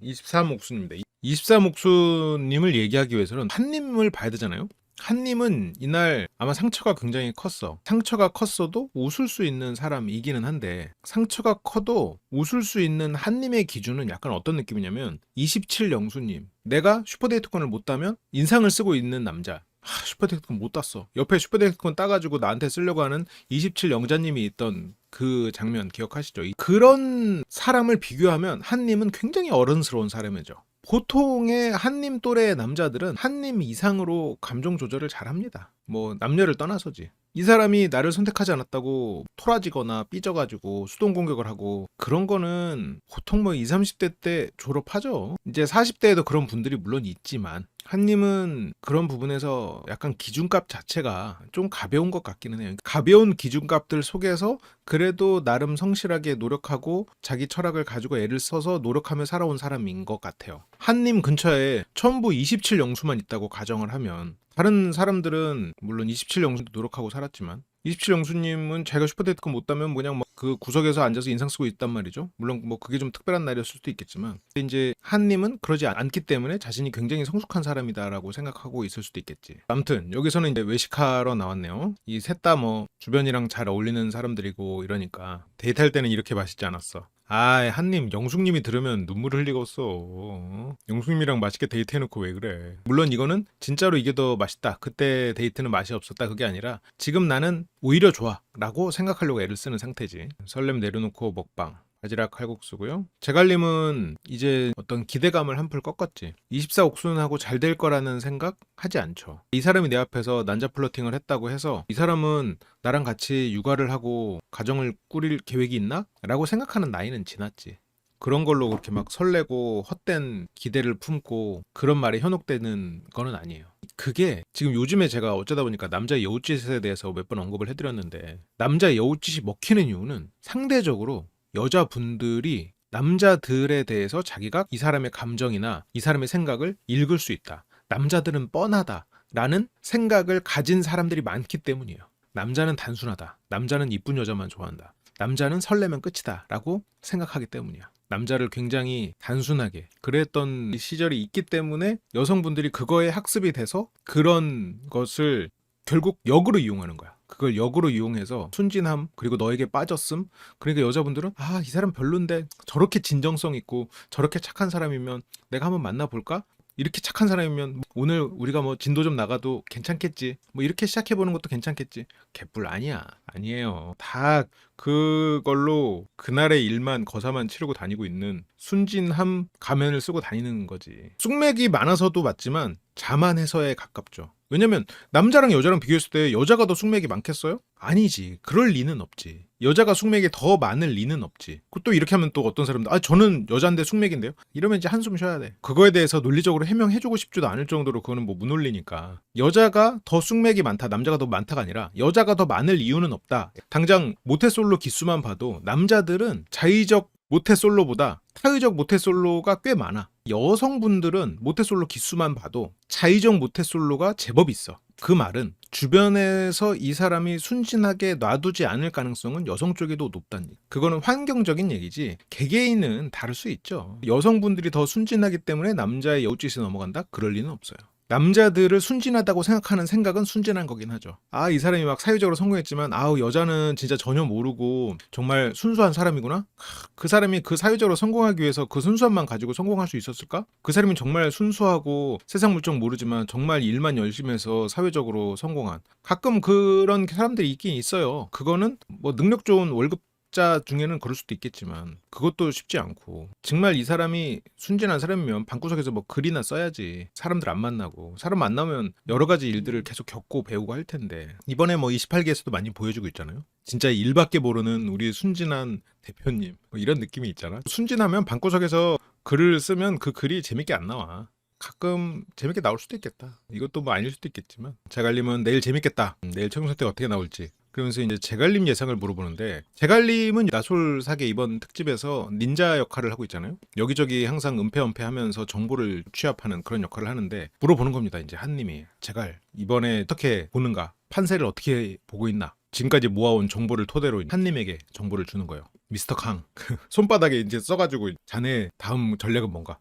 24목수입니다. 24목수님을 얘기하기 위해서는 한님을 봐야 되잖아요. 한님은 이날 아마 상처가 굉장히 컸어. 상처가 컸어도 웃을 수 있는 사람이기는 한데, 상처가 커도 웃을 수 있는 한님의 기준은 약간 어떤 느낌이냐면 27영수님, 내가 슈퍼데이트권을 못 따면 인상을 쓰고 있는 남자. 슈퍼데이트권 못 땄어. 옆에 슈퍼데이트권 따가지고 나한테 쓰려고 하는 27영자님이 있던 그 장면 기억하시죠? 그런 사람을 비교하면 한님은 굉장히 어른스러운 사람이죠. 보통의 한님 또래의 남자들은 한님 이상으로 감정 조절을 잘합니다. 뭐 남녀를 떠나서지. 이 사람이 나를 선택하지 않았다고 토라지거나 삐져가지고 수동 공격을 하고 그런 거는 보통 뭐 20, 30대 때 졸업하죠. 이제 40대에도 그런 분들이 물론 있지만 한님은 그런 부분에서 약간 기준값 자체가 좀 가벼운 것 같기는 해요. 가벼운 기준값들 속에서 그래도 나름 성실하게 노력하고 자기 철학을 가지고 애를 써서 노력하며 살아온 사람인 것 같아요. 한님 근처에 전부 27영수만 있다고 가정을 하면 다른 사람들은 물론 27영수도 노력하고 살았지만 27영수님은 자기가 슈퍼데이트권 못 따면 그냥 뭐 그 구석에서 앉아서 인상 쓰고 있단 말이죠. 물론 뭐 그게 좀 특별한 날이었을 수도 있겠지만 이제 한님은 그러지 않기 때문에 자신이 굉장히 성숙한 사람이다라고 생각하고 있을 수도 있겠지. 아무튼 여기서는 이제 외식하러 나왔네요. 이 셋 다 뭐 주변이랑 잘 어울리는 사람들이고 이러니까 데이트할 때는 이렇게 맛있지 않았어. 한님, 영숙님이 들으면 눈물 흘리겠어. 영숙님이랑 맛있게 데이트해놓고 왜 그래. 물론 이거는 진짜로 이게 더 맛있다. 그때 데이트는 맛이 없었다. 그게 아니라 지금 나는 오히려 좋아. 라고 생각하려고 애를 쓰는 상태지. 설렘 내려놓고 먹방. 바지락 칼국수고요. 제갈님은 이제 어떤 기대감을 한풀 꺾었지. 24옥순하고 잘 될 거라는 생각 하지 않죠. 이 사람이 내 앞에서 난자 플러팅을 했다고 해서 이 사람은 나랑 같이 육아를 하고 가정을 꾸릴 계획이 있나? 라고 생각하는 나이는 지났지. 그런 걸로 그렇게 막 설레고 헛된 기대를 품고 그런 말에 현혹되는 거는 아니에요. 그게 지금 요즘에 제가 어쩌다 보니까 남자 여우짓에 대해서 몇 번 언급을 해드렸는데 남자 여우짓이 먹히는 이유는 상대적으로 여자분들이 남자들에 대해서 자기가 이 사람의 감정이나 이 사람의 생각을 읽을 수 있다. 남자들은 뻔하다. 라는 생각을 가진 사람들이 많기 때문이에요. 남자는 단순하다. 남자는 이쁜 여자만 좋아한다. 남자는 설레면 끝이다. 라고 생각하기 때문이야. 남자를 굉장히 단순하게 그랬던 시절이 있기 때문에 여성분들이 그거에 학습이 돼서 그런 것을 결국 역으로 이용하는 거야. 그걸 역으로 이용해서 순진함 그리고 너에게 빠졌음. 그러니까 여자분들은 이 사람 별론데 저렇게 진정성 있고 저렇게 착한 사람이면 내가 한번 만나볼까? 이렇게 착한 사람이면 오늘 우리가 뭐 진도 좀 나가도 괜찮겠지. 뭐 이렇게 시작해보는 것도 괜찮겠지. 개뿔 아니야. 아니에요. 다 그걸로 그날의 일만 거사만 치르고 다니고 있는 순진함 가면을 쓰고 다니는 거지. 쑥맥이 많아서도 맞지만 자만해서에 가깝죠. 왜냐면 남자랑 여자랑 비교했을 때 여자가 더 쑥맥이 많겠어요? 아니지. 그럴 리는 없지. 여자가 쑥맥이 더 많을 리는 없지. 또 이렇게 하면 또 어떤 사람들 저는 여잔데 쑥맥인데요? 이러면 이제 한숨 쉬어야 돼. 그거에 대해서 논리적으로 해명해주고 싶지도 않을 정도로 그거는 뭐 무논리니까. 여자가 더 쑥맥이 많다, 남자가 더 많다가 아니라 여자가 더 많을 이유는 없다. 당장 모태솔로 기수만 봐도 남자들은 자의적 모태솔로보다 타의적 모태솔로가 꽤 많아. 여성분들은 모태솔로 기수만 봐도 자의적 모태솔로가 제법 있어. 그 말은 주변에서 이 사람이 순진하게 놔두지 않을 가능성은 여성 쪽에도 높다는 얘기. 그거는 환경적인 얘기지 개개인은 다를 수 있죠. 여성분들이 더 순진하기 때문에 남자의 여우짓이 넘어간다? 그럴 리는 없어요. 남자들을 순진하다고 생각하는 생각은 순진한 거긴 하죠. 이 사람이 막 사회적으로 성공했지만 여자는 진짜 전혀 모르고 정말 순수한 사람이구나? 그 사람이 그 사회적으로 성공하기 위해서 그 순수함만 가지고 성공할 수 있었을까? 그 사람이 정말 순수하고 세상 물정 모르지만 정말 일만 열심히 해서 사회적으로 성공한 가끔 그런 사람들이 있긴 있어요. 그거는 뭐 능력 좋은 월급 자 중에는 그럴 수도 있겠지만 그것도 쉽지 않고 정말 이 사람이 순진한 사람이면 방구석에서 뭐 글이나 써야지. 사람들 안 만나고 사람 만나면 여러 가지 일들을 계속 겪고 배우고 할 텐데 이번에 뭐 28기에서도 많이 보여주고 있잖아요. 진짜 일밖에 모르는 우리 순진한 대표님 뭐 이런 느낌이 있잖아. 순진하면 방구석에서 글을 쓰면 그 글이 재밌게 안 나와. 가끔 재밌게 나올 수도 있겠다. 이것도 뭐 아닐 수도 있겠지만 제갈님은 내일 재밌겠다. 내일 최종 선택 어떻게 나올지 그러면서 이제 제갈님 예상을 물어보는데 제갈님은 나솔사계 이번 특집에서 닌자 역할을 하고 있잖아요. 여기저기 항상 은폐하면서 정보를 취합하는 그런 역할을 하는데 물어보는 겁니다. 이제 한님이 제갈 이번에 어떻게 보는가? 판세를 어떻게 보고 있나? 지금까지 모아온 정보를 토대로 한님에게 정보를 주는 거예요. 미스터 강 손바닥에 이제 써가지고 자네 다음 전략은 뭔가?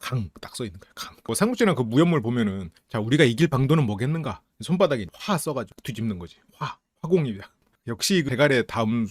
강 딱 써 있는 거야. 강. 뭐 삼국지나 그 무협물 보면은 자 우리가 이길 방도는 뭐겠는가? 손바닥에 화 써가지고 뒤집는 거지. 화공이야. 역시 그 대갈의 다음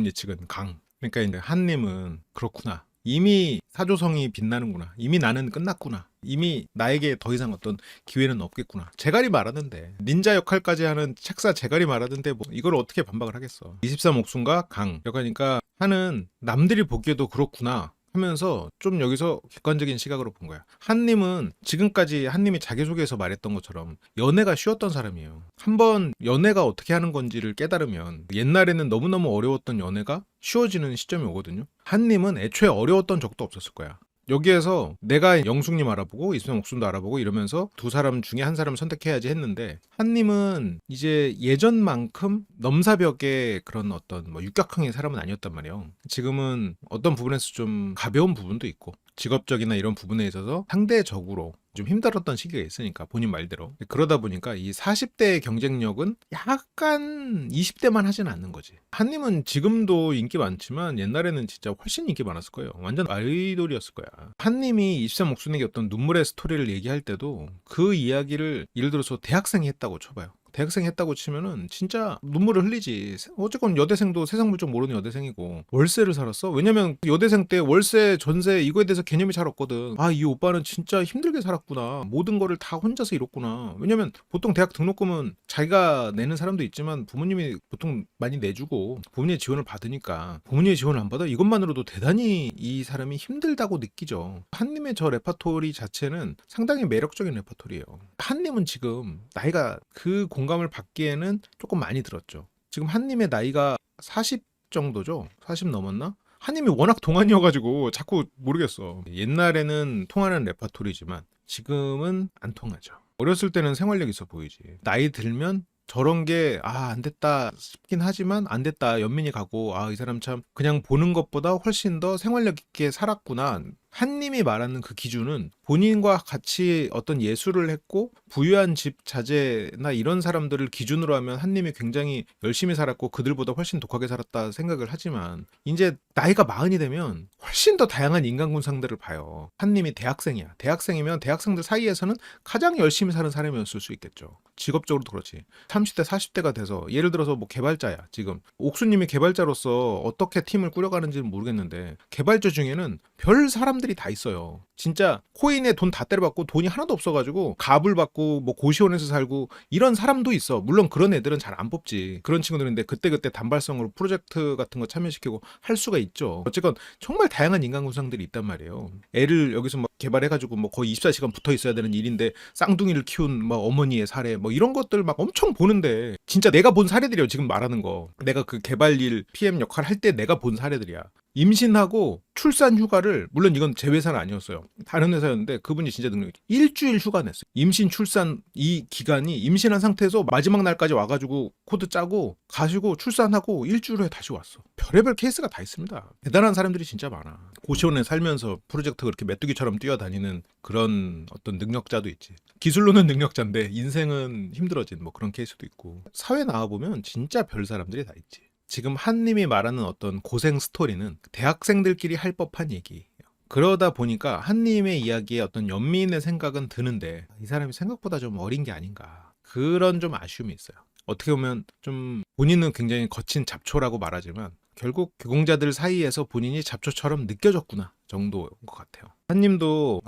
예측은 강. 그러니까 이제 한님은 그렇구나. 이미 사조성이 빛나는구나. 이미 나는 끝났구나. 이미 나에게 더 이상 어떤 기회는 없겠구나. 제갈이 말하는데 닌자 역할까지 하는 책사 제갈이 말하는데 뭐 이걸 어떻게 반박을 하겠어. 23옥순과 강. 그러니까 한은 남들이 보기에도 그렇구나 하면서 좀 여기서 객관적인 시각으로 본 거야. 한님은 지금까지 한님이 자기소개에서 말했던 것처럼 연애가 쉬웠던 사람이에요. 한번 연애가 어떻게 하는 건지를 깨달으면 옛날에는 너무너무 어려웠던 연애가 쉬워지는 시점이 오거든요. 한님은 애초에 어려웠던 적도 없었을 거야. 여기에서 내가 영숙님 알아보고 이수영 옥순도 알아보고 이러면서 두 사람 중에 한 사람 선택해야지 했는데 한님은 이제 예전만큼 넘사벽의 그런 어떤 뭐 육각형의 사람은 아니었단 말이에요. 지금은 어떤 부분에서 좀 가벼운 부분도 있고 직업적이나 이런 부분에 있어서 상대적으로 좀 힘들었던 시기가 있으니까 본인 말대로 그러다 보니까 이 40대의 경쟁력은 약간 20대만 하진 않는 거지. 한님은 지금도 인기 많지만 옛날에는 진짜 훨씬 인기 많았을 거예요. 완전 아이돌이었을 거야. 한님이 23옥순에게 어떤 눈물의 스토리를 얘기할 때도 그 이야기를 예를 들어서 대학생이 했다고 쳐봐요. 대학생 했다고 치면은 진짜 눈물을 흘리지. 어쨌건 여대생도 세상 물정 모르는 여대생이고 월세를 살았어. 왜냐면 여대생 때 월세, 전세 이거에 대해서 개념이 잘 없거든. 아, 이 오빠는 진짜 힘들게 살았구나. 모든 거를 다 혼자서 이뤘구나. 왜냐면 보통 대학 등록금은 자기가 내는 사람도 있지만 부모님이 보통 많이 내주고 부모님의 지원을 받으니까 부모님의 지원을 안 받아 이것만으로도 대단히 이 사람이 힘들다고 느끼죠. 한님의 저 레파토리 자체는 상당히 매력적인 레파토리예요. 한님은 지금 나이가 그 공감을 받기에는 조금 많이 들었죠. 지금 한님의 나이가 40 정도죠? 40 넘었나? 한님이 워낙 동안이어가지고 자꾸 모르겠어. 옛날에는 통하는 레파토리지만 지금은 안 통하죠. 어렸을 때는 생활력 있어 보이지. 나이 들면 저런 게 안 됐다 싶긴 하지만 안 됐다 연민이 가고 이 사람 참 그냥 보는 것보다 훨씬 더 생활력 있게 살았구나. 한님이 말하는 그 기준은 본인과 같이 어떤 예술을 했고 부유한 집 자제나 이런 사람들을 기준으로 하면 한님이 굉장히 열심히 살았고 그들보다 훨씬 독하게 살았다 생각을 하지만 이제 나이가 마흔이 되면 훨씬 더 다양한 인간군상들을 봐요. 한님이 대학생이야. 대학생이면 대학생들 사이에서는 가장 열심히 사는 사람이었을 수 있겠죠. 직업적으로도 그렇지. 30대 40대가 돼서 예를 들어서 뭐 개발자야. 지금 옥수님이 개발자로서 어떻게 팀을 꾸려가는지는 모르겠는데 개발자 중에는 별 사람들이 다 있어요. 진짜 코인에 돈 다 때려받고 돈이 하나도 없어가지고 갑을 받고 뭐 고시원에서 살고 이런 사람도 있어. 물론 그런 애들은 잘 안 뽑지. 그런 친구들인데 그때그때 단발성으로 프로젝트 같은 거 참여시키고 할 수가 있죠. 어쨌건 정말 다양한 인간 구성들이 있단 말이에요. 애를 여기서 뭐 개발해가지고 뭐 거의 24시간 붙어 있어야 되는 일인데 쌍둥이를 키운 뭐 어머니의 사례 뭐 이런 것들 막 엄청 보는데 진짜 내가 본 사례들이에요. 지금 말하는 거. 내가 그 개발일 PM 역할 할 때 내가 본 사례들이야. 임신하고 출산 휴가를 물론 이건 제 회사는 아니었어요. 다른 회사였는데 그분이 진짜 능력이 일주일 휴가 냈어요. 임신 출산 이 기간이 임신한 상태에서 마지막 날까지 와가지고 코드 짜고 가시고 출산하고 일주일 후에 다시 왔어. 별의별 케이스가 다 있습니다. 대단한 사람들이 진짜 많아. 고시원에 살면서 프로젝트 그렇게 메뚜기처럼 뛰어다니는 그런 어떤 능력자도 있지. 기술로는 능력자인데 인생은 힘들어진 뭐 그런 케이스도 있고. 사회 나와보면 진짜 별 사람들이 다 있지. 지금 한님이 말하는 어떤 고생 스토리는 대학생들끼리 할 법한 얘기예요. 그러다 보니까 한님의 이야기에 어떤 연민의 생각은 드는데 이 사람이 생각보다 좀 어린 게 아닌가. 그런 좀 아쉬움이 있어요. 어떻게 보면 좀 본인은 굉장히 거친 잡초라고 말하지만 결국 유공자들 사이에서 본인이 잡초처럼 느껴졌구나 정도인 것 같아요. 한님도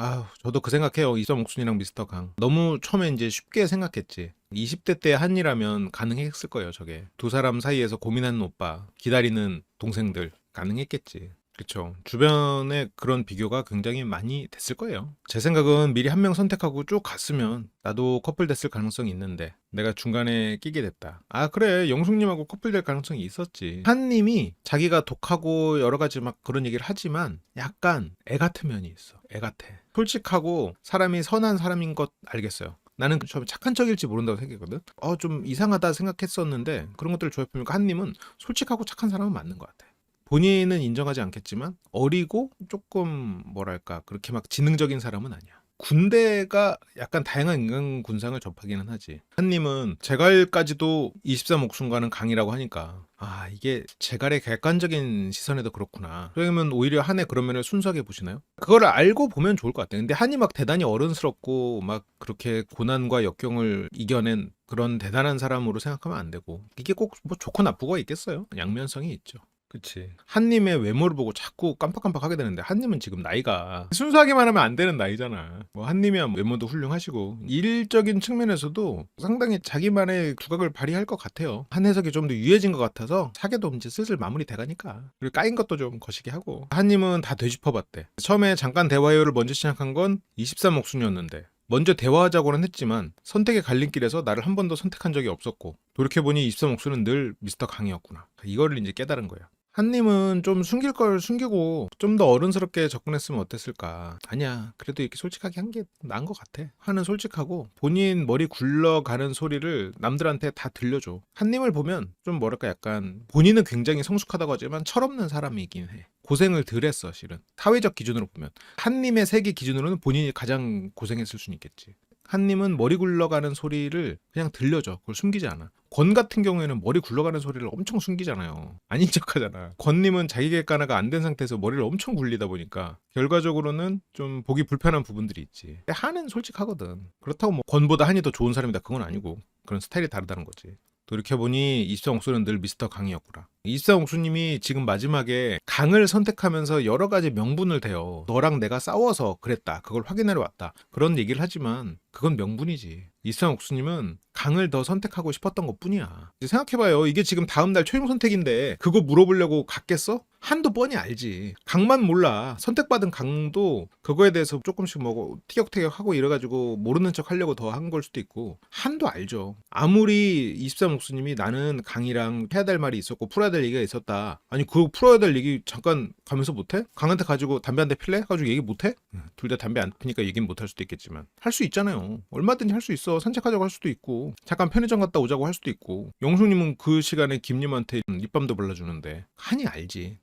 저도 그 생각해요. 이점 옥순이랑 미스터 강. 너무 처음에 이제 쉽게 생각했지. 20대 때 한이라면 가능했을 거예요. 저게 두 사람 사이에서 고민하는 오빠, 기다리는 동생들 가능했겠지. 그렇죠. 주변에 그런 비교가 굉장히 많이 됐을 거예요. 제 생각은 미리 한 명 선택하고 쭉 갔으면 나도 커플 됐을 가능성이 있는데 내가 중간에 끼게 됐다. 그래 영숙님하고 커플 될 가능성이 있었지. 한님이 자기가 독하고 여러 가지 막 그런 얘기를 하지만 약간 애 같은 면이 있어. 애 같아. 솔직하고 사람이 선한 사람인 것 알겠어요. 나는 처음에 착한 척일지 모른다고 생각했거든. 좀 이상하다 생각했었는데 그런 것들을 조합해보니까 한님은 솔직하고 착한 사람은 맞는 것 같아. 본인은 인정하지 않겠지만 어리고 조금 뭐랄까 그렇게 막 지능적인 사람은 아니야. 군대가 약간 다양한 인간 군상을 접하기는 하지. 한님은 제갈까지도 24목숨과는 강이라고 하니까 이게 제갈의 객관적인 시선에도 그렇구나. 그러면 오히려 한해 그런 면을 순수하게 보시나요? 그걸 알고 보면 좋을 것 같아요. 근데 한이 막 대단히 어른스럽고 막 그렇게 고난과 역경을 이겨낸 그런 대단한 사람으로 생각하면 안 되고, 이게 꼭 뭐 좋고 나쁘고가 있겠어요? 양면성이 있죠. 그치. 한님의 외모를 보고 자꾸 깜빡깜빡 하게 되는데, 한님은 지금 나이가 순수하게만 하면 안 되는 나이잖아. 뭐 한님이야 외모도 훌륭하시고 일적인 측면에서도 상당히 자기만의 두각을 발휘할 것 같아요. 한 해석이 좀 더 유해진 것 같아서 사계도 이제 슬슬 마무리 돼가니까, 그리고 까인 것도 좀 거시기 하고. 한님은 다 되짚어봤대. 처음에 잠깐 대화요를 먼저 시작한 건 23목순이었는데 먼저 대화하자고는 했지만 선택의 갈림길에서 나를 한 번도 선택한 적이 없었고, 돌이켜보니 23목수는 늘 미스터 강이었구나. 이거를 이제 깨달은 거야. 한님은 좀 숨길 걸 숨기고 좀 더 어른스럽게 접근했으면 어땠을까. 아니야, 그래도 이렇게 솔직하게 한 게 나은 것 같아. 한은 솔직하고 본인 머리 굴러가는 소리를 남들한테 다 들려줘. 한님을 보면 좀 뭐랄까, 약간 본인은 굉장히 성숙하다고 하지만 철없는 사람이긴 해. 고생을 덜 했어 실은. 사회적 기준으로 보면 한님의 세계 기준으로는 본인이 가장 고생했을 수는 있겠지. 한님은 머리 굴러가는 소리를 그냥 들려줘. 그걸 숨기지 않아. 권 같은 경우에는 머리 굴러가는 소리를 엄청 숨기잖아요. 아닌 척하잖아. 권님은 자기 객관화가 안 된 상태에서 머리를 엄청 굴리다 보니까 결과적으로는 좀 보기 불편한 부분들이 있지. 근데 한은 솔직하거든. 그렇다고 뭐 권보다 한이 더 좋은 사람이다 그건 아니고, 그런 스타일이 다르다는 거지. 돌이켜보니 이수옥수는 늘 미스터 강이었구나. 이수옥수님이 지금 마지막에 강을 선택하면서 여러 가지 명분을 대요. 너랑 내가 싸워서 그랬다. 그걸 확인하러 왔다. 그런 얘기를 하지만 그건 명분이지. 이수옥수님은 강을 더 선택하고 싶었던 것뿐이야. 이제 생각해봐요. 이게 지금 다음날 최종 선택인데 그거 물어보려고 갔겠어? 한도 뻔히 알지. 강만 몰라. 선택받은 강도 그거에 대해서 조금씩 뭐 티격태격하고 이래가지고 모르는 척 하려고 더 한 걸 수도 있고, 한도 알죠. 아무리 23목수님이 나는 강이랑 해야 될 말이 있었고 풀어야 될 얘기가 있었다. 아니 그거 풀어야 될 얘기 잠깐 가면서 못해? 강한테 가지고 담배 한 대 필래? 가지고 얘기 못해? 둘 다 담배 안 피니까 얘기는 못할 수도 있겠지만 할 수 있잖아요. 얼마든지 할 수 있어. 산책하자고 할 수도 있고 잠깐 편의점 갔다 오자고 할 수도 있고. 영숙님은 그 시간에 김님한테 립밤도 발라주는데 한이 알지.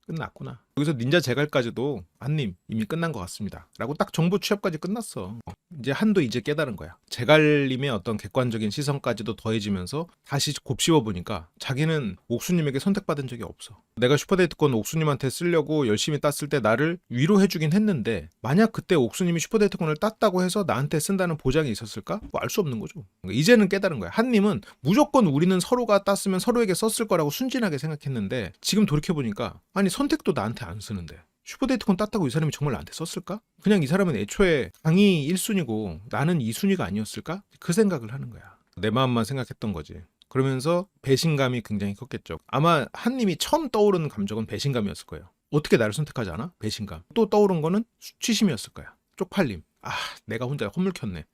끝났구나. 여기서 닌자 제갈까지도 한님 이미 끝난 것 같습니다 라고 딱 정보 취합까지 끝났어. 이제 한도 이제 깨달은 거야. 제갈님의 어떤 객관적인 시선까지도 더해지면서 다시 곱씹어 보니까 자기는 옥수님에게 선택받은 적이 없어. 내가 슈퍼데이트권 옥수님한테 쓰려고 열심히 땄을 때 나를 위로해주긴 했는데, 만약 그때 옥수님이 슈퍼데이트권을 땄다고 해서 나한테 쓴다는 보장이 있었을까? 뭐 알 수 없는 거죠. 이제는 깨달은 거야. 한님은 무조건 우리는 서로가 땄으면 서로에게 썼을 거라고 순진하게 생각했는데, 지금 돌이켜보니까 아니 선택도 나한테 안 쓰는데 슈퍼데이트권 땄다고 이 사람이 정말 나한테 썼을까? 그냥 이 사람은 애초에 강이 1순위고 나는 2순위가 아니었을까? 그 생각을 하는 거야. 내 마음만 생각했던 거지. 그러면서 배신감이 굉장히 컸겠죠. 아마 한님이 처음 떠오르는 감정은 배신감이었을 거예요. 어떻게 나를 선택하지 않아? 배신감. 또 떠오른 거는 수치심이었을 거야. 쪽팔림. 내가 혼자 헛물켰네.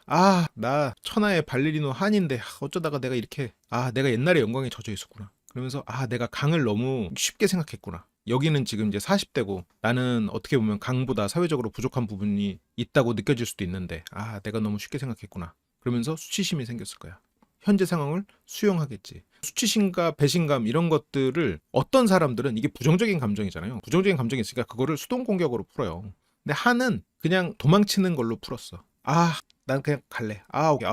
나 천하의 발레리노 한인데 어쩌다가 내가 이렇게 내가 옛날에 영광에 젖어 있었구나. 그러면서 내가 강을 너무 쉽게 생각했구나. 여기는 지금 이제 40대고 나는 어떻게 보면 강보다 사회적으로 부족한 부분이 있다고 느껴질 수도 있는데 내가 너무 쉽게 생각했구나. 그러면서 수치심이 생겼을 거야. 현재 상황을 수용하겠지. 수치심과 배신감 이런 것들을 어떤 사람들은 이게 부정적인 감정이잖아요. 부정적인 감정이 있으니까 그거를 수동 공격으로 풀어요. 근데 한은 그냥 도망치는 걸로 풀었어. 난 그냥 갈래.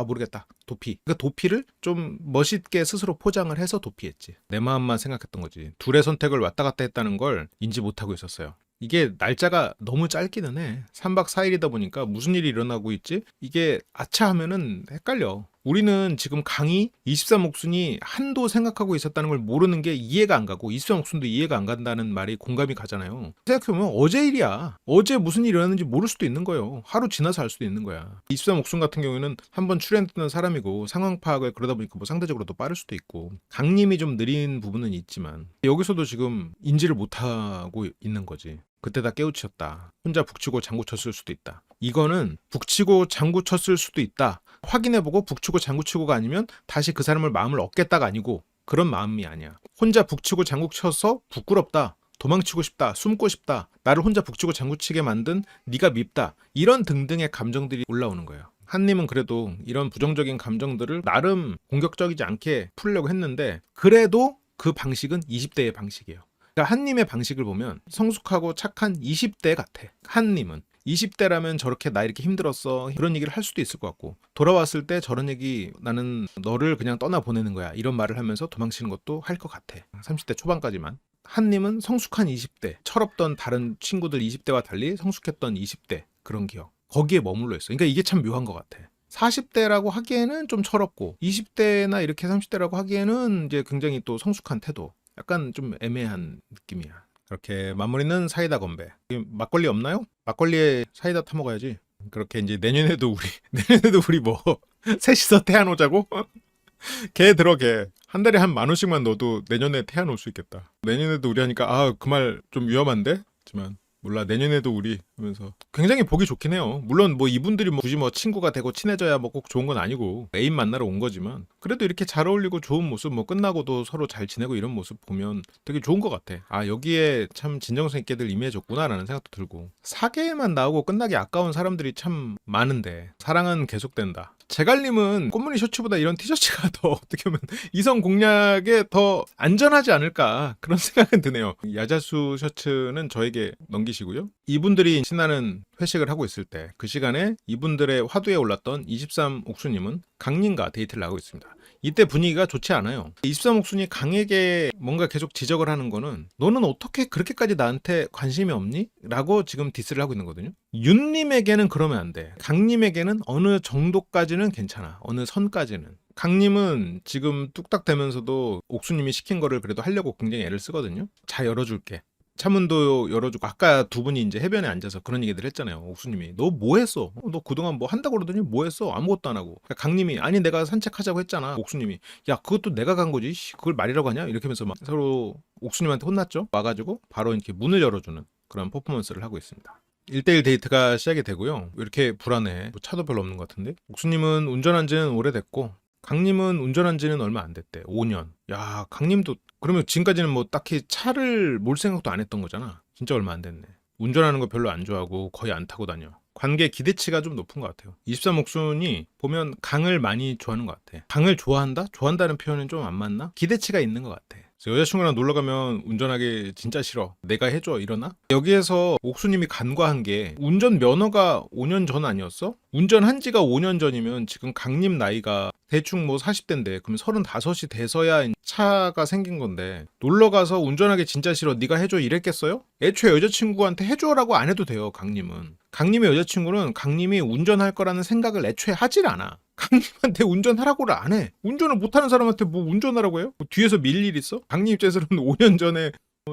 모르겠다. 도피. 그 도피를 좀 멋있게 스스로 포장을 해서 도피했지. 내 마음만 생각했던 거지. 둘의 선택을 왔다 갔다 했다는 걸 인지 못하고 있었어요. 이게 날짜가 너무 짧기는 해. 3박 4일이다 보니까 무슨 일이 일어나고 있지? 이게 하면은 헷갈려. 우리는 지금 강이 23목순이 한도 생각하고 있었다는 걸 모르는 게 이해가 안 가고 23목순도 이해가 안 간다는 말이 공감이 가잖아요. 생각해보면 어제 일이야. 어제 무슨 일이 일어났는지 모를 수도 있는 거예요. 하루 지나서 알 수도 있는 거야. 23목순 같은 경우에는 한번 출연했던 사람이고 상황 파악을 그러다 보니까 뭐 상대적으로 더 빠를 수도 있고, 강님이 좀 느린 부분은 있지만 여기서도 지금 인지를 못하고 있는 거지. 그때 다 깨우쳤다. 혼자 북치고 장구 쳤을 수도 있다. 이거는 북치고 장구 쳤을 수도 있다. 확인해보고 북치고 장구 치고가 아니면 다시 그 사람을 마음을 얻겠다가 아니고 그런 마음이 아니야. 혼자 북치고 장구 쳐서 부끄럽다. 도망치고 싶다. 숨고 싶다. 나를 혼자 북치고 장구 치게 만든 네가 밉다. 이런 등등의 감정들이 올라오는 거예요. 한님은 그래도 이런 부정적인 감정들을 나름 공격적이지 않게 풀려고 했는데, 그래도 그 방식은 20대의 방식이에요. 한님의 방식을 보면 성숙하고 착한 20대 같아. 한님은 20대라면 저렇게 나 이렇게 힘들었어 그런 얘기를 할 수도 있을 것 같고, 돌아왔을 때 저런 얘기, 나는 너를 그냥 떠나보내는 거야 이런 말을 하면서 도망치는 것도 할 것 같아. 30대 초반까지만. 한님은 성숙한 20대, 철없던 다른 친구들 20대와 달리 성숙했던 20대 그런 기억, 거기에 머물러 있어. 그러니까 이게 참 묘한 것 같아. 40대라고 하기에는 좀 철없고 20대나 이렇게 30대라고 하기에는 이제 굉장히 또 성숙한 태도, 약간 좀 애매한 느낌이야. 그렇게 마무리는 사이다 건배. 막걸리 없나요? 막걸리에 사이다 타 먹어야지. 그렇게 이제 내년에도 우리 뭐 셋이서 태안 오자고? 걔 들어 걔. 한 달에 한 10,000원씩만 넣어도 내년에 태안 올 수 있겠다. 내년에도 우리 하니까 아, 그 말 좀 위험한데? 하지만 몰라, 내년에도 우리 하면서 굉장히 보기 좋긴 해요. 물론 뭐 이분들이 뭐 굳이 뭐 친구가 되고 친해져야 뭐 꼭 좋은 건 아니고 애인 만나러 온 거지만, 그래도 이렇게 잘 어울리고 좋은 모습, 뭐 끝나고도 서로 잘 지내고 이런 모습 보면 되게 좋은 것 같아. 아, 여기에 참 진정성 있게들 임해줬구나라는 생각도 들고, 사계에만 나오고 끝나기 아까운 사람들이 참 많은데 사랑은 계속된다. 제갈님은 꽃무늬 셔츠보다 이런 티셔츠가 더 어떻게 보면 이성 공략에 더 안전하지 않을까 그런 생각은 드네요. 야자수 셔츠는 저에게 넘기시고요. 이분들이 신나는 회식을 하고 있을 때 그 시간에 이분들의 화두에 올랐던 23옥수님은 강님과 데이트를 하고 있습니다. 이때 분위기가 좋지 않아요. 23옥순이 강에게 뭔가 계속 지적을 하는 거는, 너는 어떻게 그렇게까지 나한테 관심이 없니? 라고 지금 디스를 하고 있는 거거든요. 윤님에게는 그러면 안 돼. 강님에게는 어느 정도까지는 괜찮아. 어느 선까지는. 강님은 지금 뚝딱대면서도 옥수님이 시킨 거를 그래도 하려고 굉장히 애를 쓰거든요. 자, 열어줄게. 차문도 열어주고, 아까 두 분이 이제 해변에 앉아서 그런 얘기들 했잖아요. 옥수님이 너 뭐 했어? 너 그동안 뭐 한다고 그러더니 뭐 했어? 아무것도 안 하고. 강님이 아니 내가 산책하자고 했잖아. 옥수님이 야 그것도 내가 간 거지. 그걸 말이라고 하냐? 이렇게 하면서 막 서로 옥수님한테 혼났죠. 와가지고 바로 이렇게 문을 열어주는 그런 퍼포먼스를 하고 있습니다. 1대1 데이트가 시작이 되고요. 왜 이렇게 불안해? 뭐 차도 별로 없는 것 같은데? 옥수님은 운전한 지는 오래됐고, 강님은 운전한 지는 얼마 안 됐대. 5년. 야, 강님도 그러면 지금까지는 뭐 딱히 차를 몰 생각도 안 했던 거잖아. 진짜 얼마 안 됐네. 운전하는 거 별로 안 좋아하고 거의 안 타고 다녀. 관계 기대치가 좀 높은 것 같아요. 23옥순이 보면 강을 많이 좋아하는 것 같아. 강을 좋아한다? 좋아한다는 표현은 좀 안 맞나? 기대치가 있는 것 같아. 여자친구랑 놀러 가면 운전하기 진짜 싫어. 내가 해줘 이러나? 여기에서 옥수님이 간과한 게, 운전 면허가 5년 전 아니었어? 운전한 지가 5년 전이면 지금 강님 나이가 대충 뭐 40대인데 그럼 35이 돼서야 차가 생긴 건데, 놀러 가서 운전하기 진짜 싫어. 네가 해줘 이랬겠어요? 애초에 여자친구한테 해줘라고 안 해도 돼요. 강님은. 강님의 여자친구는 강님이 운전할 거라는 생각을 애초에 하질 않아. 강님한테 운전하라고를 안 해. 운전을 못하는 사람한테 뭐 운전하라고 해요? 뭐 뒤에서 밀 일 있어? 강님 입장에서는 5년 전에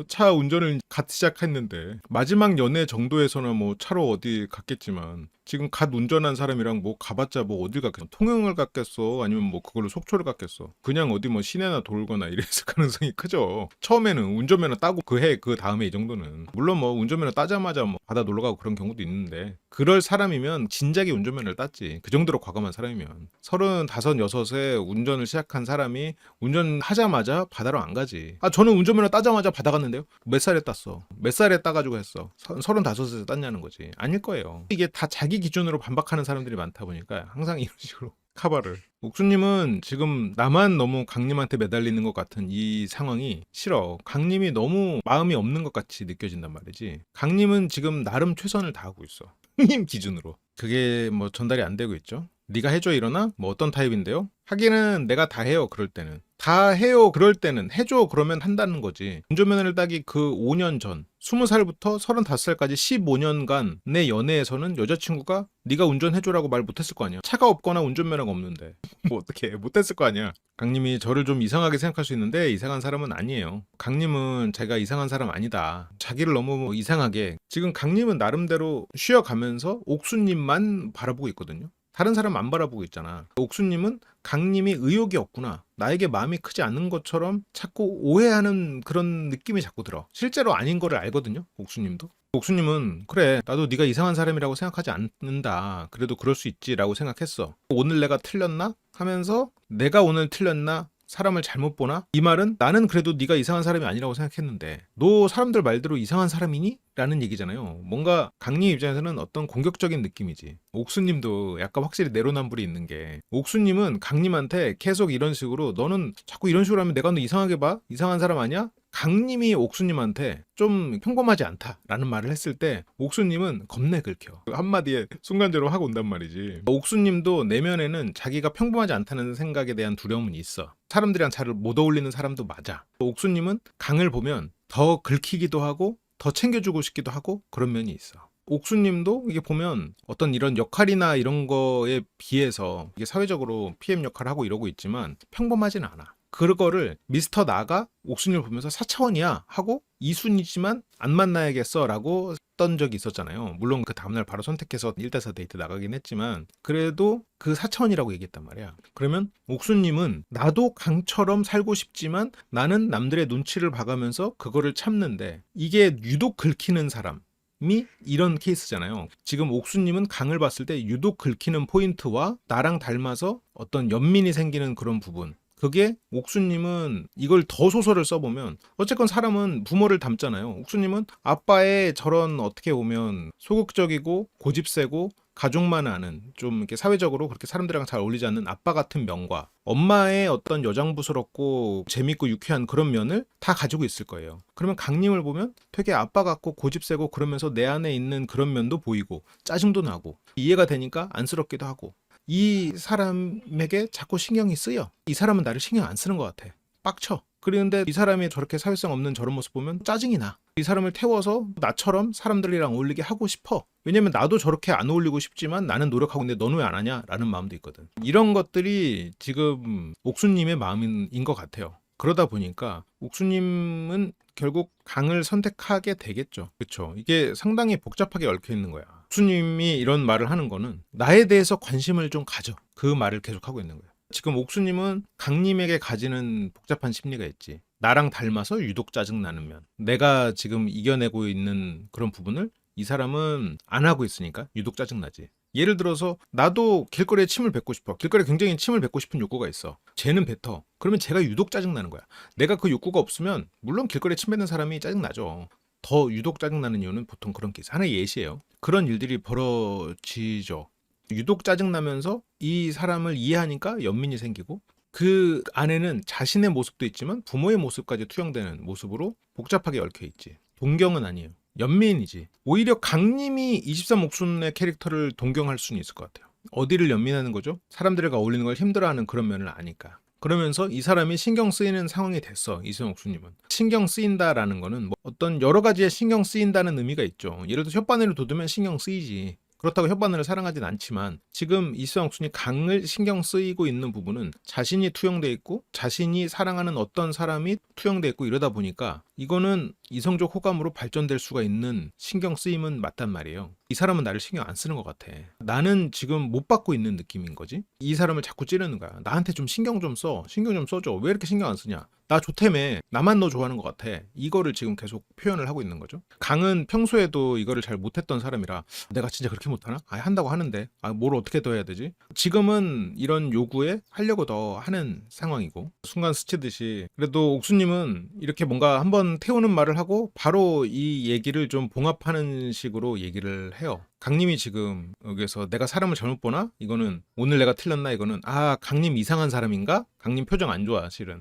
차 운전을 갓 시작했는데, 마지막 연애 정도에서는 뭐 차로 어디 갔겠지만 지금 갓 운전한 사람이랑 뭐 가봤자 뭐 어딜 갔겠어? 통영을 갔겠어? 아니면 뭐 그걸로 속초를 갔겠어? 그냥 어디 뭐 시내나 돌거나 이랬을 가능성이 크죠. 처음에는 운전면허 따고 그 다음에 이 정도는, 물론 뭐 운전면허 따자마자 뭐 바다 놀러 가고 그런 경우도 있는데, 그럴 사람이면 진작에 운전면허를 땄지. 그 정도로 과감한 사람이면. 35, 6에 운전을 시작한 사람이 운전하자마자 바다로 안 가지. 아, 저는 운전면허 따자마자 바다 갔는데요. 몇 살에 땄어? 몇 살에 따가지고 했어? 35에서 땄냐는 거지. 아닐 거예요. 이게 다 자기 기준으로 반박하는 사람들이 많다 보니까 항상 이런 식으로 카바를. 옥수님은 지금 나만 너무 강님한테 매달리는 것 같은 이 상황이 싫어. 강님이 너무 마음이 없는 것 같이 느껴진단 말이지. 강님은 지금 나름 최선을 다하고 있어. 님 기준으로. 그게 뭐 전달이 안 되고 있죠. 네가 해줘 이러나? 뭐 어떤 타입인데요? 하기는 내가 다 해요. 그럴 때는. 다 해요. 그럴 때는. 해줘. 그러면 한다는 거지. 운전면허를 따기 그 5년 전, 20살부터 35살까지 15년간 내 연애에서는 여자친구가 네가 운전해줘라고 말 못했을 거 아니야. 차가 없거나 운전면허가 없는데 뭐 어떻게 못했을 거 아니야. 강님이 저를 좀 이상하게 생각할 수 있는데 이상한 사람은 아니에요. 강님은 제가 이상한 사람 아니다. 자기를 너무 이상하게, 지금 강님은 나름대로 쉬어가면서 옥수님만 바라보고 있거든요. 다른 사람 안 바라보고 있잖아. 옥수님은 강님이 의욕이 없구나, 나에게 마음이 크지 않는 것처럼 자꾸 오해하는 그런 느낌이 자꾸 들어. 실제로 아닌 거를 알거든요. 옥수님도. 옥수님은 그래, 나도 네가 이상한 사람이라고 생각하지 않는다. 그래도 그럴 수 있지라고 생각했어. 오늘 내가 틀렸나? 하면서 내가 오늘 틀렸나? 사람을 잘못 보나? 이 말은 나는 그래도 네가 이상한 사람이 아니라고 생각했는데 너 사람들 말대로 이상한 사람이니? 라는 얘기잖아요. 뭔가 강님 입장에서는 어떤 공격적인 느낌이지. 옥수님도 약간 확실히 내로남불이 있는 게, 옥수님은 강님한테 계속 이런 식으로 너는 자꾸 이런 식으로 하면 내가 너 이상하게 봐? 이상한 사람 아니야? 강님이 옥수님한테 좀 평범하지 않다라는 말을 했을 때 옥수님은 겁내 긁혀. 한마디에 순간적으로 하고 온단 말이지. 옥수님도 내면에는 자기가 평범하지 않다는 생각에 대한 두려움은 있어. 사람들이랑 잘 못 어울리는 사람도 맞아. 옥수님은 강을 보면 더 긁히기도 하고 더 챙겨주고 싶기도 하고 그런 면이 있어. 옥수님도 이게 보면 어떤 이런 역할이나 이런 거에 비해서 이게 사회적으로 PM 역할을 하고 이러고 있지만 평범하진 않아. 그거를 미스터 나가 옥순이를 보면서 4차원이야 하고 2순위지만 안 만나야겠어 라고 했던 적이 있었잖아요. 물론 그 다음날 바로 선택해서 1대4 데이트 나가긴 했지만 그래도 그 4차원이라고 얘기했단 말이야. 그러면 옥순님은 나도 강처럼 살고 싶지만 나는 남들의 눈치를 봐가면서 그거를 참는데 이게 유독 긁히는 사람 이 이런 케이스잖아요. 지금 옥수님은 강을 봤을 때 유독 긁히는 포인트와 나랑 닮아서 어떤 연민이 생기는 그런 부분, 그게 옥수님은 이걸 더 소설을 써보면 어쨌건 사람은 부모를 닮잖아요. 옥수님은 아빠의 저런 어떻게 보면 소극적이고 고집세고 가족만 아는 좀 이렇게 사회적으로 그렇게 사람들이랑 잘 어울리지 않는 아빠 같은 면과 엄마의 어떤 여장부스럽고 재밌고 유쾌한 그런 면을 다 가지고 있을 거예요. 그러면 강림을 보면 되게 아빠 같고 고집세고 그러면서 내 안에 있는 그런 면도 보이고 짜증도 나고 이해가 되니까 안쓰럽기도 하고 이 사람에게 자꾸 신경이 쓰여. 이 사람은 나를 신경 안 쓰는 것 같아. 빡쳐. 그런데 이 사람이 저렇게 사회성 없는 저런 모습 보면 짜증이 나. 이 사람을 태워서 나처럼 사람들이랑 어울리게 하고 싶어. 왜냐면 나도 저렇게 안 어울리고 싶지만 나는 노력하고 있는데 너는 왜 안 하냐? 라는 마음도 있거든. 이런 것들이 지금 옥수님의 마음인 것 같아요. 그러다 보니까 옥수님은 결국 강을 선택하게 되겠죠. 그렇죠. 이게 상당히 복잡하게 얽혀 있는 거야. 옥수님이 이런 말을 하는 거는 나에 대해서 관심을 좀 가져. 그 말을 계속하고 있는 거야. 지금 옥수님은 강님에게 가지는 복잡한 심리가 있지. 나랑 닮아서 유독 짜증나는 면. 내가 지금 이겨내고 있는 그런 부분을 이 사람은 안 하고 있으니까 유독 짜증나지. 예를 들어서 나도 길거리에 침을 뱉고 싶어. 길거리에 굉장히 침을 뱉고 싶은 욕구가 있어. 쟤는 뱉어. 그러면 쟤가 유독 짜증나는 거야. 내가 그 욕구가 없으면 물론 길거리에 침 뱉는 사람이 짜증나죠. 더 유독 짜증나는 이유는 보통 그런 케이스. 하나의 예시예요. 그런 일들이 벌어지죠. 유독 짜증나면서 이 사람을 이해하니까 연민이 생기고 그 안에는 자신의 모습도 있지만 부모의 모습까지 투영되는 모습으로 복잡하게 얽혀 있지. 동경은 아니에요. 연민이지. 오히려 강님이 23옥순의 캐릭터를 동경할 수는 있을 것 같아요. 어디를 연민하는 거죠? 사람들과 어울리는 걸 힘들어하는 그런 면을 아니까. 그러면서 이 사람이 신경 쓰이는 상황이 됐어. 이승옥수님은. 신경 쓰인다라는 거는 뭐 어떤 여러 가지에 신경 쓰인다는 의미가 있죠. 예를 들어 혓바늘을 돋으면 신경 쓰이지. 그렇다고 혓바늘을 사랑하진 않지만 지금 이승옥순이 강을 신경 쓰이고 있는 부분은 자신이 투영돼 있고 자신이 사랑하는 어떤 사람이 투영돼 있고 이러다 보니까 이거는 이성적 호감으로 발전될 수가 있는 신경 쓰임은 맞단 말이에요. 이 사람은 나를 신경 안 쓰는 것 같아. 나는 지금 못 받고 있는 느낌인 거지. 이 사람을 자꾸 찌르는 거야. 나한테 좀 신경 좀 써. 신경 좀 써줘. 왜 이렇게 신경 안 쓰냐. 나 좋다며. 나만 너 좋아하는 것 같아. 이거를 지금 계속 표현을 하고 있는 거죠. 강은 평소에도 이거를 잘 못했던 사람이라 내가 진짜 그렇게 못하나? 한다고 하는데 뭘 어떻게 더 해야 되지? 지금은 이런 요구에 하려고 더 하는 상황이고 순간 스치듯이 그래도 옥수님은 이렇게 뭔가 한번 태우는 말을 하고 바로 이 얘기를 좀 봉합하는 식으로 얘기를 해요. 강님이 지금 여기서 내가 사람을 잘못 보나? 이거는 오늘 내가 틀렸나? 이거는 강님 이상한 사람인가? 강님 표정 안 좋아 실은.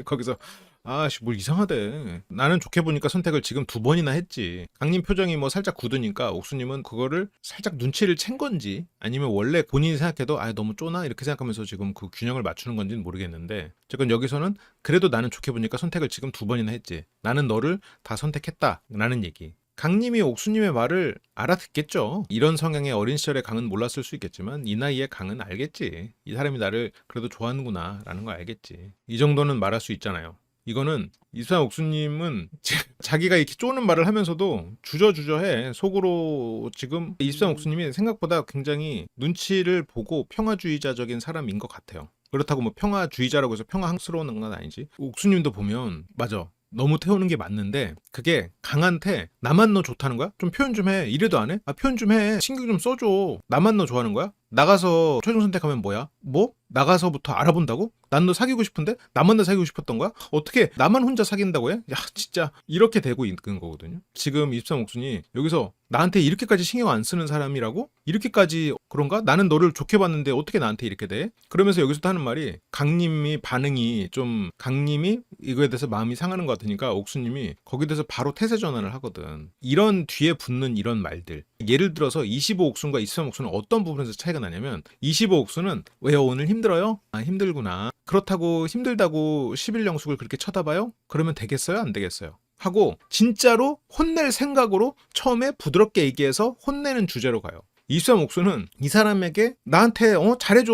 거기서 뭘 이상하대. 나는 좋게 보니까 선택을 지금 2번이나 했지. 강님 표정이 뭐 살짝 굳으니까 옥수님은 그거를 살짝 눈치를 챈 건지 아니면 원래 본인이 생각해도 너무 쪼나? 이렇게 생각하면서 지금 그 균형을 맞추는 건지는 모르겠는데 어쨌건 여기서는 그래도 나는 좋게 보니까 선택을 지금 2번이나 했지. 나는 너를 다 선택했다 라는 얘기. 강님이 옥수님의 말을 알아듣겠죠. 이런 성향의 어린 시절의 강은 몰랐을 수 있겠지만 이 나이에 강은 알겠지. 이 사람이 나를 그래도 좋아하는구나 라는 걸 알겠지. 이 정도는 말할 수 있잖아요. 이거는 이수환 옥수님은 자기가 이렇게 쪼는 말을 하면서도 주저주저해. 속으로 지금 이수환 옥수님이 생각보다 굉장히 눈치를 보고 평화주의자적인 사람인 것 같아요. 그렇다고 뭐 평화주의자라고 해서 평화항스러운 건 아니지. 옥수님도 보면 맞아. 너무 태우는 게 맞는데 그게 강한테 나만 너 좋다는 거야? 좀 표현 좀 해. 이래도 안 해? 표현 좀 해. 신경 좀 써줘. 나만 너 좋아하는 거야? 나가서 최종 선택하면 뭐야? 뭐? 나가서부터 알아본다고? 난 너 사귀고 싶은데? 나만 나 사귀고 싶었던 거야? 어떻게 나만 혼자 사귄다고 해? 야, 진짜 이렇게 되고 있는 거거든요. 지금 23옥순이 여기서 나한테 이렇게까지 신경 안 쓰는 사람이라고? 이렇게까지 그런가? 나는 너를 좋게 봤는데 어떻게 나한테 이렇게 돼? 그러면서 여기서도 하는 말이 강님이 반응이 좀 강님이 이거에 대해서 마음이 상하는 것 같으니까 옥수님이 거기에 대해서 바로 태세 전환을 하거든. 이런 뒤에 붙는 이런 말들. 예를 들어서 25옥순과 23옥순은 어떤 부분에서 차이가 나냐면 25옥순은 왜요? 오늘 힘들어요? 아, 힘들구나. 그렇다고 힘들다고 11영숙을 그렇게 쳐다봐요? 그러면 되겠어요? 안 되겠어요? 하고 진짜로 혼낼 생각으로 처음에 부드럽게 얘기해서 혼내는 주제로 가요. 23옥수는 이 사람에게 나한테 잘해줘.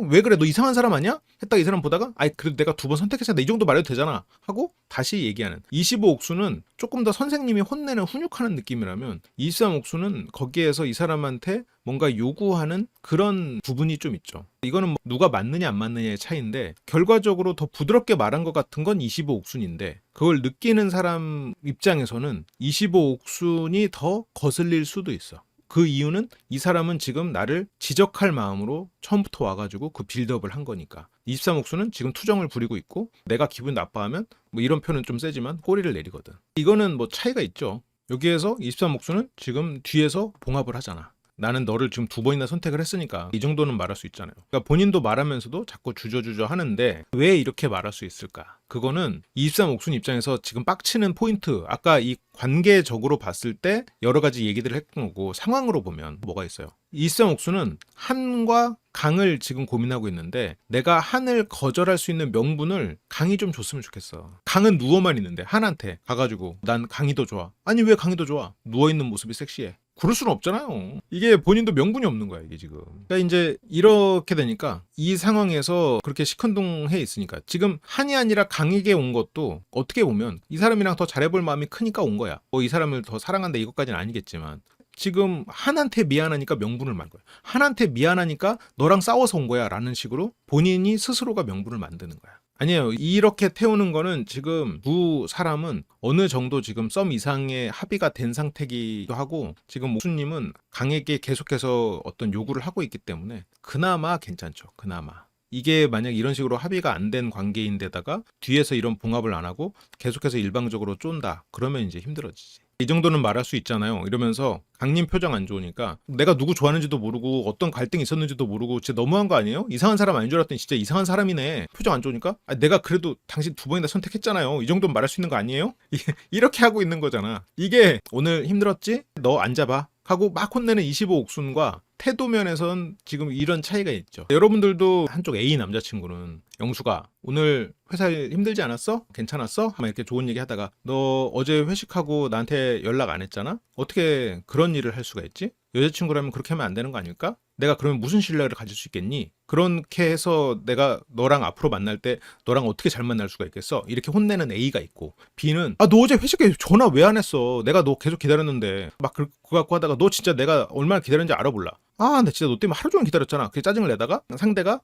왜 그래? 너 이상한 사람 아니야? 했다가 이 사람 보다가 아이 그래도 내가 2번 선택했으니까 이 정도 말해도 되잖아 하고 다시 얘기하는. 25옥수는 조금 더 선생님이 혼내는 훈육하는 느낌이라면 23옥수는 거기에서 이 사람한테 뭔가 요구하는 그런 부분이 좀 있죠. 이거는 뭐 누가 맞느냐 안 맞느냐의 차이인데 결과적으로 더 부드럽게 말한 것 같은 건 25옥순인데 그걸 느끼는 사람 입장에서는 25옥순이 더 거슬릴 수도 있어. 그 이유는 이 사람은 지금 나를 지적할 마음으로 처음부터 와가지고 그 빌드업을 한 거니까. 23옥수는 지금 투정을 부리고 있고 내가 기분 나빠하면 뭐 이런 표현은 좀 세지만 꼬리를 내리거든. 이거는 뭐 차이가 있죠. 여기에서 23옥수는 지금 뒤에서 봉합을 하잖아. 나는 너를 지금 2번이나 선택을 했으니까 이 정도는 말할 수 있잖아요. 그러니까 본인도 말하면서도 자꾸 주저주저 하는데 왜 이렇게 말할 수 있을까? 그거는 23옥순 입장에서 지금 빡치는 포인트, 아까 이 관계적으로 봤을 때 여러 가지 얘기들을 했던 거고 상황으로 보면 뭐가 있어요? 23옥순은 한과 강을 지금 고민하고 있는데 내가 한을 거절할 수 있는 명분을 강이 좀 줬으면 좋겠어. 강은 누워만 있는데 한한테 가가지고 난 강이 더 좋아. 아니 왜 강이 더 좋아? 누워있는 모습이 섹시해. 그럴 수는 없잖아요. 이게 본인도 명분이 없는 거야 이게 지금. 그러니까 이제 이렇게 되니까 이 상황에서 그렇게 시큰둥해 있으니까 지금 한이 아니라 강에게 온 것도 어떻게 보면 이 사람이랑 더 잘해볼 마음이 크니까 온 거야. 뭐 이 사람을 더 사랑한다 이것까지는 아니겠지만 지금 한한테 미안하니까 명분을 만든 거야. 한한테 미안하니까 너랑 싸워서 온 거야 라는 식으로 본인이 스스로가 명분을 만드는 거야. 아니에요. 이렇게 태우는 거는 지금 두 사람은 어느 정도 지금 썸 이상의 합의가 된 상태이기도 하고 지금 목수님은 강에게 계속해서 어떤 요구를 하고 있기 때문에 그나마 괜찮죠. 그나마. 이게 만약 이런 식으로 합의가 안 된 관계인데다가 뒤에서 이런 봉합을 안 하고 계속해서 일방적으로 쫀다. 그러면 이제 힘들어지지. 이 정도는 말할 수 있잖아요. 이러면서 강림 표정 안 좋으니까 내가 누구 좋아하는지도 모르고 어떤 갈등이 있었는지도 모르고 진짜 너무한 거 아니에요? 이상한 사람 아닌 줄 알았더니 진짜 이상한 사람이네. 표정 안 좋으니까 내가 그래도 당신 2번이나 선택했잖아요. 이 정도는 말할 수 있는 거 아니에요? 이렇게 하고 있는 거잖아. 이게 오늘 힘들었지? 너 앉아봐. 하고 막 혼내는 25옥순과 태도 면에선 지금 이런 차이가 있죠. 여러분들도 한쪽 A 남자친구는 영수가 오늘 회사 일 힘들지 않았어? 괜찮았어? 막 이렇게 좋은 얘기 하다가 너 어제 회식하고 나한테 연락 안 했잖아? 어떻게 그런 일을 할 수가 있지? 여자친구라면 그렇게 하면 안 되는 거 아닐까? 내가 그러면 무슨 신뢰를 가질 수 있겠니? 그렇게 해서 내가 너랑 앞으로 만날 때 너랑 어떻게 잘 만날 수가 있겠어? 이렇게 혼내는 A가 있고 B는 너 어제 회식에 전화 왜 안 했어? 내가 너 계속 기다렸는데 막 그거 갖고 하다가 너 진짜 내가 얼마나 기다렸는지 알아볼라. 나 진짜 너 때문에 하루 종일 기다렸잖아. 그게 짜증을 내다가 상대가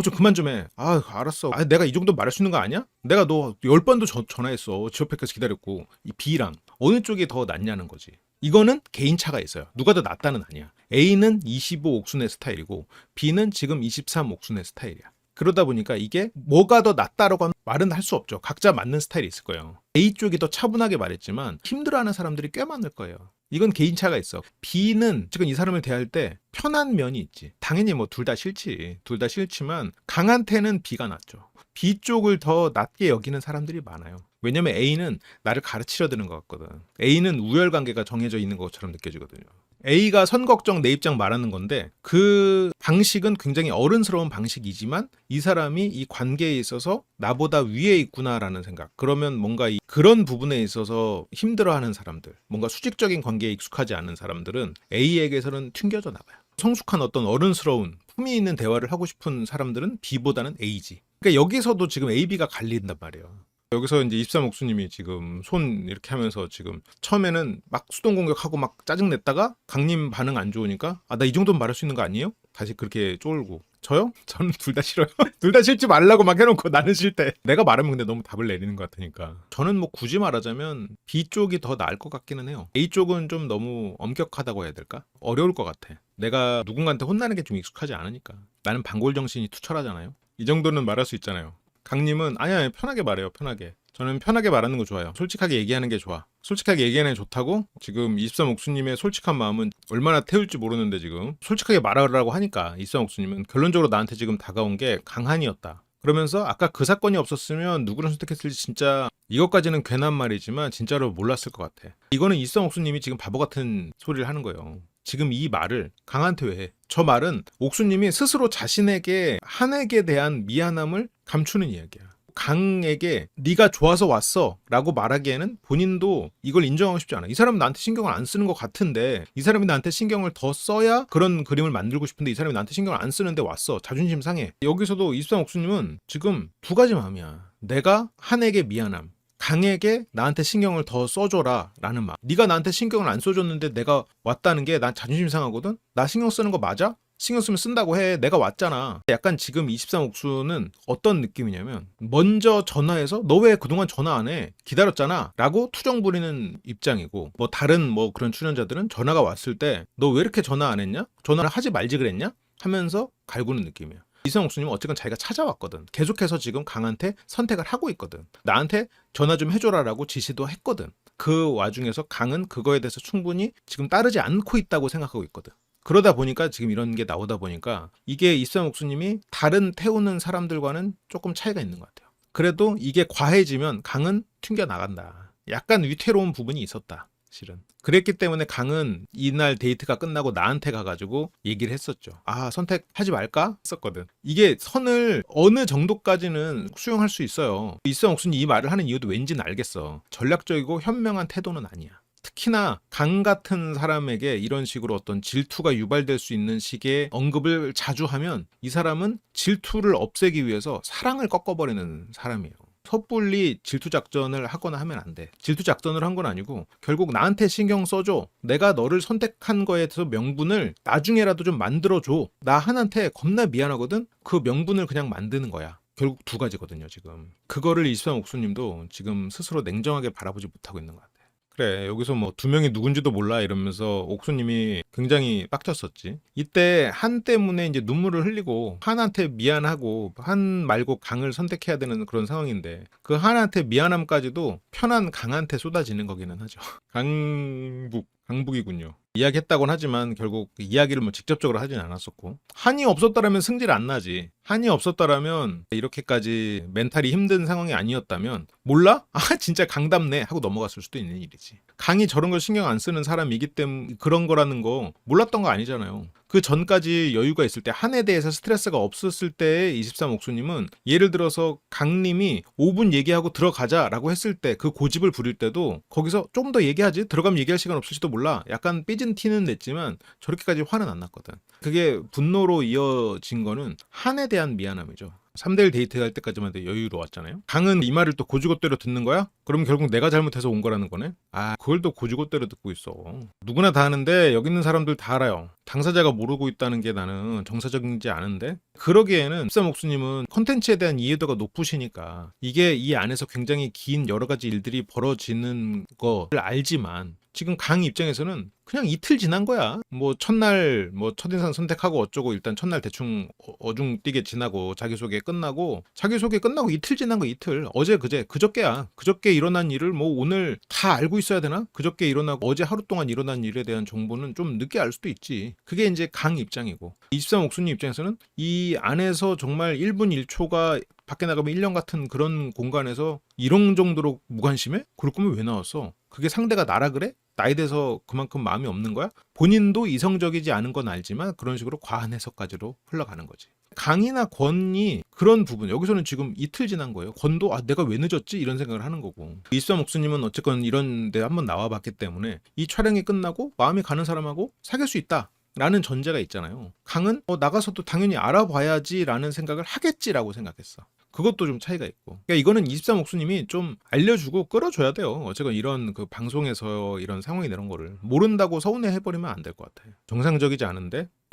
좀 그만 좀 해. 알았어. 내가 이 정도 말할 수 있는 거 아니야? 내가 너 10번도 전화했어. 집 앞에까지 기다렸고. 이 B랑 어느 쪽이 더 낫냐는 거지. 이거는 개인차가 있어요. 누가 더 낫다는 아니야. A는 25옥순의 스타일이고 B는 지금 23옥순의 스타일이야. 그러다 보니까 이게 뭐가 더 낫다라고 말은 할 수 없죠. 각자 맞는 스타일이 있을 거예요. A 쪽이 더 차분하게 말했지만 힘들어하는 사람들이 꽤 많을 거예요. 이건 개인차가 있어. B는 지금 이 사람을 대할 때 편한 면이 있지. 당연히 뭐 둘 다 싫지. 둘 다 싫지만 강한테는 B가 낫죠. B 쪽을 더 낮게 여기는 사람들이 많아요. 왜냐면 A는 나를 가르치려 드는 것 같거든. A는 우열관계가 정해져 있는 것처럼 느껴지거든요. A가 선 걱정 내 입장 말하는 건데 그 방식은 굉장히 어른스러운 방식이지만 이 사람이 이 관계에 있어서 나보다 위에 있구나라는 생각. 그러면 뭔가 그런 부분에 있어서 힘들어하는 사람들, 뭔가 수직적인 관계에 익숙하지 않은 사람들은 A에게서는 튕겨져 나가요. 성숙한 어떤 어른스러운 품위 있는 대화를 하고 싶은 사람들은 B보다는 A지. 그러니까 여기서도 지금 A, B가 갈린단 말이에요. 여기서 이제 23옥수님이 지금 손 이렇게 하면서 지금 처음에는 막 수동 공격하고 막 짜증냈다가 강림 반응 안 좋으니까 나 이 정도는 말할 수 있는 거 아니에요? 다시 그렇게 쫄고. 저요? 저는 둘 다 싫어요. 둘 다 싫지 말라고 막 해놓고 나는 싫대. 내가 말하면 근데 너무 답을 내리는 것 같으니까. 저는 뭐 굳이 말하자면 B 쪽이 더 나을 것 같기는 해요. A 쪽은 좀 너무 엄격하다고 해야 될까? 어려울 것 같아. 내가 누군가한테 혼나는 게 좀 익숙하지 않으니까. 나는 반골 정신이 투철하잖아요. 이 정도는 말할 수 있잖아요. 강님은 아니야, 편하게 말해요. 편하게. 저는 편하게 말하는 거 좋아요. 솔직하게 얘기하는 게 좋아. 솔직하게 얘기하는 게 좋다고? 지금 23옥수님의 솔직한 마음은 얼마나 태울지 모르는데 지금 솔직하게 말하라고 하니까 23옥수님은 결론적으로 나한테 지금 다가온 게 강한이었다. 그러면서 아까 그 사건이 없었으면 누구를 선택했을지 진짜 이것까지는 괜한 말이지만 진짜로 몰랐을 것 같아. 이거는 23옥수님이 지금 바보 같은 소리를 하는 거예요. 지금 이 말을 강한테 왜 해? 저 말은 옥수님이 스스로 자신에게 한에게 대한 미안함을 감추는 이야기야. 강에게 네가 좋아서 왔어 라고 말하기에는 본인도 이걸 인정하고 싶지 않아. 이 사람은 나한테 신경을 안 쓰는 것 같은데 이 사람이 나한테 신경을 더 써야 그런 그림을 만들고 싶은데 이 사람이 나한테 신경을 안 쓰는데 왔어. 자존심 상해. 여기서도 23옥수님은 지금 두 가지 마음이야. 내가 한에게 미안함, 강에게 나한테 신경을 더 써줘라 라는 말. 네가 나한테 신경을 안 써줬는데 내가 왔다는 게 난 자존심 상하거든. 나 신경 쓰는 거 맞아? 신경 쓰면 쓴다고 해. 내가 왔잖아. 약간 지금 23옥수는 어떤 느낌이냐면 먼저 전화해서 너 왜 그동안 전화 안 해? 기다렸잖아 라고 투정 부리는 입장이고, 뭐 다른 뭐 그런 출연자들은 전화가 왔을 때 너 왜 이렇게 전화 안 했냐? 전화를 하지 말지 그랬냐? 하면서 갈구는 느낌이야. 이성옥수님은 어쨌건 자기가 찾아왔거든. 계속해서 지금 강한테 선택을 하고 있거든. 나한테 전화 좀 해줘라라고 지시도 했거든. 그 와중에서 강은 그거에 대해서 충분히 지금 따르지 않고 있다고 생각하고 있거든. 그러다 보니까 지금 이런 게 나오다 보니까 이게 이성옥수님이 다른 태우는 사람들과는 조금 차이가 있는 것 같아요. 그래도 이게 과해지면 강은 튕겨나간다. 약간 위태로운 부분이 있었다. 실은. 그랬기 때문에 강은 이날 데이트가 끝나고 나한테 가가지고 얘기를 했었죠. 아, 선택하지 말까? 했었거든. 이게 선을 어느 정도까지는 수용할 수 있어요. 이성옥순이 이 말을 하는 이유도 왠지는 알겠어. 전략적이고 현명한 태도는 아니야. 특히나 강 같은 사람에게 이런 식으로 어떤 질투가 유발될 수 있는 식의 언급을 자주 하면 이 사람은 질투를 없애기 위해서 사랑을 꺾어버리는 사람이에요. 섣불리 질투 작전을 하거나 하면 안 돼. 질투 작전을 한 건 아니고 결국 나한테 신경 써줘. 내가 너를 선택한 거에 대해서 명분을 나중에라도 좀 만들어줘. 나 한한테 겁나 미안하거든. 그 명분을 그냥 만드는 거야. 결국 두 가지거든요, 지금. 그거를 23옥수님도 지금 스스로 냉정하게 바라보지 못하고 있는 것 같아. 그래, 여기서 뭐 두 명이 누군지도 몰라 이러면서 옥수님이 굉장히 빡쳤었지. 이때 한 때문에 이제 눈물을 흘리고 한한테 미안하고 한 말고 강을 선택해야 되는 그런 상황인데 그 한한테 미안함까지도 편한 강한테 쏟아지는 거기는 하죠. 강북이군요. 이야기했다곤 하지만 결국 이야기를 뭐 직접적으로 하진 않았었고, 한이 없었다라면 승질 안 나지. 한이 없었다라면 이렇게까지 멘탈이 힘든 상황이 아니었다면 몰라? 아 진짜 강답네 하고 넘어갔을 수도 있는 일이지. 강이 저런 걸 신경 안 쓰는 사람이기 때문에 그런 거라는 거 몰랐던 거 아니잖아요. 그 전까지 여유가 있을 때 한에 대해서 스트레스가 없었을 때의 23옥수님은 예를 들어서 강님이 5분 얘기하고 들어가자라고 했을 때 그 고집을 부릴 때도 거기서 좀 더 얘기하지 들어가면 얘기할 시간 없을지도 몰라 약간 삐진 티는 냈지만 저렇게까지 화는 안 났거든. 그게 분노로 이어진 거는 한에 대한 미안함이죠. 3대1 데이트 할 때까지만 해도 여유로웠잖아요. 강은 이 말을 또 고지고대로 듣는 거야? 그럼 결국 내가 잘못해서 온 거라는 거네? 아, 그걸 또 고지고대로 듣고 있어. 누구나 다 아는데 여기 있는 사람들 다 알아요. 당사자가 모르고 있다는 게 나는 정서적인지 아는데 그러기에는 13옥수님은 콘텐츠에 대한 이해도가 높으시니까 이게 이 안에서 굉장히 긴 여러 가지 일들이 벌어지는 거를 알지만 지금 강 입장에서는 그냥 이틀 지난 거야. 뭐 첫날 뭐 첫인상 선택하고 어쩌고 일단 첫날 대충 어중뛰게 지나고 자기소개 끝나고 이틀 지난 거 이틀. 어제 그저께야. 그저께 일어난 일을 뭐 오늘 다 알고 있어야 되나? 그저께 일어나고 어제 하루 동안 일어난 일에 대한 정보는 좀 늦게 알 수도 있지. 그게 이제 강 입장이고 23옥수님 입장에서는 이 안에서 정말 1분 1초가 밖에 나가면 1년 같은 그런 공간에서 이런 정도로 무관심해? 그럴 거면 왜 나왔어? 그게 상대가 나라 그래? 나에 대해서 그만큼 마음이 없는 거야? 본인도 이성적이지 않은 건 알지만 그런 식으로 과한 해석까지로 흘러가는 거지. 강이나 권이 그런 부분 여기서는 지금 이틀 지난 거예요. 권도 내가 왜 늦었지? 이런 생각을 하는 거고 이수암옥수님은 어쨌건 이런 데 한번 나와봤기 때문에 이 촬영이 끝나고 마음이 가는 사람하고 사귈 수 있다 라는 전제가 있잖아요. 강은 나가서도 당연히 알아봐야지 라는 생각을 하겠지라고 생각했어. 그것도 좀 차이가 있고. 그러니까 이거는 23옥수님이 좀 알려주고 끌어줘야 돼요. 어쨌건 이런 그 방송에서 이런 상황이 이런 거를 모른다고 서운해 해버리면 안 될 것 같아요.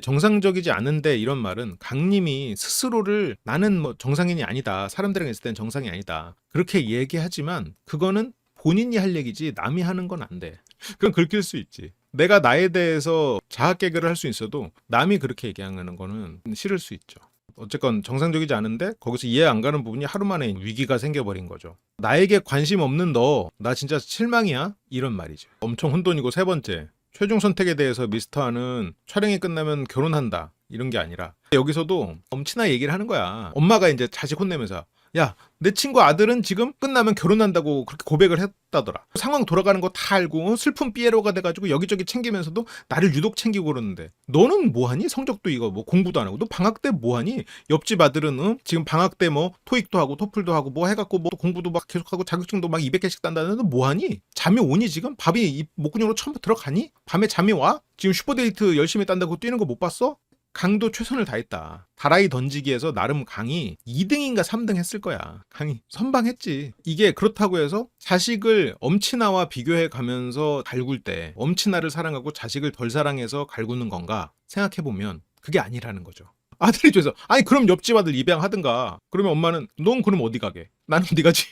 정상적이지 않은데 이런 말은 강님이 스스로를 나는 뭐 정상인이 아니다. 사람들이랑 있을 땐 정상이 아니다. 그렇게 얘기하지만 그거는 본인이 할 얘기지 남이 하는 건 안 돼. 그건 긁힐 수 있지. 내가 나에 대해서 자학 개그를 할 수 있어도 남이 그렇게 얘기하는 거는 싫을 수 있죠. 어쨌건 정상적이지 않은데 거기서 이해 안 가는 부분이 하루 만에 위기가 생겨버린 거죠. 나에게 관심 없는 너, 나 진짜 실망이야? 이런 말이죠. 엄청 혼돈이고, 세 번째, 최종 선택에 대해서 미스터하는 촬영이 끝나면 결혼한다 이런 게 아니라 여기서도 엄친아 얘기를 하는 거야. 엄마가 이제 자식 혼내면서 야, 내 친구 아들은 지금 끝나면 결혼한다고 그렇게 고백을 했다더라. 상황 돌아가는 거 다 알고 슬픈 삐에로가 돼가지고 여기저기 챙기면서도 나를 유독 챙기고 그러는데 너는 뭐하니? 성적도 이거 뭐 공부도 안 하고 너 방학 때 뭐하니? 옆집 아들은 지금 방학 때 뭐 토익도 하고 토플도 하고 뭐 해갖고 뭐 공부도 막 계속하고 자격증도 막 200개씩 딴다는데 너 뭐하니? 잠이 오니 지금? 밥이 이 목구멍으로 처음 들어가니? 밤에 잠이 와? 지금 슈퍼데이트 열심히 딴다고 뛰는 거 못 봤어? 강도 최선을 다했다. 다라이 던지기에서 나름 강이 2등인가 3등 했을 거야. 강이 선방했지. 이게 그렇다고 해서 자식을 엄친아와 비교해 가면서 갈굴 때 엄친아를 사랑하고 자식을 덜 사랑해서 갈구는 건가 생각해보면 그게 아니라는 거죠. 아들이 줘서 아니 그럼 옆집 아들 입양하든가. 그러면 엄마는 넌 그럼 어디 가게? 나는 어디 가지?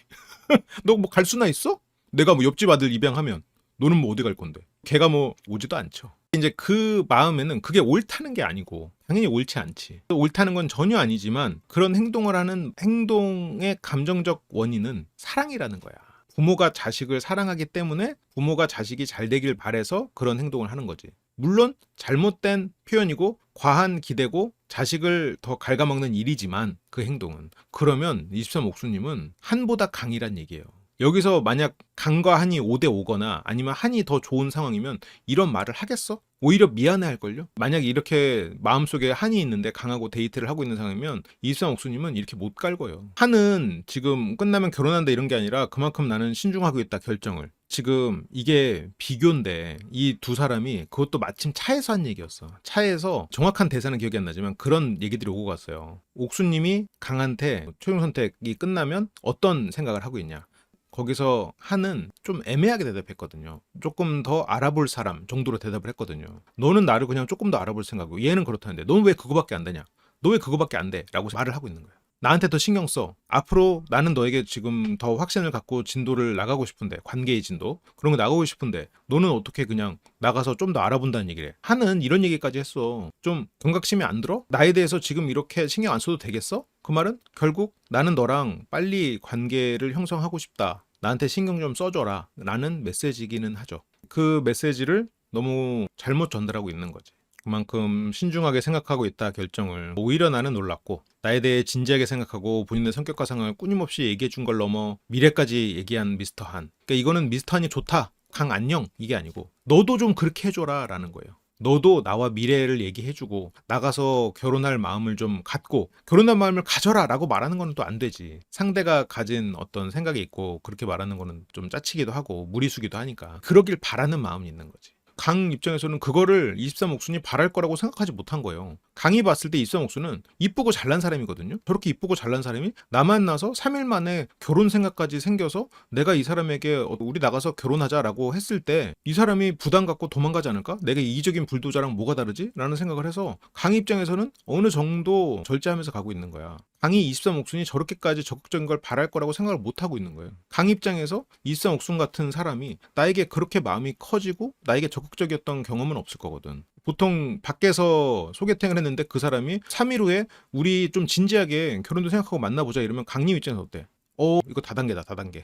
너 뭐 갈 수나 있어? 내가 뭐 옆집 아들 입양하면 너는 뭐 어디 갈 건데? 걔가 뭐 오지도 않죠. 이제 그 마음에는 그게 옳다는 게 아니고 당연히 옳지 않지. 옳다는 건 전혀 아니지만 그런 행동을 하는 행동의 감정적 원인은 사랑이라는 거야. 부모가 자식을 사랑하기 때문에 부모가 자식이 잘 되길 바래서 그런 행동을 하는 거지. 물론 잘못된 표현이고 과한 기대고 자식을 더 갉아먹는 일이지만 그 행동은. 그러면 23옥수님은 한보다 강이란 얘기예요. 여기서 만약 강과 한이 5대5거나 아니면 한이 더 좋은 상황이면 이런 말을 하겠어? 오히려 미안해할걸요? 만약에 이렇게 마음속에 한이 있는데 강하고 데이트를 하고 있는 상황이면 이수영 옥수님은 이렇게 못 갈거예요. 한은 지금 끝나면 결혼한다 이런 게 아니라 그만큼 나는 신중하고 있다 결정을. 지금 이게 비교인데 이 두 사람이 그것도 마침 차에서 한 얘기였어. 차에서 정확한 대사는 기억이 안 나지만 그런 얘기들이 오고 갔어요. 옥수님이 강한테 최종 선택이 끝나면 어떤 생각을 하고 있냐. 거기서 한은 좀 애매하게 대답했거든요. 조금 더 알아볼 사람 정도로 대답을 했거든요. 너는 나를 그냥 조금 더 알아볼 생각이고 얘는 그렇다는데 너는 왜 그거밖에 안 되냐? 너 왜 그거밖에 안 돼? 라고 말을 하고 있는 거야. 나한테 더 신경 써. 앞으로 나는 너에게 지금 더 확신을 갖고 진도를 나가고 싶은데 관계의 진도 그런 거 나가고 싶은데 너는 어떻게 그냥 나가서 좀 더 알아본다는 얘기를 해. 한은 이런 얘기까지 했어. 좀 경각심이 안 들어? 나에 대해서 지금 이렇게 신경 안 써도 되겠어? 그 말은 결국 나는 너랑 빨리 관계를 형성하고 싶다. 나한테 신경 좀 써줘라 라는 메시지이기는 하죠. 그 메시지를 너무 잘못 전달하고 있는 거지. 그만큼 신중하게 생각하고 있다 결정을. 오히려 나는 놀랐고 나에 대해 진지하게 생각하고 본인의 성격과 상황을 끊임없이 얘기해 준 걸 넘어 미래까지 얘기한 미스터 한. 그러니까 이거는 미스터 한이 좋다 강 안녕 이게 아니고 너도 좀 그렇게 해줘라 라는 거예요. 너도 나와 미래를 얘기해주고 나가서 결혼할 마음을 좀 갖고 결혼할 마음을 가져라 라고 말하는 건 또 안 되지. 상대가 가진 어떤 생각이 있고 그렇게 말하는 거는 좀 짜치기도 하고 무리수기도 하니까 그러길 바라는 마음이 있는 거지. 강 입장에서는 그거를 23옥순이 바랄 거라고 생각하지 못한 거예요. 강이 봤을 때 23옥순은 이쁘고 잘난 사람이거든요. 저렇게 이쁘고 잘난 사람이 나 만나서 3일 만에 결혼 생각까지 생겨서 내가 이 사람에게 우리 나가서 결혼하자라고 했을 때 이 사람이 부담 갖고 도망가지 않을까? 내가 이기적인 불도저랑 뭐가 다르지? 라는 생각을 해서 강 입장에서는 어느 정도 절제하면서 가고 있는 거야. 강이 23옥순이 저렇게까지 적극적인 걸 바랄 거라고 생각을 못 하고 있는 거예요. 강 입장에서 23옥순 같은 사람이 나에게 그렇게 마음이 커지고 나에게 적극적이었던 경험은 없을 거거든. 보통 밖에서 소개팅을 했는데 그 사람이 3일 후에 우리 좀 진지하게 결혼도 생각하고 만나보자 이러면 강님 입장에서 어때? 이거 다단계다 다단계.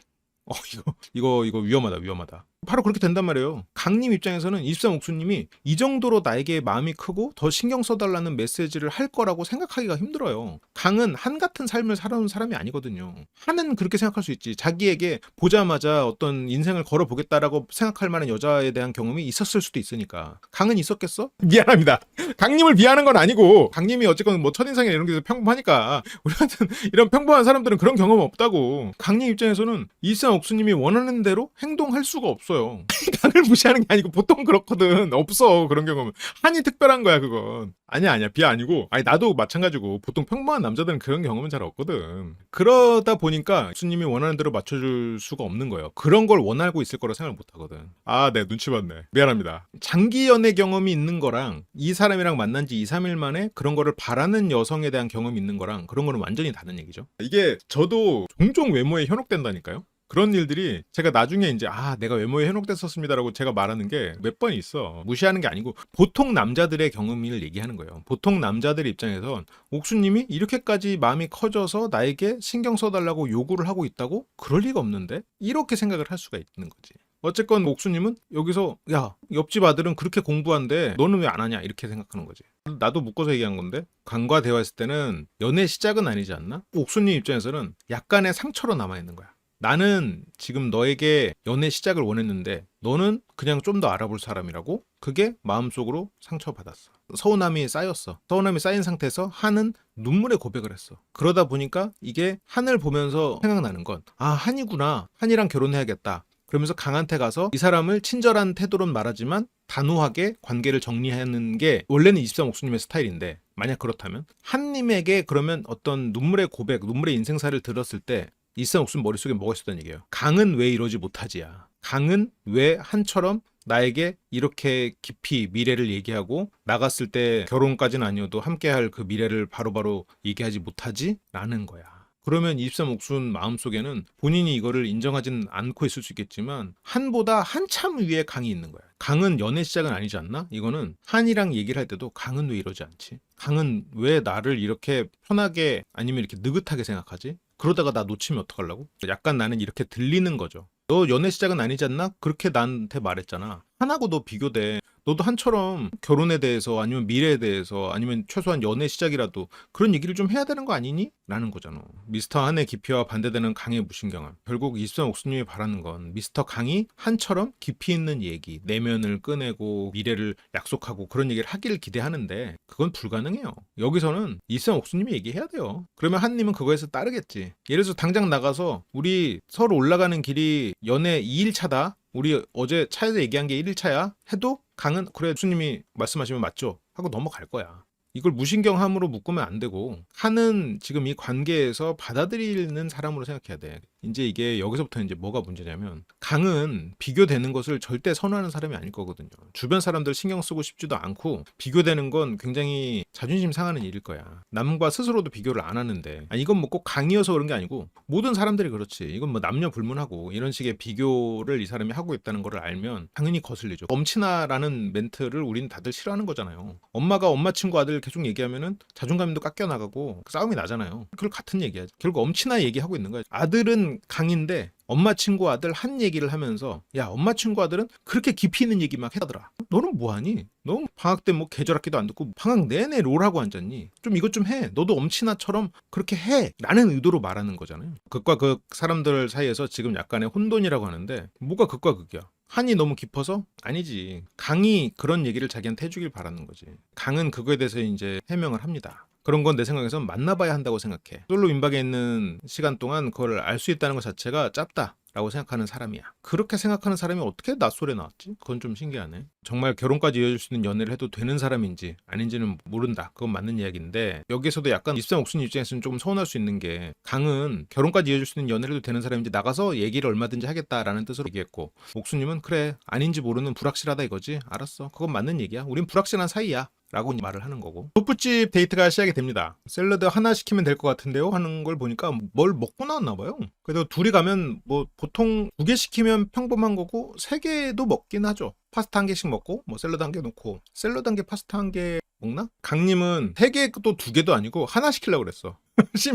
이거 위험하다. 바로 그렇게 된단 말이에요. 강님 입장에서는 23옥수님이 이 정도로 나에게 마음이 크고 더 신경 써달라는 메시지를 할 거라고 생각하기가 힘들어요. 강은 한 같은 삶을 살아온 사람이 아니거든요. 한은 그렇게 생각할 수 있지. 자기에게 보자마자 어떤 인생을 걸어보겠다라고 생각할 만한 여자에 대한 경험이 있었을 수도 있으니까. 강은 있었겠어? 미안합니다. 강님을 비하는 건 아니고 강님이 어쨌건 뭐 첫인상이나 이런 게 평범하니까 우리 같은 이런 평범한 사람들은 그런 경험 없다고. 강님 입장에서는 23옥수님이 원하는 대로 행동할 수가 없어요. 강을 무시하는 게 아니고 보통 그렇거든. 없어 그런 경험은. 한이 특별한 거야 그건. 아니야 비하 아니고 나도 마찬가지고 보통 평범한 남자들은 그런 경험은 잘 없거든. 그러다 보니까 옥수님이 원하는 대로 맞춰줄 수가 없는 거예요. 그런 걸 원하고 있을 거라 생각을 못 하거든. 네 눈치 봤네. 미안합니다. 장기 연애 경험이 있는 거랑 이 사람이랑 만난 지 2, 3일 만에 그런 거를 바라는 여성에 대한 경험이 있는 거랑 그런 거는 완전히 다른 얘기죠. 이게 저도 종종 외모에 현혹된다니까요. 그런 일들이 제가 나중에 이제 내가 외모에 현혹됐었습니다라고 제가 말하는 게 몇 번 있어. 무시하는 게 아니고 보통 남자들의 경험을 얘기하는 거예요. 보통 남자들 입장에선 옥수님이 이렇게까지 마음이 커져서 나에게 신경 써달라고 요구를 하고 있다고? 그럴 리가 없는데? 이렇게 생각을 할 수가 있는 거지. 어쨌건 옥수님은 여기서 야 옆집 아들은 그렇게 공부한데 너는 왜 안 하냐 이렇게 생각하는 거지. 나도 묶어서 얘기한 건데 강과 대화했을 때는 연애 시작은 아니지 않나? 옥수님 입장에서는 약간의 상처로 남아있는 거야. 나는 지금 너에게 연애 시작을 원했는데 너는 그냥 좀 더 알아볼 사람이라고? 그게 마음속으로 상처받았어. 서운함이 쌓였어. 서운함이 쌓인 상태에서 한은 눈물의 고백을 했어. 그러다 보니까 이게 한을 보면서 생각나는 건 한이구나. 한이랑 결혼해야겠다. 그러면서 강한테 가서 이 사람을 친절한 태도로는 말하지만 단호하게 관계를 정리하는 게 원래는 23 옥수님의 스타일인데 만약 그렇다면 한님에게 그러면 어떤 눈물의 고백, 눈물의 인생사를 들었을 때 23 옥수님 머릿속에 뭐가 있었다는 얘기예요. 강은 왜 이러지 못하지야. 강은 왜 한처럼 나에게 이렇게 깊이 미래를 얘기하고 나갔을 때 결혼까지는 아니어도 함께할 그 미래를 바로바로 얘기하지 못하지? 라는 거야. 그러면 23 옥순 마음속에는 본인이 이거를 인정하지는 않고 있을 수 있겠지만 한보다 한참 위에 강이 있는 거야. 강은 연애 시작은 아니지 않나? 이거는 한이랑 얘기를 할 때도 강은 왜 이러지 않지? 강은 왜 나를 이렇게 편하게 아니면 이렇게 느긋하게 생각하지? 그러다가 나 놓치면 어떡하려고? 약간 나는 이렇게 들리는 거죠. 너 연애 시작은 아니지 않나? 그렇게 나한테 말했잖아. 한하고 너 비교돼. 너도 한처럼 결혼에 대해서 아니면 미래에 대해서 아니면 최소한 연애 시작이라도 그런 얘기를 좀 해야 되는 거 아니니? 라는 거잖아. 미스터 한의 깊이와 반대되는 강의 무신경함. 결국 23 옥수님이 바라는 건 미스터 강이 한처럼 깊이 있는 얘기, 내면을 꺼내고 미래를 약속하고 그런 얘기를 하기를 기대하는데 그건 불가능해요. 여기서는 23 옥수님이 얘기해야 돼요. 그러면 한님은 그거에서 따르겠지. 예를 들어서 당장 나가서 우리 서로 올라가는 길이 연애 2일차다. 우리 어제 차에서 얘기한 게 1일차야 해도 강은 그래 수님이 말씀하시면 맞죠 하고 넘어갈 거야. 이걸 무신경함으로 묶으면 안 되고 한은 지금 이 관계에서 받아들이는 사람으로 생각해야 돼. 이제 이게 여기서부터 이제 뭐가 문제냐면 강은 비교되는 것을 절대 선호하는 사람이 아닐 거거든요. 주변 사람들 신경 쓰고 싶지도 않고 비교되는 건 굉장히 자존심 상하는 일일 거야. 남과 스스로도 비교를 안 하는데 이건 뭐 꼭 강이어서 그런 게 아니고 모든 사람들이 그렇지. 이건 뭐 남녀 불문하고 이런 식의 비교를 이 사람이 하고 있다는 걸 알면 당연히 거슬리죠. 엄친아라는 멘트를 우리는 다들 싫어하는 거잖아요. 엄마가 엄마 친구 아들 계속 얘기하면은 자존감도 깎여 나가고 싸움이 나잖아요. 그걸 같은 얘기야. 결국 엄친아 얘기하고 있는 거야. 아들은 강인데 엄마 친구 아들 한 얘기를 하면서 야 엄마 친구 아들은 그렇게 깊이 있는 얘기 막 하더라. 너는 뭐하니? 너 방학 때 뭐 계절학기도 안 듣고 방학 내내 롤하고 앉았니? 좀 이것 좀 해. 너도 엄친아처럼 그렇게 해. 라는 의도로 말하는 거잖아요. 극과 극 사람들 사이에서 지금 약간의 혼돈이라고 하는데 뭐가 극과 극이야? 한이 너무 깊어서? 아니지. 강이 그런 얘기를 자기한테 해주길 바라는 거지. 강은 그거에 대해서 이제 해명을 합니다. 그런 건 내 생각에선 만나봐야 한다고 생각해. 솔로 임박에 있는 시간 동안 그걸 알 수 있다는 것 자체가 짧다. 라고 생각하는 사람이야. 그렇게 생각하는 사람이 어떻게 낯설에 나왔지? 그건 좀 신기하네. 정말 결혼까지 이어질 수 있는 연애를 해도 되는 사람인지 아닌지는 모른다. 그건 맞는 이야기인데 여기서도 약간 23 옥순이 입장에서는 조금 서운할 수 있는 게 강은 결혼까지 이어질 수 있는 연애를 해도 되는 사람인지 나가서 얘기를 얼마든지 하겠다라는 뜻으로 얘기했고 옥순님은 그래 아닌지 모르는 불확실하다 이거지? 알았어. 그건 맞는 얘기야. 우린 불확실한 사이야. 라고 말을 하는 거고 족부집 데이트가 시작이 됩니다. 샐러드 하나 시키면 될 것 같은데요 하는 걸 보니까 뭘 먹고 나왔나 봐요. 그래도 둘이 가면 뭐 보통 2개 시키면 평범한 거고 3개도 먹긴 하죠. 파스타 1개씩 먹고 뭐 샐러드 1개 넣고 샐러드 1개 파스타 1개 먹나? 강님은 3개도 2개도 아니고 하나 시키려고 그랬어.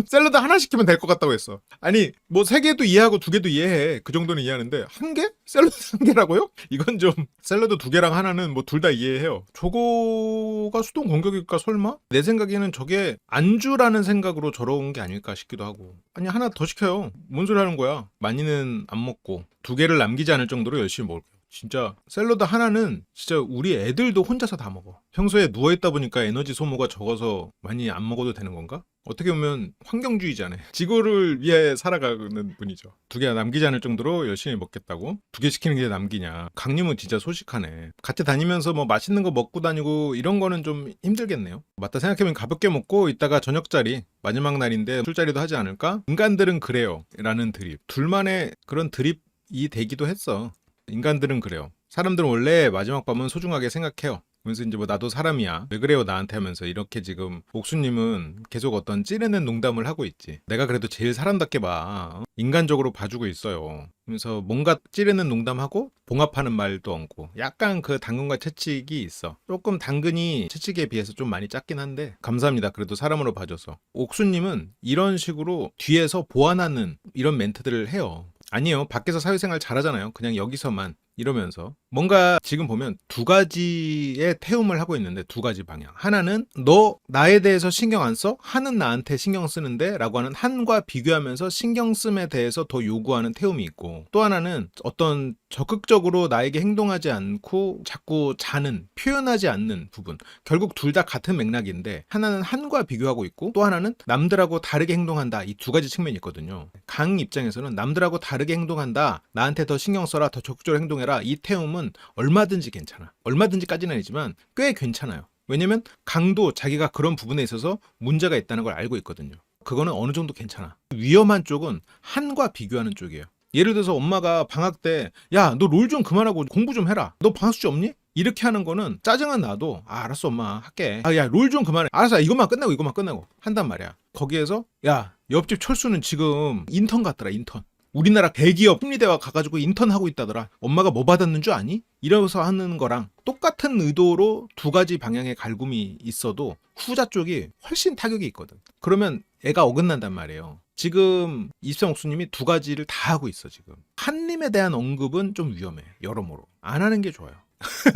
샐러드 하나 시키면 될 것 같다고 했어. 아니 뭐 3개도 이해하고 2개도 이해해. 그 정도는 이해하는데 1개? 샐러드 1개라고요? 이건 좀 샐러드 2개랑 하나는 뭐 둘 다 이해해요. 저거가 수동 공격일까 설마? 내 생각에는 저게 안주라는 생각으로 저러는 게 아닐까 싶기도 하고. 아니 하나 더 시켜요. 뭔 소리 하는 거야. 많이는 안 먹고 2개를 남기지 않을 정도로 열심히 먹을게요. 진짜 샐러드 하나는 진짜 우리 애들도 혼자서 다 먹어. 평소에 누워있다 보니까 에너지 소모가 적어서 많이 안 먹어도 되는 건가? 어떻게 보면 환경주의자네. 지구를 위해 살아가는 분이죠. 2개 남기지 않을 정도로 열심히 먹겠다고? 2개 시키는 게 남기냐. 강림은 진짜 소식하네. 같이 다니면서 뭐 맛있는 거 먹고 다니고 이런 거는 좀 힘들겠네요. 맞다 생각해보면 가볍게 먹고 이따가 저녁자리 마지막 날인데 술자리도 하지 않을까? 인간들은 그래요 라는 드립. 둘만의 그런 드립이 되기도 했어. 인간들은 그래요. 사람들은 원래 마지막 밤은 소중하게 생각해요. 그래서 이제 뭐 나도 사람이야. 왜 그래요 나한테 하면서 이렇게 지금 옥수님은 계속 어떤 찌르는 농담을 하고 있지. 내가 그래도 제일 사람답게 봐. 인간적으로 봐주고 있어요. 그래서 뭔가 찌르는 농담하고 봉합하는 말도 얹고 약간 그 당근과 채찍이 있어. 조금 당근이 채찍에 비해서 좀 많이 작긴 한데 감사합니다. 그래도 사람으로 봐줘서. 옥수님은 이런 식으로 뒤에서 보완하는 이런 멘트들을 해요. 아니에요. 밖에서 사회생활 잘하잖아요. 그냥 여기서만 이러면서 뭔가 지금 보면 두 가지의 태움을 하고 있는데 두 가지 방향. 하나는 너 나에 대해서 신경 안 써? 한은 나한테 신경 쓰는데 라고 하는 한과 비교하면서 신경 씀에 대해서 더 요구하는 태움이 있고 또 하나는 어떤 적극적으로 나에게 행동하지 않고 자꾸 자는 표현하지 않는 부분. 결국 둘 다 같은 맥락인데 하나는 한과 비교하고 있고 또 하나는 남들하고 다르게 행동한다. 이 두 가지 측면이 있거든요. 강 입장에서는 남들하고 다르게 행동한다. 나한테 더 신경 써라. 더 적극적으로 행동해라. 이 태움은 얼마든지 괜찮아. 얼마든지까지는 아니지만 꽤 괜찮아요. 왜냐면 강도 자기가 그런 부분에 있어서 문제가 있다는 걸 알고 있거든요. 그거는 어느 정도 괜찮아. 위험한 쪽은 한과 비교하는 쪽이에요. 예를 들어서 엄마가 방학 때 야, 너 롤 좀 그만하고 공부 좀 해라. 너 방학 숙제 없니? 이렇게 하는 거는 짜증은 나도 알았어 엄마 할게. 야, 롤 좀 그만해. 알았어 이것만 끝내고 한단 말이야. 거기에서 야, 옆집 철수는 지금 인턴 같더라 인턴. 우리나라 대기업 심리대와 가가지고 인턴하고 있다더라. 엄마가 뭐 받았는 줄 아니? 이러면서 하는 거랑 똑같은 의도로 두 가지 방향의 갈굼이 있어도 후자 쪽이 훨씬 타격이 있거든. 그러면 애가 어긋난단 말이에요. 지금 입상 옥수님이 두 가지를 다 하고 있어 지금. 한님에 대한 언급은 좀 위험해. 여러모로. 안 하는 게 좋아요.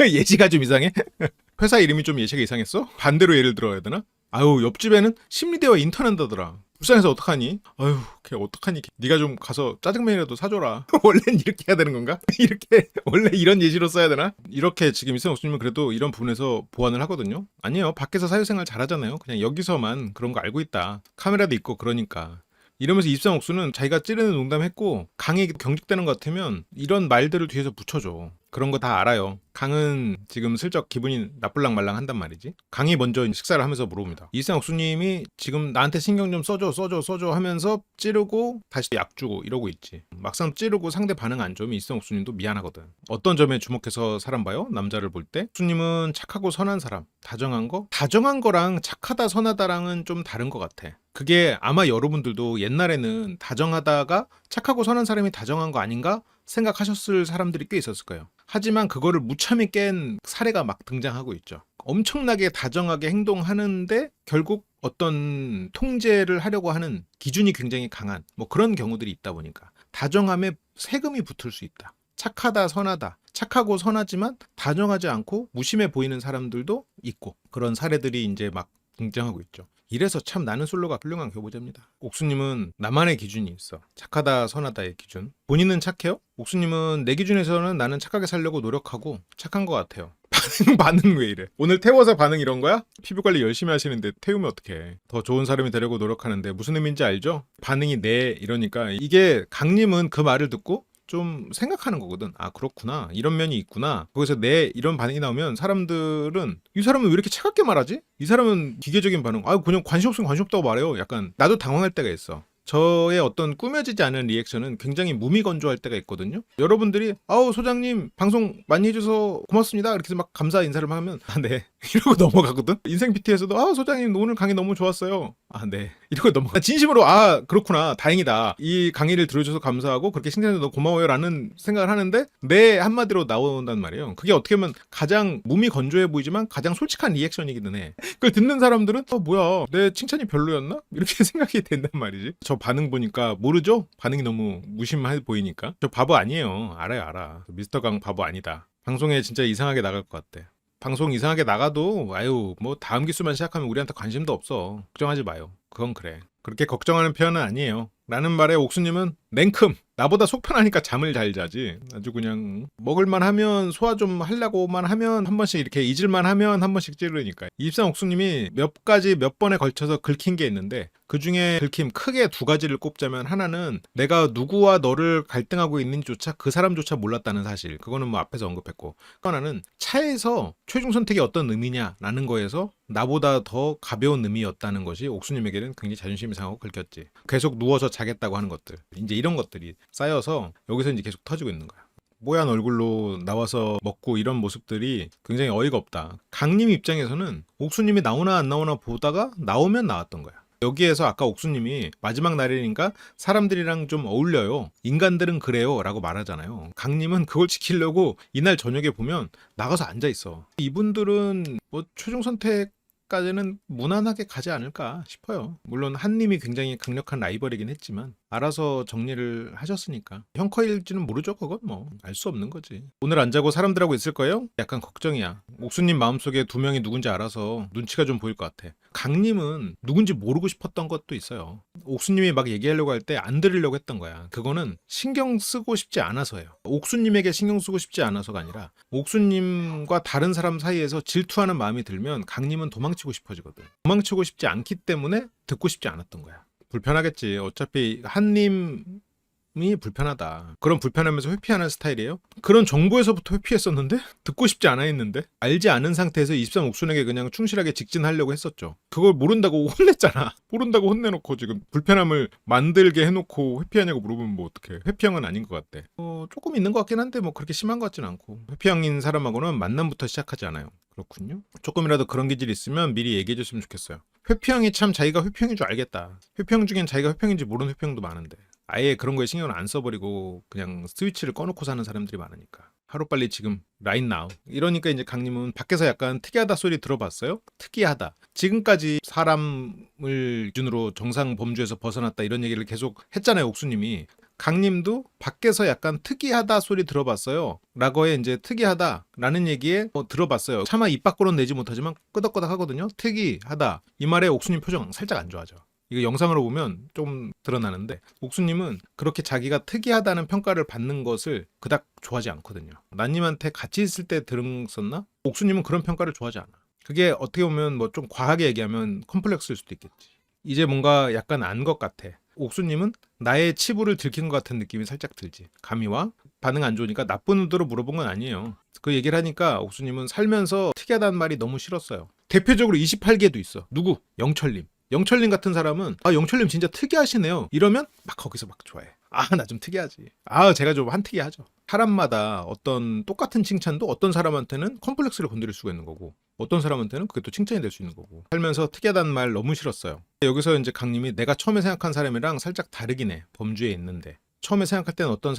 예시가 좀 이상해? 회사 이름이 좀 예시가 이상했어? 반대로 예를 들어야 되나? 아유 옆집에는 심리대와 인턴한다더라. 불쌍해서 어떡하니? 아유, 걔 어떡하니? 네가 좀 가서 짜장면이라도 사줘라. 원래는 이렇게 해야 되는 건가? 이렇게 원래 이런 예시로 써야 되나? 이렇게 지금 이승 옥수님은 그래도 이런 부분에서 보완을 하거든요. 아니에요. 밖에서 사회생활 잘하잖아요. 그냥 여기서만 그런 거 알고 있다. 카메라도 있고 그러니까. 이러면서 입상 옥수는 자기가 찌르는 농담했고 강에 경직되는 것 같으면 이런 말들을 뒤에서 붙여줘. 그런 거 다 알아요. 강은 지금 슬쩍 기분이 나쁠랑 말랑 한단 말이지. 강이 먼저 식사를 하면서 물어봅니다. 이상 옥수님이 지금 나한테 신경 좀 써줘 하면서 찌르고 다시 약 주고 이러고 있지. 막상 찌르고 상대 반응 안 좋으면 이상 옥수님도 미안하거든. 어떤 점에 주목해서 사람 봐요? 남자를 볼 때? 옥수님은 착하고 선한 사람, 다정한 거? 다정한 거랑 착하다 선하다랑은 좀 다른 것 같아. 그게 아마 여러분들도 옛날에는 다정하다가 착하고 선한 사람이 다정한 거 아닌가 생각하셨을 사람들이 꽤 있었을 거예요. 하지만 그거를 무참히 깬 사례가 막 등장하고 있죠. 엄청나게 다정하게 행동하는데 결국 어떤 통제를 하려고 하는 기준이 굉장히 강한 뭐 그런 경우들이 있다 보니까 다정함에 세금이 붙을 수 있다. 착하다 선하다. 착하고 선하지만 다정하지 않고 무심해 보이는 사람들도 있고 그런 사례들이 이제 막 등장하고 있죠. 이래서 참 나는 솔로가 훌륭한 교보자입니다. 옥수님은 나만의 기준이 있어. 착하다 선하다의 기준. 본인은 착해요? 옥수님은 내 기준에서는 나는 착하게 살려고 노력하고 착한 것 같아요. 반응 왜 이래? 오늘 태워서 반응 이런 거야? 피부관리 열심히 하시는데 태우면 어떡해. 더 좋은 사람이 되려고 노력하는데 무슨 의미인지 알죠? 반응이 네 이러니까 이게 강님은 그 말을 듣고 좀 생각하는 거거든. 아 그렇구나 이런 면이 있구나. 거기서 내 이런 반응이 나오면 사람들은 이 사람은 왜 이렇게 차갑게 말하지? 이 사람은 기계적인 반응. 아 그냥 관심 없으면 관심 없다고 말해요. 약간 나도 당황할 때가 있어. 저의 어떤 꾸며지지 않은 리액션은 굉장히 무미건조할 때가 있거든요. 여러분들이 아우 소장님 방송 많이 해줘서 고맙습니다 이렇게 해서 막 감사 인사를 하면 아 네 이러고 넘어가거든. 인생 PT에서도 아 소장님 오늘 강의 너무 좋았어요. 아 네 이러고 넘어가. 진심으로 아 그렇구나 다행이다 이 강의를 들어줘서 감사하고 그렇게 칭찬해줘서 고마워요 라는 생각을 하는데 네 한마디로 나온단 말이에요. 그게 어떻게 보면 가장 무미건조해 보이지만 가장 솔직한 리액션이기는 해. 그걸 듣는 사람들은 뭐야 내 칭찬이 별로였나? 이렇게 생각이 된단 말이지. 저 반응 보니까 모르죠? 반응이 너무 무심해 보이니까. 저 바보 아니에요. 알아. 미스터 강 바보 아니다. 방송에 진짜 이상하게 나갈 것 같대. 방송 이상하게 나가도 아유 뭐 다음 기수만 시작하면 우리한테 관심도 없어. 걱정하지 마요. 그건 그래. 그렇게 걱정하는 편은 아니에요. 라는 말에 옥수님은 냉큼 나보다 속 편하니까 잠을 잘 자지. 아주 그냥 먹을만 하면 소화 좀 하려고만 하면 한 번씩 이렇게 잊을만 하면 한 번씩 찌르니까. 이입상 옥수님이 몇 번에 걸쳐서 긁힌 게 있는데 그 중에 긁힘 크게 두 가지를 꼽자면 하나는 내가 누구와 너를 갈등하고 있는지조차 그 사람조차 몰랐다는 사실. 그거는 뭐 앞에서 언급했고 하나는 차에서 최종 선택이 어떤 의미냐라는 거에서 나보다 더 가벼운 의미였다는 것이 옥수님에게는 굉장히 자존심이 상하고 긁혔지. 계속 누워서 자겠다고 하는 것들. 이제 이런 것들이 쌓여서 여기서 이제 계속 터지고 있는 거야. 뽀얀 얼굴로 나와서 먹고 이런 모습들이 굉장히 어이가 없다. 강님 입장에서는 옥수님이 나오나 안 나오나 보다가 나오면 나왔던 거야. 여기에서 아까 옥수님이 마지막 날이니까 사람들이랑 좀 어울려요. 인간들은 그래요. 라고 말하잖아요. 강님은 그걸 지키려고 이날 저녁에 보면 나가서 앉아있어. 이분들은 뭐 최종 선택까지는 무난하게 가지 않을까 싶어요. 물론 한님이 굉장히 강력한 라이벌이긴 했지만 알아서 정리를 하셨으니까 형커일지는 모르죠. 그건 뭐 알 수 없는 거지. 오늘 안 자고 사람들하고 있을 거예요? 약간 걱정이야. 옥수님 마음속에 두 명이 누군지 알아서 눈치가 좀 보일 것 같아. 강님은 누군지 모르고 싶었던 것도 있어요. 옥수님이 막 얘기하려고 할 때 안 들으려고 했던 거야. 그거는 신경 쓰고 싶지 않아서예요. 옥수님에게 신경 쓰고 싶지 않아서가 아니라 옥수님과 다른 사람 사이에서 질투하는 마음이 들면 강님은 도망치고 싶어지거든. 도망치고 싶지 않기 때문에 듣고 싶지 않았던 거야. 불편하겠지. 어차피 한님이 불편하다. 그런 불편하면서 회피하는 스타일이에요? 그런 정보에서부터 회피했었는데? 듣고 싶지 않아 했는데? 알지 않은 상태에서 23 옥순에게 그냥 충실하게 직진하려고 했었죠. 그걸 모른다고 혼냈잖아. 모른다고 혼내놓고 지금 불편함을 만들게 해놓고 회피하냐고 물어보면 뭐 어떡해. 회피형은 아닌 것 같대. 조금 있는 것 같긴 한데 뭐 그렇게 심한 것 같진 않고. 회피형인 사람하고는 만남부터 시작하지 않아요. 그렇군요. 조금이라도 그런 기질이 있으면 미리 얘기해 줬으면 좋겠어요. 회피형이 참 자기가 회피형인 줄 알겠다. 회피형 중엔 자기가 회피형인지 모르는 회피형도 많은데 아예 그런 거에 신경을 안 써버리고 그냥 스위치를 꺼놓고 사는 사람들이 많으니까 하루빨리 지금 right now 이러니까 이제 강님은 밖에서 약간 특이하다 소리 들어봤어요? 특이하다. 지금까지 사람을 기준으로 정상 범주에서 벗어났다 이런 얘기를 계속 했잖아요. 옥수님이. 강님도 밖에서 약간 특이하다 소리 들어봤어요. 라고에 이제 특이하다라는 얘기에 들어봤어요. 차마 입 밖으로는 내지 못하지만 끄덕끄덕 하거든요. 특이하다. 이 말에 옥수님 표정 살짝 안 좋아져. 이거 영상으로 보면 좀 드러나는데 옥수님은 그렇게 자기가 특이하다는 평가를 받는 것을 그닥 좋아하지 않거든요. 나님한테 같이 있을 때 들었었나? 옥수님은 그런 평가를 좋아하지 않아. 그게 어떻게 보면 뭐 좀 과하게 얘기하면 컴플렉스일 수도 있겠지. 이제 뭔가 약간 안 것 같아. 옥수님은 나의 치부를 들킨 것 같은 느낌이 살짝 들지. 감이와 반응 안 좋으니까 나쁜 의도로 물어본 건 아니에요. 그 얘기를 하니까 옥수님은 살면서 특이하다는 말이 너무 싫었어요. 대표적으로 28개도 있어. 누구? 영철님. 영철님 같은 사람은 영철님 진짜 특이하시네요. 이러면 막 거기서 막 좋아해. 나 좀 특이하지. 제가 좀 한특이하죠. 사람마다 어떤 똑같은 칭찬도 어떤 사람한테는 컴플렉스를 건드릴 수가 있는 거고 어떤 사람한테는 그게 또 칭찬이 될 수 있는 거고 살면서 특이하다는 말 너무 싫었어요. 여기서 이제 강님이 내가 처음에 생각한 사람이랑 살짝 다르긴 해. 범주에 있는데 처음에 생각할 때는 어떤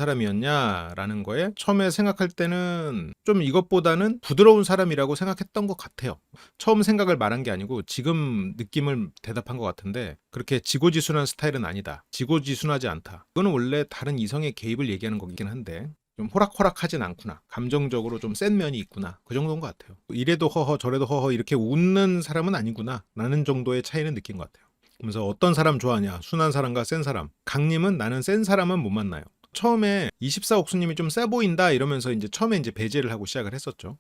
사람이었냐라는 거에 처음에 생각할 때는 좀 이것보다는 부드러운 사람이라고 생각했던 것 같아요. 처음 생각을 말한 게 아니고 지금 느낌을 대답한 것 같은데 그렇게 지고지순한 스타일은 아니다. 지고지순하지 않다. 이거는 원래 다른 이성의 개입을 얘기하는 거긴 한데 좀 호락호락하진 않구나. 감정적으로 좀 센 면이 있구나. 그 정도인 것 같아요. 이래도 허허 저래도 허허 이렇게 웃는 사람은 아니구나 라는 정도의 차이는 느낀 것 같아요. 그래서 어떤 사람 좋아하냐? 순한 사람과 센 사람. 강님은 나는 센 사람은 못 만나요. 처음에 24 옥수님이 좀 세 보인다 이러면서 이제 처음에 이제 배제를 하고 시작을 했었죠.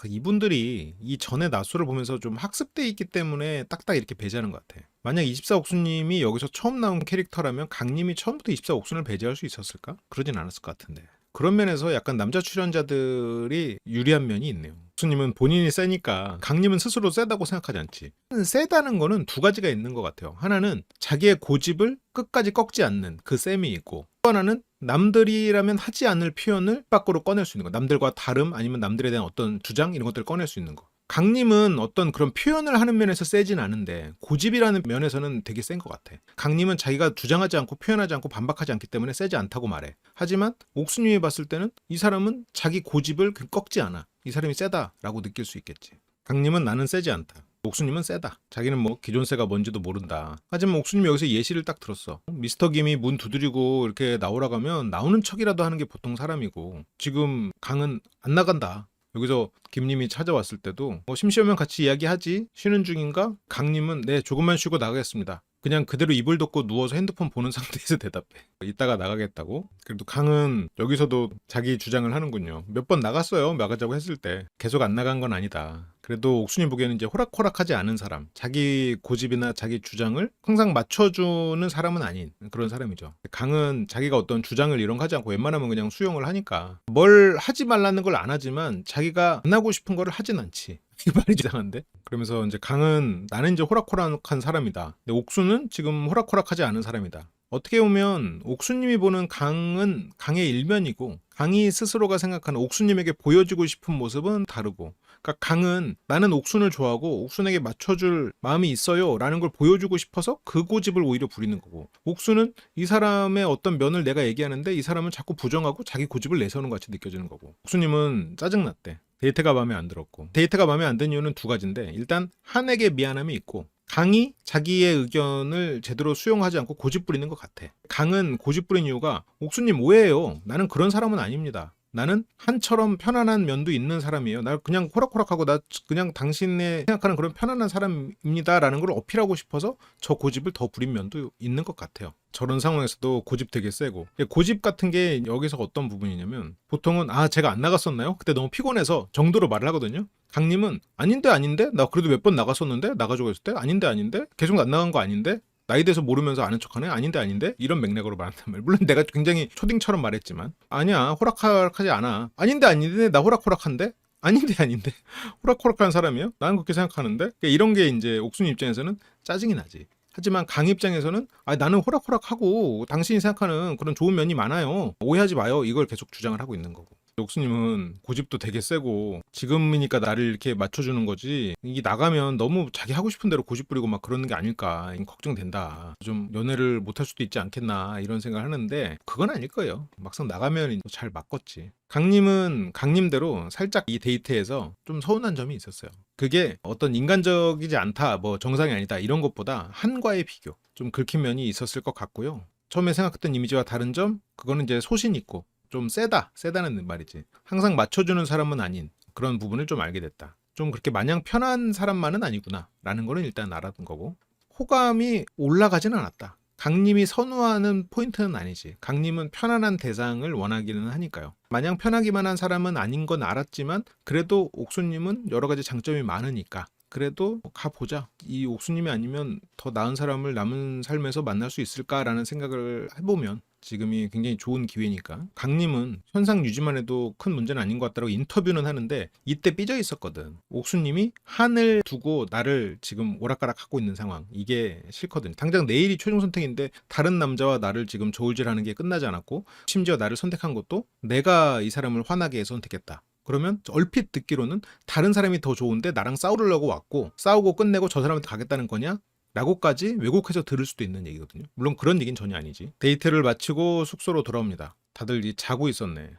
이분들이 이 전에 나수를 보면서 좀 학습돼 있기 때문에 딱딱 이렇게 배제하는 것 같아. 만약 24 옥수님이 여기서 처음 나온 캐릭터라면 강님이 처음부터 24 옥수님을 배제할 수 있었을까? 그러진 않았을 것 같은데. 그런 면에서 약간 남자 출연자들이 유리한 면이 있네요. 옥수님은 본인이 세니까 강님은 스스로 세다고 생각하지 않지. 세다는 거는 두 가지가 있는 것 같아요. 하나는 자기의 고집을 끝까지 꺾지 않는 그 셈이 있고 또 하나는 남들이라면 하지 않을 표현을 밖으로 꺼낼 수 있는 거. 남들과 다름 아니면 남들에 대한 어떤 주장 이런 것들을 꺼낼 수 있는 거. 강님은 어떤 그런 표현을 하는 면에서 세진 않은데 고집이라는 면에서는 되게 센 것 같아. 강님은 자기가 주장하지 않고 표현하지 않고 반박하지 않기 때문에 세지 않다고 말해. 하지만 옥수님이 봤을 때는 이 사람은 자기 고집을 꺾지 않아. 이 사람이 세다라고 느낄 수 있겠지. 강님은 나는 세지 않다. 옥수님은 세다. 자기는 뭐 기존 세가 뭔지도 모른다. 하지만 옥수님이 여기서 예시를 딱 들었어. 미스터 김이 문 두드리고 이렇게 나오라고 하면 나오는 척이라도 하는 게 보통 사람이고 지금 강은 안 나간다. 여기서 김님이 찾아왔을 때도 심심하면 같이 이야기하지? 쉬는 중인가? 강님은 네 조금만 쉬고 나가겠습니다. 그냥 그대로 이불 덮고 누워서 핸드폰 보는 상태에서 대답해. 이따가 나가겠다고. 그래도 강은 여기서도 자기 주장을 하는군요. 몇 번 나갔어요. 나가자고 했을 때. 계속 안 나간 건 아니다. 그래도 옥순이 보기에는 이제 호락호락하지 않은 사람, 자기 고집이나 자기 주장을 항상 맞춰주는 사람은 아닌 그런 사람이죠. 강은 자기가 어떤 주장을 이런 거 하지 않고 웬만하면 그냥 수용을 하니까 뭘 하지 말라는 걸 안 하지만 자기가 안 하고 싶은 거를 하진 않지. 이 말이 이상한데? 그러면서 이제 강은 나는 이제 호락호락한 사람이다. 근데 옥수는 지금 호락호락하지 않은 사람이다. 어떻게 보면 옥수님이 보는 강은 강의 일면이고 강희 스스로가 생각하는 옥수님에게 보여주고 싶은 모습은 다르고, 그러니까 강은 나는 옥순을 좋아하고 옥순에게 맞춰줄 마음이 있어요 라는 걸 보여주고 싶어서 그 고집을 오히려 부리는 거고, 옥순은 이 사람의 어떤 면을 내가 얘기하는데 이 사람은 자꾸 부정하고 자기 고집을 내세우는 것 같이 느껴지는 거고, 옥수님은 짜증났대. 데이트가 마음에 안 들었고, 데이트가 마음에 안 든 이유는 두 가지인데, 일단 한에게 미안함이 있고, 강이 자기의 의견을 제대로 수용하지 않고 고집 부리는 것 같아. 강은 고집 부린 이유가 옥수님 오해해요. 나는 그런 사람은 아닙니다. 나는 한처럼 편안한 면도 있는 사람이에요. 나 그냥 호락호락하고 나 그냥 당신의 생각하는 그런 편안한 사람입니다라는 걸 어필하고 싶어서 저 고집을 더 부린 면도 있는 것 같아요. 저런 상황에서도 고집 되게 세고, 고집 같은 게 여기서 어떤 부분이냐면, 보통은 제가 안 나갔었나요? 그때 너무 피곤해서 정도로 말을 하거든요. 강님은 아닌데 나 그래도 몇 번 나갔었는데 나가지고 했을 때 아닌데 계속 안 나간 거 아닌데 나에 대해서 모르면서 아는 척하네? 아닌데 이런 맥락으로 말한단 말이야. 물론 내가 굉장히 초딩처럼 말했지만, 아니야, 호락호락하지 않아. 아닌데 나 호락호락한데? 아닌데 호락호락한 사람이에요? 나는 그렇게 생각하는데? 그러니까 이런 게 이제 옥순이 입장에서는 짜증이 나지. 하지만 강 입장에서는 나는 호락호락하고 당신이 생각하는 그런 좋은 면이 많아요. 오해하지 마요. 이걸 계속 주장을 하고 있는 거고. 옥수님은 고집도 되게 세고, 지금이니까 나를 이렇게 맞춰주는 거지, 이게 나가면 너무 자기 하고 싶은 대로 고집 부리고 막 그러는 게 아닐까 걱정된다. 좀 연애를 못할 수도 있지 않겠나 이런 생각을 하는데, 그건 아닐 거예요. 막상 나가면 잘 맞겠지. 강님은 강님대로 살짝 이 데이트에서 좀 서운한 점이 있었어요. 그게 어떤 인간적이지 않다, 뭐 정상이 아니다 이런 것보다 한과의 비교, 좀 긁힌 면이 있었을 것 같고요. 처음에 생각했던 이미지와 다른 점, 그거는 이제 소신 있고 좀 세다는 말이지. 항상 맞춰주는 사람은 아닌 그런 부분을 좀 알게 됐다. 좀 그렇게 마냥 편한 사람만은 아니구나 라는 거는 일단 알았던 거고, 호감이 올라가지는 않았다. 강님이 선호하는 포인트는 아니지. 강님은 편안한 대상을 원하기는 하니까요. 마냥 편하기만 한 사람은 아닌 건 알았지만, 그래도 옥수님은 여러 가지 장점이 많으니까 그래도 가보자. 이 옥수님이 아니면 더 나은 사람을 남은 삶에서 만날 수 있을까라는 생각을 해보면 지금이 굉장히 좋은 기회니까. 강님은 현상 유지만 해도 큰 문제는 아닌 것 같다고 인터뷰는 하는데, 이때 삐져 있었거든. 옥수님이 한을 두고 나를 지금 오락가락 하고 있는 상황, 이게 싫거든. 당장 내일이 최종 선택인데 다른 남자와 나를 지금 저울질하는 게 끝나지 않았고, 심지어 나를 선택한 것도 내가 이 사람을 화나게 해서 선택했다. 그러면 얼핏 듣기로는 다른 사람이 더 좋은데 나랑 싸우려고 왔고, 싸우고 끝내고 저 사람한테 가겠다는 거냐? 라고까지 왜곡해서 들을 수도 있는 얘기거든요. 물론 그런 얘기는 전혀 아니지. 데이트를 마치고 숙소로 돌아옵니다. 다들 자고 있었네.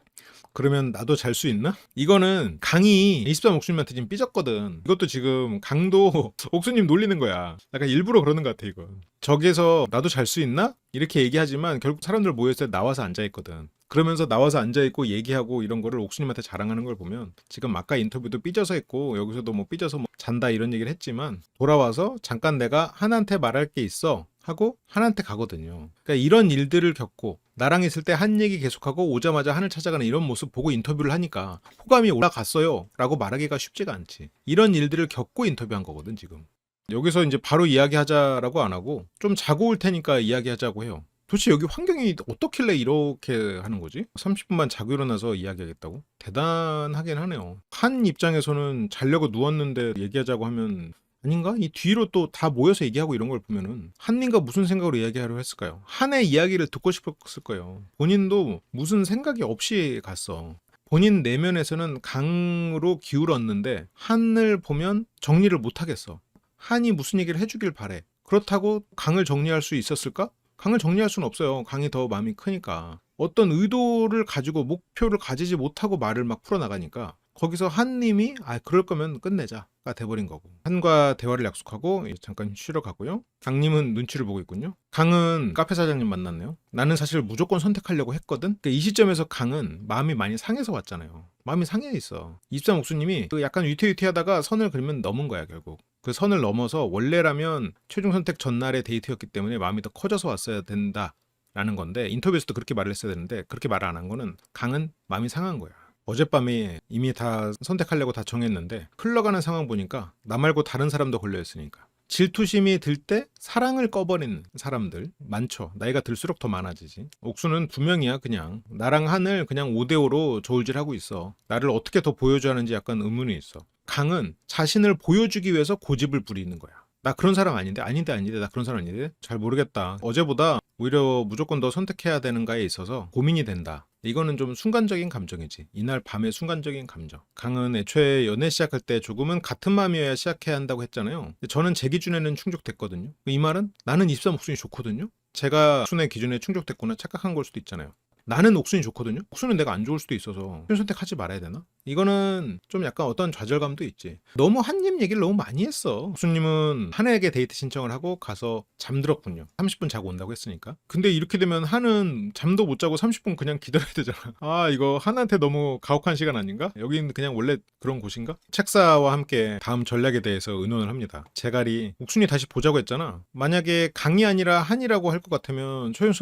그러면 나도 잘 수 있나? 이거는 강이 23 옥수님한테 지금 삐졌거든. 이것도 지금 강도 옥수님 놀리는 거야. 약간 일부러 그러는 것 같아 이거. 저기에서 나도 잘 수 있나? 이렇게 얘기하지만 결국 사람들 모였을 때 나와서 앉아있거든. 그러면서 나와서 앉아있고 얘기하고 이런 거를 옥수님한테 자랑하는 걸 보면, 지금 아까 인터뷰도 삐져서 했고 여기서도 뭐 삐져서 뭐 잔다 이런 얘기를 했지만, 돌아와서 잠깐 내가 한한테 말할 게 있어 하고 한한테 가거든요. 그러니까 이런 일들을 겪고 나랑 있을 때 한 얘기 계속하고 오자마자 한을 찾아가는 이런 모습 보고 인터뷰를 하니까 호감이 올라갔어요 라고 말하기가 쉽지가 않지. 이런 일들을 겪고 인터뷰한 거거든 지금. 여기서 이제 바로 이야기하자라고 안 하고 좀 자고 올 테니까 이야기하자고 해요. 도대체 여기 환경이 어떻길래 이렇게 하는 거지? 30분만 자고 일어나서 이야기하겠다고? 대단하긴 하네요. 한 입장에서는 자려고 누웠는데 얘기하자고 하면, 아닌가? 이 뒤로 또 다 모여서 얘기하고 이런 걸 보면은 한님과 무슨 생각으로 이야기하려고 했을까요? 한의 이야기를 듣고 싶었을 거예요. 본인도 무슨 생각이 없이 갔어. 본인 내면에서는 강으로 기울었는데 한을 보면 정리를 못 하겠어. 한이 무슨 얘기를 해주길 바래. 그렇다고 강을 정리할 수 있었을까? 강을 정리할 수는 없어요. 강이 더 마음이 크니까. 어떤 의도를 가지고 목표를 가지지 못하고 말을 막 풀어나가니까, 거기서 한님이 그럴 거면 끝내자가 돼버린 거고, 한과 대화를 약속하고 잠깐 쉬러 가고요. 강님은 눈치를 보고 있군요. 강은 카페 사장님 만났네요. 나는 사실 무조건 선택하려고 했거든. 그러니까 이 시점에서 강은 마음이 많이 상해서 왔잖아요. 마음이 상해 있어. 23 옥수님이 약간 위태위태하다가 선을 그리면 넘은 거야 결국. 그 선을 넘어서 원래라면 최종 선택 전날의 데이트였기 때문에 마음이 더 커져서 왔어야 된다 라는 건데, 인터뷰에서도 그렇게 말을 했어야 되는데 그렇게 말을 안 한 거는 강은 마음이 상한 거야. 어젯밤에 이미 다 선택하려고 다 정했는데 흘러가는 상황 보니까 나 말고 다른 사람도 걸려있으니까, 질투심이 들 때 사랑을 꺼버리는 사람들 많죠. 나이가 들수록 더 많아지지. 옥수는 두 명이야. 그냥 나랑 한을 그냥 5대5로 저울질하고 있어. 나를 어떻게 더 보여줘야 하는지 약간 의문이 있어. 강은 자신을 보여주기 위해서 고집을 부리는 거야. 나 그런 사람 아닌데 나 그런 사람 아닌데 잘 모르겠다. 어제보다 오히려 무조건 더 선택해야 되는가에 있어서 고민이 된다. 이거는 좀 순간적인 감정이지. 이날 밤의 순간적인 감정. 강은 애초에 연애 시작할 때 조금은 같은 마음이어야 시작해야 한다고 했잖아요. 근데 저는 제 기준에는 충족됐거든요. 이 말은 나는 24 목순이 좋거든요. 제가 옥순의 기준에 충족됐구나 착각한 걸 수도 있잖아요. 나는 옥순이 좋거든요. 옥순은 내가 안 좋을 수도 있어서 선택하지 말아야 되나? 이거는 좀 약간 어떤 좌절감도 있지. 너무 한님 얘기를 너무 많이 했어. 옥순님은 한에게 데이트 신청을 하고 가서 잠들었군요. 30분 자고 온다고 했으니까. 근데 이렇게 되면 한은 잠도 못 자고 30분 그냥 기다려야 되잖아. 아 이거 한한테 너무 가혹한 시간 아닌가? 여기는 그냥 원래 그런 곳인가? 책사와 함께 다음 전략에 대해서 의논을 합니다. 제갈이 옥순이 다시 보자고 했잖아. 만약에 강이 아니라 한이라고 할 것 같으면 초연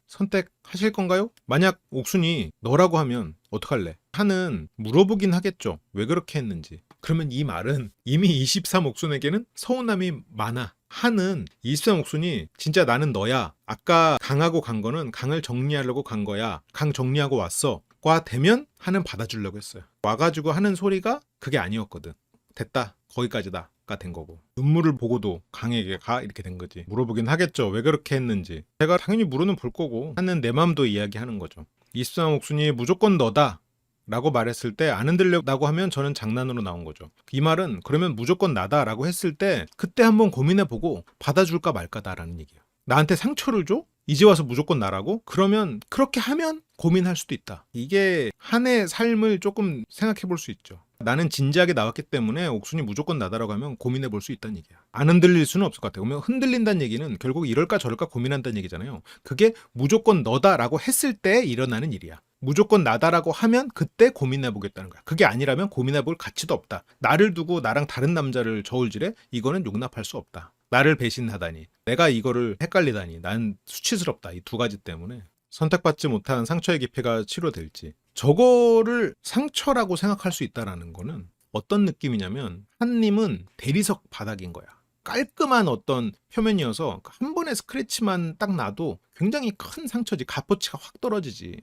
선택하실 건가요? 만약 옥순이 너라고 하면 어떡할래? 한은 물어보긴 하겠죠. 왜 그렇게 했는지. 그러면 이 말은 이미 23 옥순에게는 서운함이 많아. 한은 23 옥순이 진짜 나는 너야. 아까 강하고 간 거는 강을 정리하려고 간 거야. 강 정리하고 왔어. 과 되면 한은 받아주려고 했어요. 와가지고 하는 소리가 그게 아니었거든. 됐다. 거기까지다. 가 된 거고 눈물을 보고도 강에게 가 이렇게 된 거지. 물어보긴 하겠죠. 왜 그렇게 했는지. 제가 당연히 물어는 볼 거고 하는 내 마음도 이야기하는 거죠. 23 옥순이 무조건 너다 라고 말했을 때 안 흔들려고 하면 저는 장난으로 나온 거죠. 이 말은 그러면 무조건 나다 라고 했을 때 그때 한번 고민해보고 받아줄까 말까다라는 얘기예요. 나한테 상처를 줘? 이제 와서 무조건 나라고? 그러면 그렇게 하면 고민할 수도 있다. 이게 한의 삶을 조금 생각해 볼 수 있죠. 나는 진지하게 나왔기 때문에 옥순이 무조건 나다라고 하면 고민해 볼 수 있다는 얘기야. 안 흔들릴 수는 없을 것 같아요. 그러면 흔들린다는 얘기는 결국 이럴까 저럴까 고민한다는 얘기잖아요. 그게 무조건 너다라고 했을 때 일어나는 일이야. 무조건 나다라고 하면 그때 고민해 보겠다는 거야. 그게 아니라면 고민해 볼 가치도 없다. 나를 두고 나랑 다른 남자를 저울질해? 이거는 용납할 수 없다. 나를 배신하다니. 내가 이거를 헷갈리다니. 난 수치스럽다. 이 두 가지 때문에. 선택받지 못한 상처의 깊이가 치료될지. 저거를 상처라고 생각할 수 있다는 거는 어떤 느낌이냐면 한님은 대리석 바닥인 거야. 깔끔한 어떤 표면이어서 한 번의 스크래치만 딱 나도 굉장히 큰 상처지. 값어치가 확 떨어지지.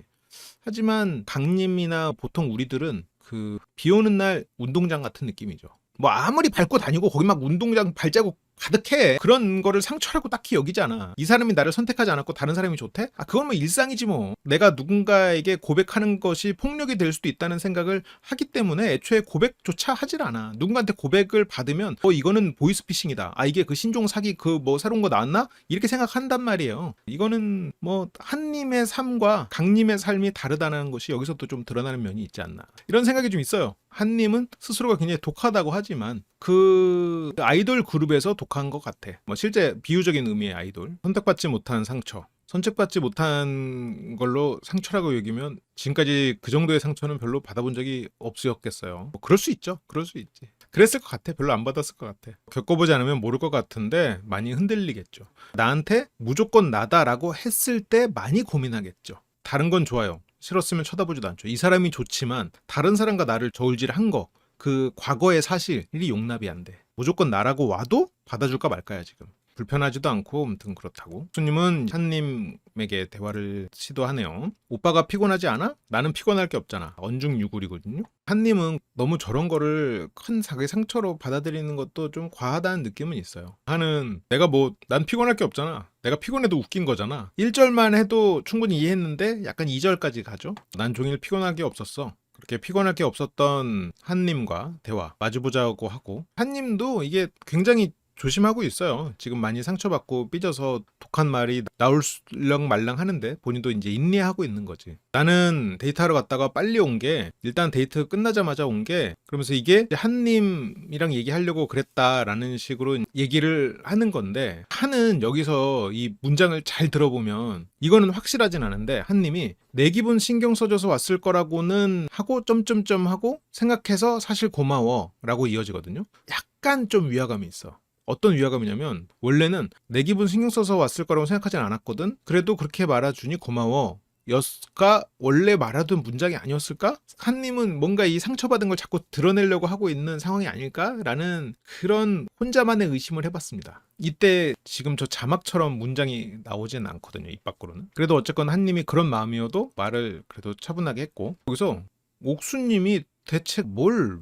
하지만 강님이나 보통 우리들은 그 비 오는 날 운동장 같은 느낌이죠. 뭐 아무리 밟고 다니고 거기 막 운동장 발자국 가득해. 그런 거를 상처라고 딱히 여기지 않아. 이 사람이 나를 선택하지 않았고 다른 사람이 좋대? 아 그건 뭐 일상이지 뭐. 내가 누군가에게 고백하는 것이 폭력이 될 수도 있다는 생각을 하기 때문에 애초에 고백조차 하질 않아. 누군가한테 고백을 받으면 이거는 보이스피싱이다. 아 이게 그 신종 사기 그 뭐 새로운 거 나왔나? 이렇게 생각한단 말이에요. 이거는 뭐 한님의 삶과 강님의 삶이 다르다는 것이 여기서도 좀 드러나는 면이 있지 않나. 이런 생각이 좀 있어요. 한님은 스스로가 굉장히 독하다고 하지만 그 아이돌 그룹에서 독한 것 같아. 뭐 실제 비유적인 의미의 아이돌. 선택받지 못한 상처. 선택받지 못한 걸로 상처라고 여기면 지금까지 그 정도의 상처는 별로 받아본 적이 없으셨겠어요. 뭐 그럴 수 있죠. 그럴 수 있지. 그랬을 것 같아. 별로 안 받았을 것 같아. 겪어보지 않으면 모를 것 같은데 많이 흔들리겠죠. 나한테 무조건 나다라고 했을 때 많이 고민하겠죠. 다른 건 좋아요. 싫었으면 쳐다보지도 않죠. 이 사람이 좋지만 다른 사람과 나를 저울질한 거, 그 과거의 사실이 용납이 안 돼. 무조건 나라고 와도 받아줄까 말까야 지금. 불편하지도 않고 아무튼 그렇다고. 수님은 한님에게 대화를 시도하네요. 오빠가 피곤하지 않아? 나는 피곤할 게 없잖아. 언중유굴이거든요. 한님은 너무 저런 거를 큰 자기 상처로 받아들이는 것도 좀 과하다는 느낌은 있어요. 한은 내가 난 피곤할 게 없잖아. 내가 피곤해도 웃긴 거잖아. 1절만 해도 충분히 이해했는데 약간 2절까지 가죠. 난 종일 피곤할 게 없었어. 그렇게 피곤할 게 없었던 한님과 대화 마주보자고 하고 한님도 이게 굉장히 조심하고 있어요. 지금 많이 상처받고 삐져서 독한 말이 나올랑 말랑 하는데 본인도 이제 인내하고 있는 거지. 나는 데이트하러 갔다가 빨리 온 게 일단 데이트 끝나자마자 온 게 그러면서 이게 한님이랑 얘기하려고 그랬다라는 식으로 얘기를 하는 건데 한은 여기서 이 문장을 잘 들어보면 이거는 확실하진 않은데 한님이 내 기분 신경 써줘서 왔을 거라고는 하고 점점점 하고 생각해서 사실 고마워 라고 이어지거든요. 약간 좀 위화감이 있어. 어떤 위화감이냐면 원래는 내 기분 신경 써서 왔을 거라고 생각하진 않았거든. 그래도 그렇게 말아주니 고마워. 였가 원래 말하던 문장이 아니었을까? 한님은 뭔가 이 상처받은 걸 자꾸 드러내려고 하고 있는 상황이 아닐까라는 그런 혼자만의 의심을 해봤습니다. 이때 지금 저 자막처럼 문장이 나오지는 않거든요. 입 밖으로는. 그래도 어쨌건 한님이 그런 마음이어도 말을 그래도 차분하게 했고 여기서 옥수님이 대체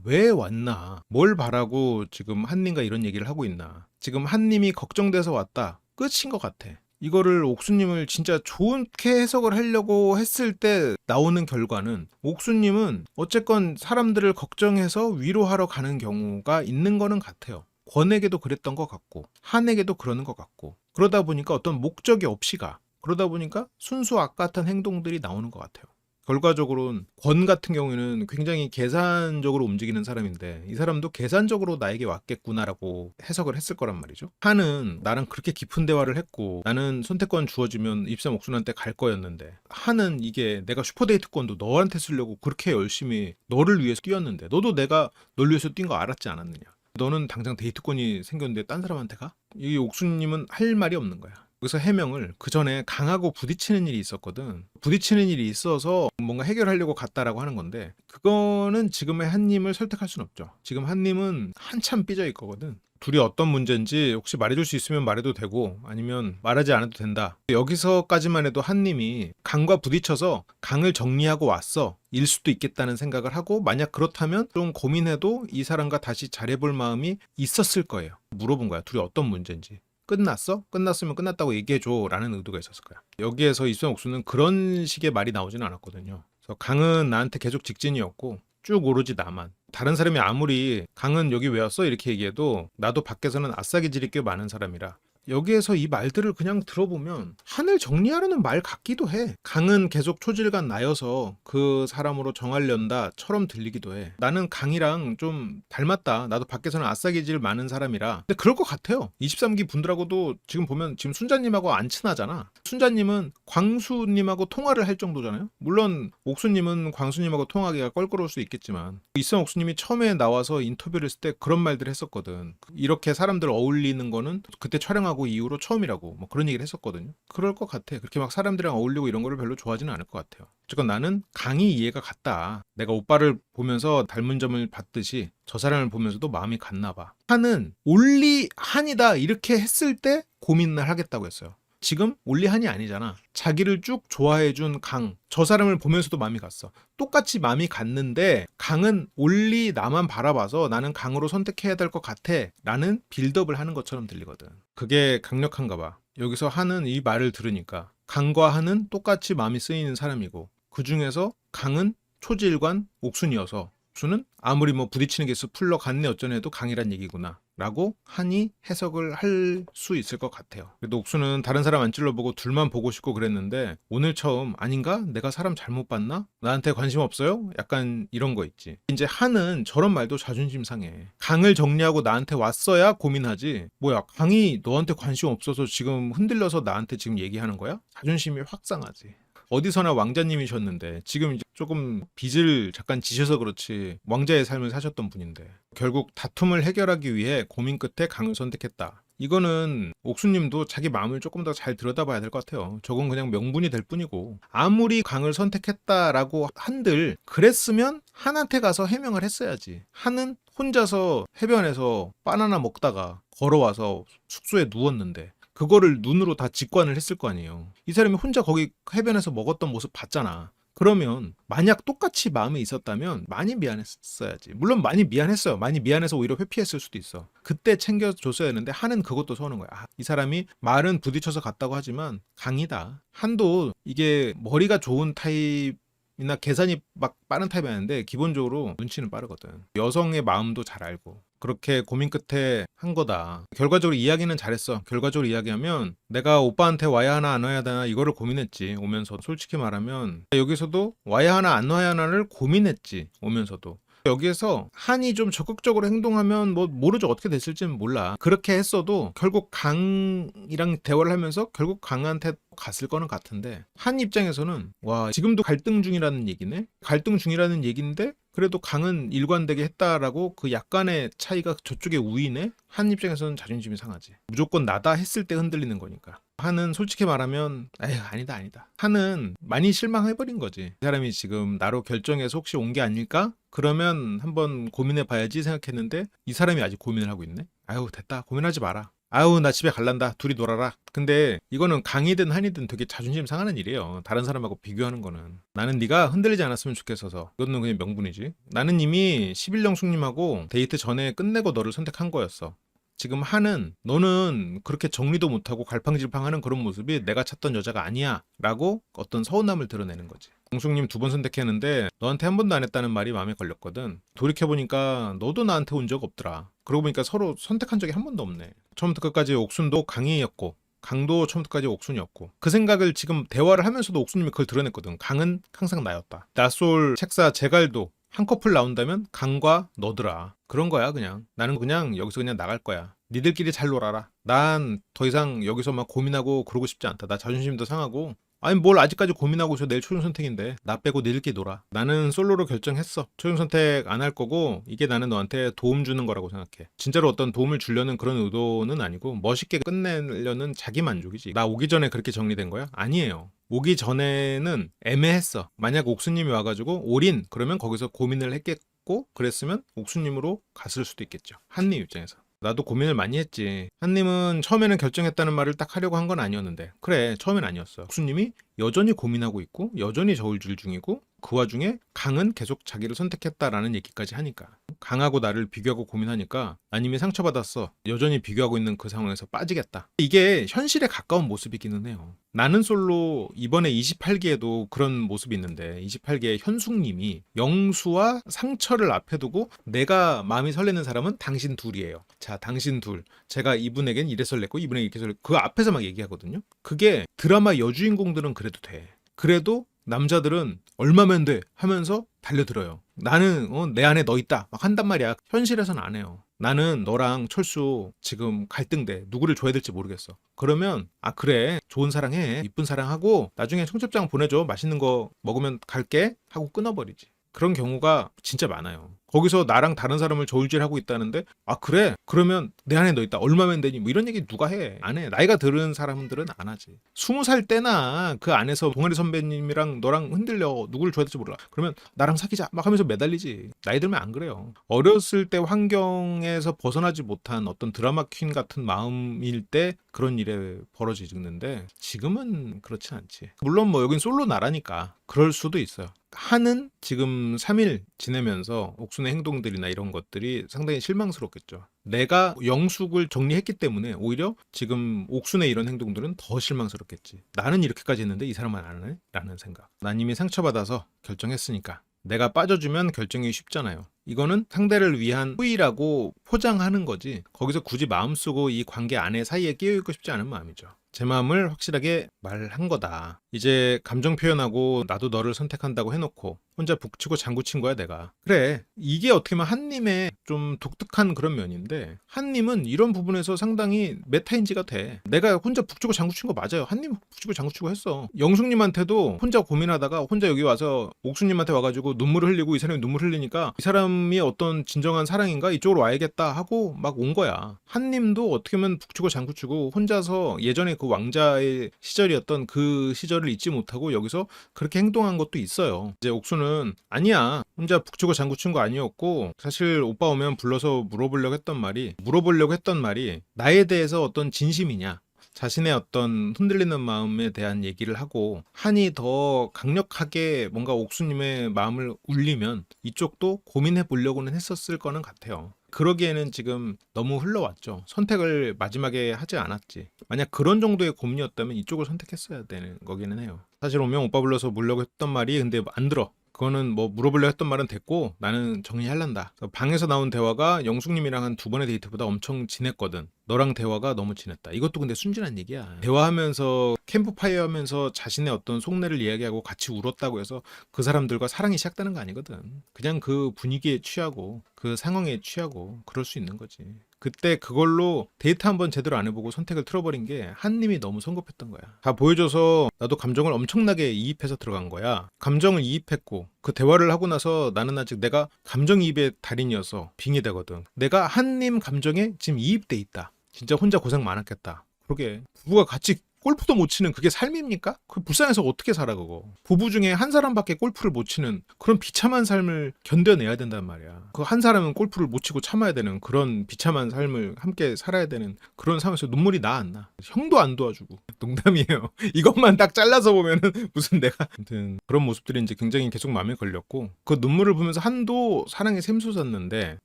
왜 왔나? 뭘 바라고 지금 한님과 이런 얘기를 하고 있나? 지금 한님이 걱정돼서 왔다. 끝인 것 같아. 이거를 옥수님을 진짜 좋게 해석을 하려고 했을 때 나오는 결과는 옥수님은 어쨌건 사람들을 걱정해서 위로하러 가는 경우가 있는 거는 같아요. 권에게도 그랬던 것 같고 한에게도 그러는 것 같고 그러다 보니까 어떤 목적이 없이 가. 그러다 보니까 순수 악 같은 행동들이 나오는 것 같아요. 결과적으로는 권 같은 경우에는 굉장히 계산적으로 움직이는 사람인데 이 사람도 계산적으로 나에게 왔겠구나라고 해석을 했을 거란 말이죠. 한은 나랑 그렇게 깊은 대화를 했고 나는 선택권 주어지면 입사 옥순한테 갈 거였는데 한은 이게 내가 슈퍼데이트권도 너한테 쓰려고 그렇게 열심히 너를 위해서 뛰었는데 너도 내가 널 위해서 뛴 거 알았지 않았느냐. 너는 당장 데이트권이 생겼는데 딴 사람한테 가? 이 옥수님은 할 말이 없는 거야. 그래서 해명을 그 전에 강하고 부딪히는 일이 있었거든. 부딪히는 일이 있어서 뭔가 해결하려고 갔다라고 하는 건데 그거는 지금의 한님을 설득할 수는 없죠. 지금 한님은 한참 삐져 있거든. 둘이 어떤 문제인지 혹시 말해줄 수 있으면 말해도 되고 아니면 말하지 않아도 된다. 여기서까지만 해도 한님이 강과 부딪혀서 강을 정리하고 왔어. 일 수도 있겠다는 생각을 하고 만약 그렇다면 좀 고민해도 이 사람과 다시 잘해볼 마음이 있었을 거예요. 물어본 거야. 둘이 어떤 문제인지. 끝났어? 끝났으면 끝났다고 얘기해줘 라는 의도가 있었을 거야. 여기에서 이수영 옥수는 그런 식의 말이 나오지는 않았거든요. 그래서 강은 나한테 계속 직진이었고 쭉 오로지 나만. 다른 사람이 아무리 강은 여기 왜 왔어? 이렇게 얘기해도 나도 밖에서는 아싸기질이 꽤 많은 사람이라 여기에서 이 말들을 그냥 들어보면 한을 정리하려는 말 같기도 해. 강은 계속 초질간 나여서 그 사람으로 정하련다처럼 들리기도 해. 나는 강이랑 좀 닮았다. 나도 밖에서는 아싸기질 많은 사람이라. 근데 그럴 것 같아요. 23기 분들하고도 지금 보면 지금 순자님하고 안 친하잖아. 순자님은 광수님하고 통화를 할 정도잖아요. 물론 옥수님은 광수님하고 통화하기가 껄끄러울 수 있겠지만 이성 옥수님이 처음에 나와서 인터뷰를 했을 때 그런 말들을 했었거든. 이렇게 사람들 어울리는 거는 그때 촬영하고 이후로 처음이라고 뭐 그런 얘기를 했었거든요. 그럴 것 같아. 그렇게 막 사람들이랑 어울리고 이런 거를 별로 좋아하지는 않을 것 같아요. 어쨌건 나는 강이 이해가 갔다. 내가 오빠를 보면서 닮은 점을 봤듯이 저 사람을 보면서도 마음이 갔나 봐. 한은 올리 한이다 이렇게 했을 때 고민을 하겠다고 했어요. 지금 올리한이 아니잖아. 자기를 쭉 좋아해준 강. 저 사람을 보면서도 마음이 갔어. 똑같이 마음이 갔는데 강은 올리 나만 바라봐서 나는 강으로 선택해야 될 것 같아 라는 빌드업을 하는 것처럼 들리거든. 그게 강력한가 봐. 여기서 한은 이 말을 들으니까 강과 한은 똑같이 마음이 쓰이는 사람이고 그 중에서 강은 초지일관 옥순이어서 옥순은 아무리 뭐 부딪히는 게 있어 풀러갔네 어쩌네 해도 강이란 얘기구나 라고 한이 해석을 할 수 있을 것 같아요. 그래도 옥수는 다른 사람 안 찔러보고 둘만 보고 싶고 그랬는데 오늘 처음 아닌가? 내가 사람 잘못 봤나? 나한테 관심 없어요? 약간 이런 거 있지. 이제 한은 저런 말도 자존심 상해. 강을 정리하고 나한테 왔어야 고민하지. 뭐야 강이 너한테 관심 없어서 지금 흔들려서 나한테 지금 얘기하는 거야? 자존심이 확 상하지. 어디서나 왕자님이셨는데 지금 이제 조금 빚을 잠깐 지셔서 그렇지 왕자의 삶을 사셨던 분인데 결국 다툼을 해결하기 위해 고민 끝에 강을 선택했다. 이거는 옥수님도 자기 마음을 조금 더 잘 들여다봐야 될 것 같아요. 저건 그냥 명분이 될 뿐이고 아무리 강을 선택했다라고 한들 그랬으면 한한테 가서 해명을 했어야지. 한은 혼자서 해변에서 바나나 먹다가 걸어와서 숙소에 누웠는데 그거를 눈으로 다 직관을 했을 거 아니에요. 이 사람이 혼자 거기 해변에서 먹었던 모습 봤잖아. 그러면 만약 똑같이 마음에 있었다면 많이 미안했어야지. 물론 많이 미안했어요. 많이 미안해서 오히려 회피했을 수도 있어. 그때 챙겨줬어야 했는데 한은 그것도 서는 거야. 아, 이 사람이 말은 부딪혀서 갔다고 하지만 강이다. 한도 이게 머리가 좋은 타입이나 계산이 막 빠른 타입이 아닌데 기본적으로 눈치는 빠르거든. 여성의 마음도 잘 알고. 그렇게 고민 끝에 한 거다. 결과적으로 이야기는 잘했어. 결과적으로 이야기하면 내가 오빠한테 와야 하나 안 와야 하나 이거를 고민했지. 오면서 솔직히 말하면 여기서도 와야 하나 안 와야 하나를 고민했지. 오면서도. 여기에서 한이 좀 적극적으로 행동하면 뭐 모르죠. 어떻게 됐을지는 몰라. 그렇게 했어도 결국 강이랑 대화를 하면서 결국 강한테 갔을 거는 같은데 한 입장에서는 와 지금도 갈등 중이라는 얘기네. 갈등 중이라는 얘기인데 그래도 강은 일관되게 했다라고 그 약간의 차이가 저쪽에 우위네. 한 입장에서는 자존심이 상하지. 무조건 나다 했을 때 흔들리는 거니까. 한은 솔직히 말하면 에휴 아니다. 한은 많이 실망해버린 거지. 이 사람이 지금 나로 결정해서 혹시 온 게 아닐까? 그러면 한번 고민해 봐야지 생각했는데 이 사람이 아직 고민을 하고 있네. 아유 됐다 고민하지 마라. 아우 나 집에 갈란다. 둘이 놀아라. 근데 이거는 강이든 한이든 되게 자존심 상하는 일이에요. 다른 사람하고 비교하는 거는. 나는 네가 흔들리지 않았으면 좋겠어서. 이거는 그냥 명분이지. 나는 이미 11령 숙님하고 데이트 전에 끝내고 너를 선택한 거였어. 지금 한은 너는 그렇게 정리도 못하고 갈팡질팡하는 그런 모습이 내가 찾던 여자가 아니야 라고 어떤 서운함을 드러내는 거지. 공숙님 2번 선택했는데 너한테 한 번도 안 했다는 말이 마음에 걸렸거든. 돌이켜보니까 너도 나한테 온 적 없더라. 그러고 보니까 서로 선택한 적이 한 번도 없네. 처음부터 끝까지 옥순도 강이었고 강도 처음부터 끝까지 옥순이었고, 그 생각을 지금 대화를 하면서도 옥순님이 그걸 드러냈거든. 강은 항상 나였다. 나솔, 책사, 제갈도 한 커플 나온다면 강과 너더라. 그런 거야. 그냥 나는 그냥 여기서 그냥 나갈 거야. 니들끼리 잘 놀아라. 난 더 이상 여기서 막 고민하고 그러고 싶지 않다. 나 자존심도 상하고, 아니 뭘 아직까지 고민하고 있어. 내일 최종 선택인데 나 빼고 니들끼리 놀아. 나는 솔로로 결정했어. 최종 선택 안 할 거고, 이게 나는 너한테 도움 주는 거라고 생각해. 진짜로 어떤 도움을 주려는 그런 의도는 아니고 멋있게 끝내려는 자기 만족이지. 나 오기 전에 그렇게 정리된 거야? 아니에요. 오기 전에는 애매했어. 만약 옥수님이 와가지고 올인 그러면 거기서 고민을 했겠고, 그랬으면 옥수님으로 갔을 수도 있겠죠. 한님 입장에서. 나도 고민을 많이 했지. 한님은 처음에는 결정했다는 말을 딱 하려고 한 건 아니었는데, 그래, 처음엔 아니었어. 옥수님이 여전히 고민하고 있고 여전히 저울질 중이고, 그 와중에 강은 계속 자기를 선택했다라는 얘기까지 하니까, 강하고 나를 비교하고 고민하니까 난 이미 상처받았어. 여전히 비교하고 있는 그 상황에서 빠지겠다. 이게 현실에 가까운 모습이기는 해요. 나는 솔로 이번에 28기에도 그런 모습이 있는데, 28기에 현숙님이 영수와 상처를 앞에 두고 내가 마음이 설레는 사람은 당신 둘이에요. 자, 당신 둘. 제가 이분에겐 이래 설렜고 이분에게 이렇게 설렜고, 그 앞에서 막 얘기하거든요. 그게 드라마 여주인공들은 그래도 돼. 그래도 남자들은 얼마면 돼 하면서 달려들어요. 나는 내 안에 너 있다 막 한단 말이야. 현실에서는 안 해요. 나는 너랑 철수 지금 갈등돼. 누구를 줘야 될지 모르겠어. 그러면 아 그래, 좋은 사랑해, 이쁜 사랑하고 나중에 청첩장 보내줘, 맛있는 거 먹으면 갈게 하고 끊어버리지. 그런 경우가 진짜 많아요. 거기서 나랑 다른 사람을 저울질하고 있다는데, 아 그래? 그러면 내 안에 너 있다. 얼마면 되니? 뭐 이런 얘기 누가 해? 안 해. 나이가 들은 사람들은 안 하지. 20살 때나 그 안에서 동아리 선배님이랑 너랑 흔들려. 누구를 줘야 될지 몰라. 그러면 나랑 사귀자 막 하면서 매달리지. 나이 들면 안 그래요. 어렸을 때 환경에서 벗어나지 못한 어떤 드라마 퀸 같은 마음일 때 그런 일에 벌어지는데, 지금은 그렇지 않지. 물론 뭐 여긴 솔로 나라니까 그럴 수도 있어요. 한은 지금 3일 지내면서 옥순의 행동들이나 이런 것들이 상당히 실망스럽겠죠. 내가 영숙을 정리했기 때문에 오히려 지금 옥순의 이런 행동들은 더 실망스럽겠지. 나는 이렇게까지 했는데 이 사람은 안 하네? 라는 생각. 난 이미 상처받아서 결정했으니까 내가 빠져주면 결정이 쉽잖아요. 이거는 상대를 위한 후위라고 포장하는 거지, 거기서 굳이 마음 쓰고 이 관계 안에 사이에 끼어있고 싶지 않은 마음이죠. 제 마음을 확실하게 말한 거다. 이제 감정 표현하고 나도 너를 선택한다고 해놓고 혼자 북치고 장구친 거야 내가. 그래, 이게 어떻게 보면 한님의 좀 독특한 그런 면인데, 한님은 이런 부분에서 상당히 메타인지가 돼. 내가 혼자 북치고 장구친 거 맞아요. 한님 북치고 장구치고 했어. 영숙님한테도 혼자 고민하다가 혼자 여기 와서 옥수님한테 와가지고 눈물을 흘리고, 이 사람이 눈물 흘리니까 이 사람이 어떤 진정한 사랑인가, 이쪽으로 와야겠다 하고 막 온 거야. 한님도 어떻게 보면 북치고 장구치고 혼자서 예전에 그 왕자의 시절이었던 그 시절을 잊지 못하고 여기서 그렇게 행동한 것도 있어요. 이제 옥수는 아니야, 혼자 북치고 장구친 거 아니었고, 사실 오빠 오면 불러서 물어보려고 했던 말이 나에 대해서 어떤 진심이냐, 자신의 어떤 흔들리는 마음에 대한 얘기를 하고, 한이 더 강력하게 뭔가 옥수님의 마음을 울리면 이쪽도 고민해 보려고는 했었을 거는 같아요. 그러기에는 지금 너무 흘러왔죠. 선택을 마지막에 하지 않았지. 만약 그런 정도의 고민이었다면 이쪽을 선택했어야 되는 거기는 해요. 사실 오면 오빠 불러서 물려고 했던 말이 근데 안 들어. 그거는 뭐 물어보려 했던 말은 됐고 나는 정리할란다. 방에서 나온 대화가 영숙님이랑 한 2번의 데이트보다 엄청 진했거든. 너랑 대화가 너무 진했다. 이것도 근데 순진한 얘기야. 대화하면서 캠프파이어 하면서 자신의 어떤 속내를 이야기하고 같이 울었다고 해서 그 사람들과 사랑이 시작되는 거 아니거든. 그냥 그 분위기에 취하고 그 상황에 취하고 그럴 수 있는 거지. 그때 그걸로 데이트 한번 제대로 안 해보고 선택을 틀어버린 게 한님이 너무 성급했던 거야. 다 보여줘서 나도 감정을 엄청나게 이입해서 들어간 거야. 감정을 이입했고 그 대화를 하고 나서 나는 아직 내가 감정이입의 달인이어서 빙의 되거든. 내가 한님 감정에 지금 이입돼 있다. 진짜 혼자 고생 많았겠다. 그러게, 부부가 같이 골프도 못 치는 그게 삶입니까? 그 불쌍해서 어떻게 살아 그거. 부부 중에 한 사람밖에 골프를 못 치는 그런 비참한 삶을 견뎌내야 된단 말이야. 그 한 사람은 골프를 못 치고 참아야 되는 그런 비참한 삶을 함께 살아야 되는 그런 상황에서 눈물이 나 안 나? 형도 안 도와주고. 농담이에요. 이것만 딱 잘라서 보면은 무슨 내가, 아무튼 그런 모습들이 이제 굉장히 계속 마음에 걸렸고, 그 눈물을 보면서 한도 사랑에 샘솟았는데,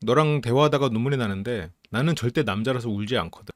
너랑 대화하다가 눈물이 나는데 나는 절대 남자라서 울지 않거든.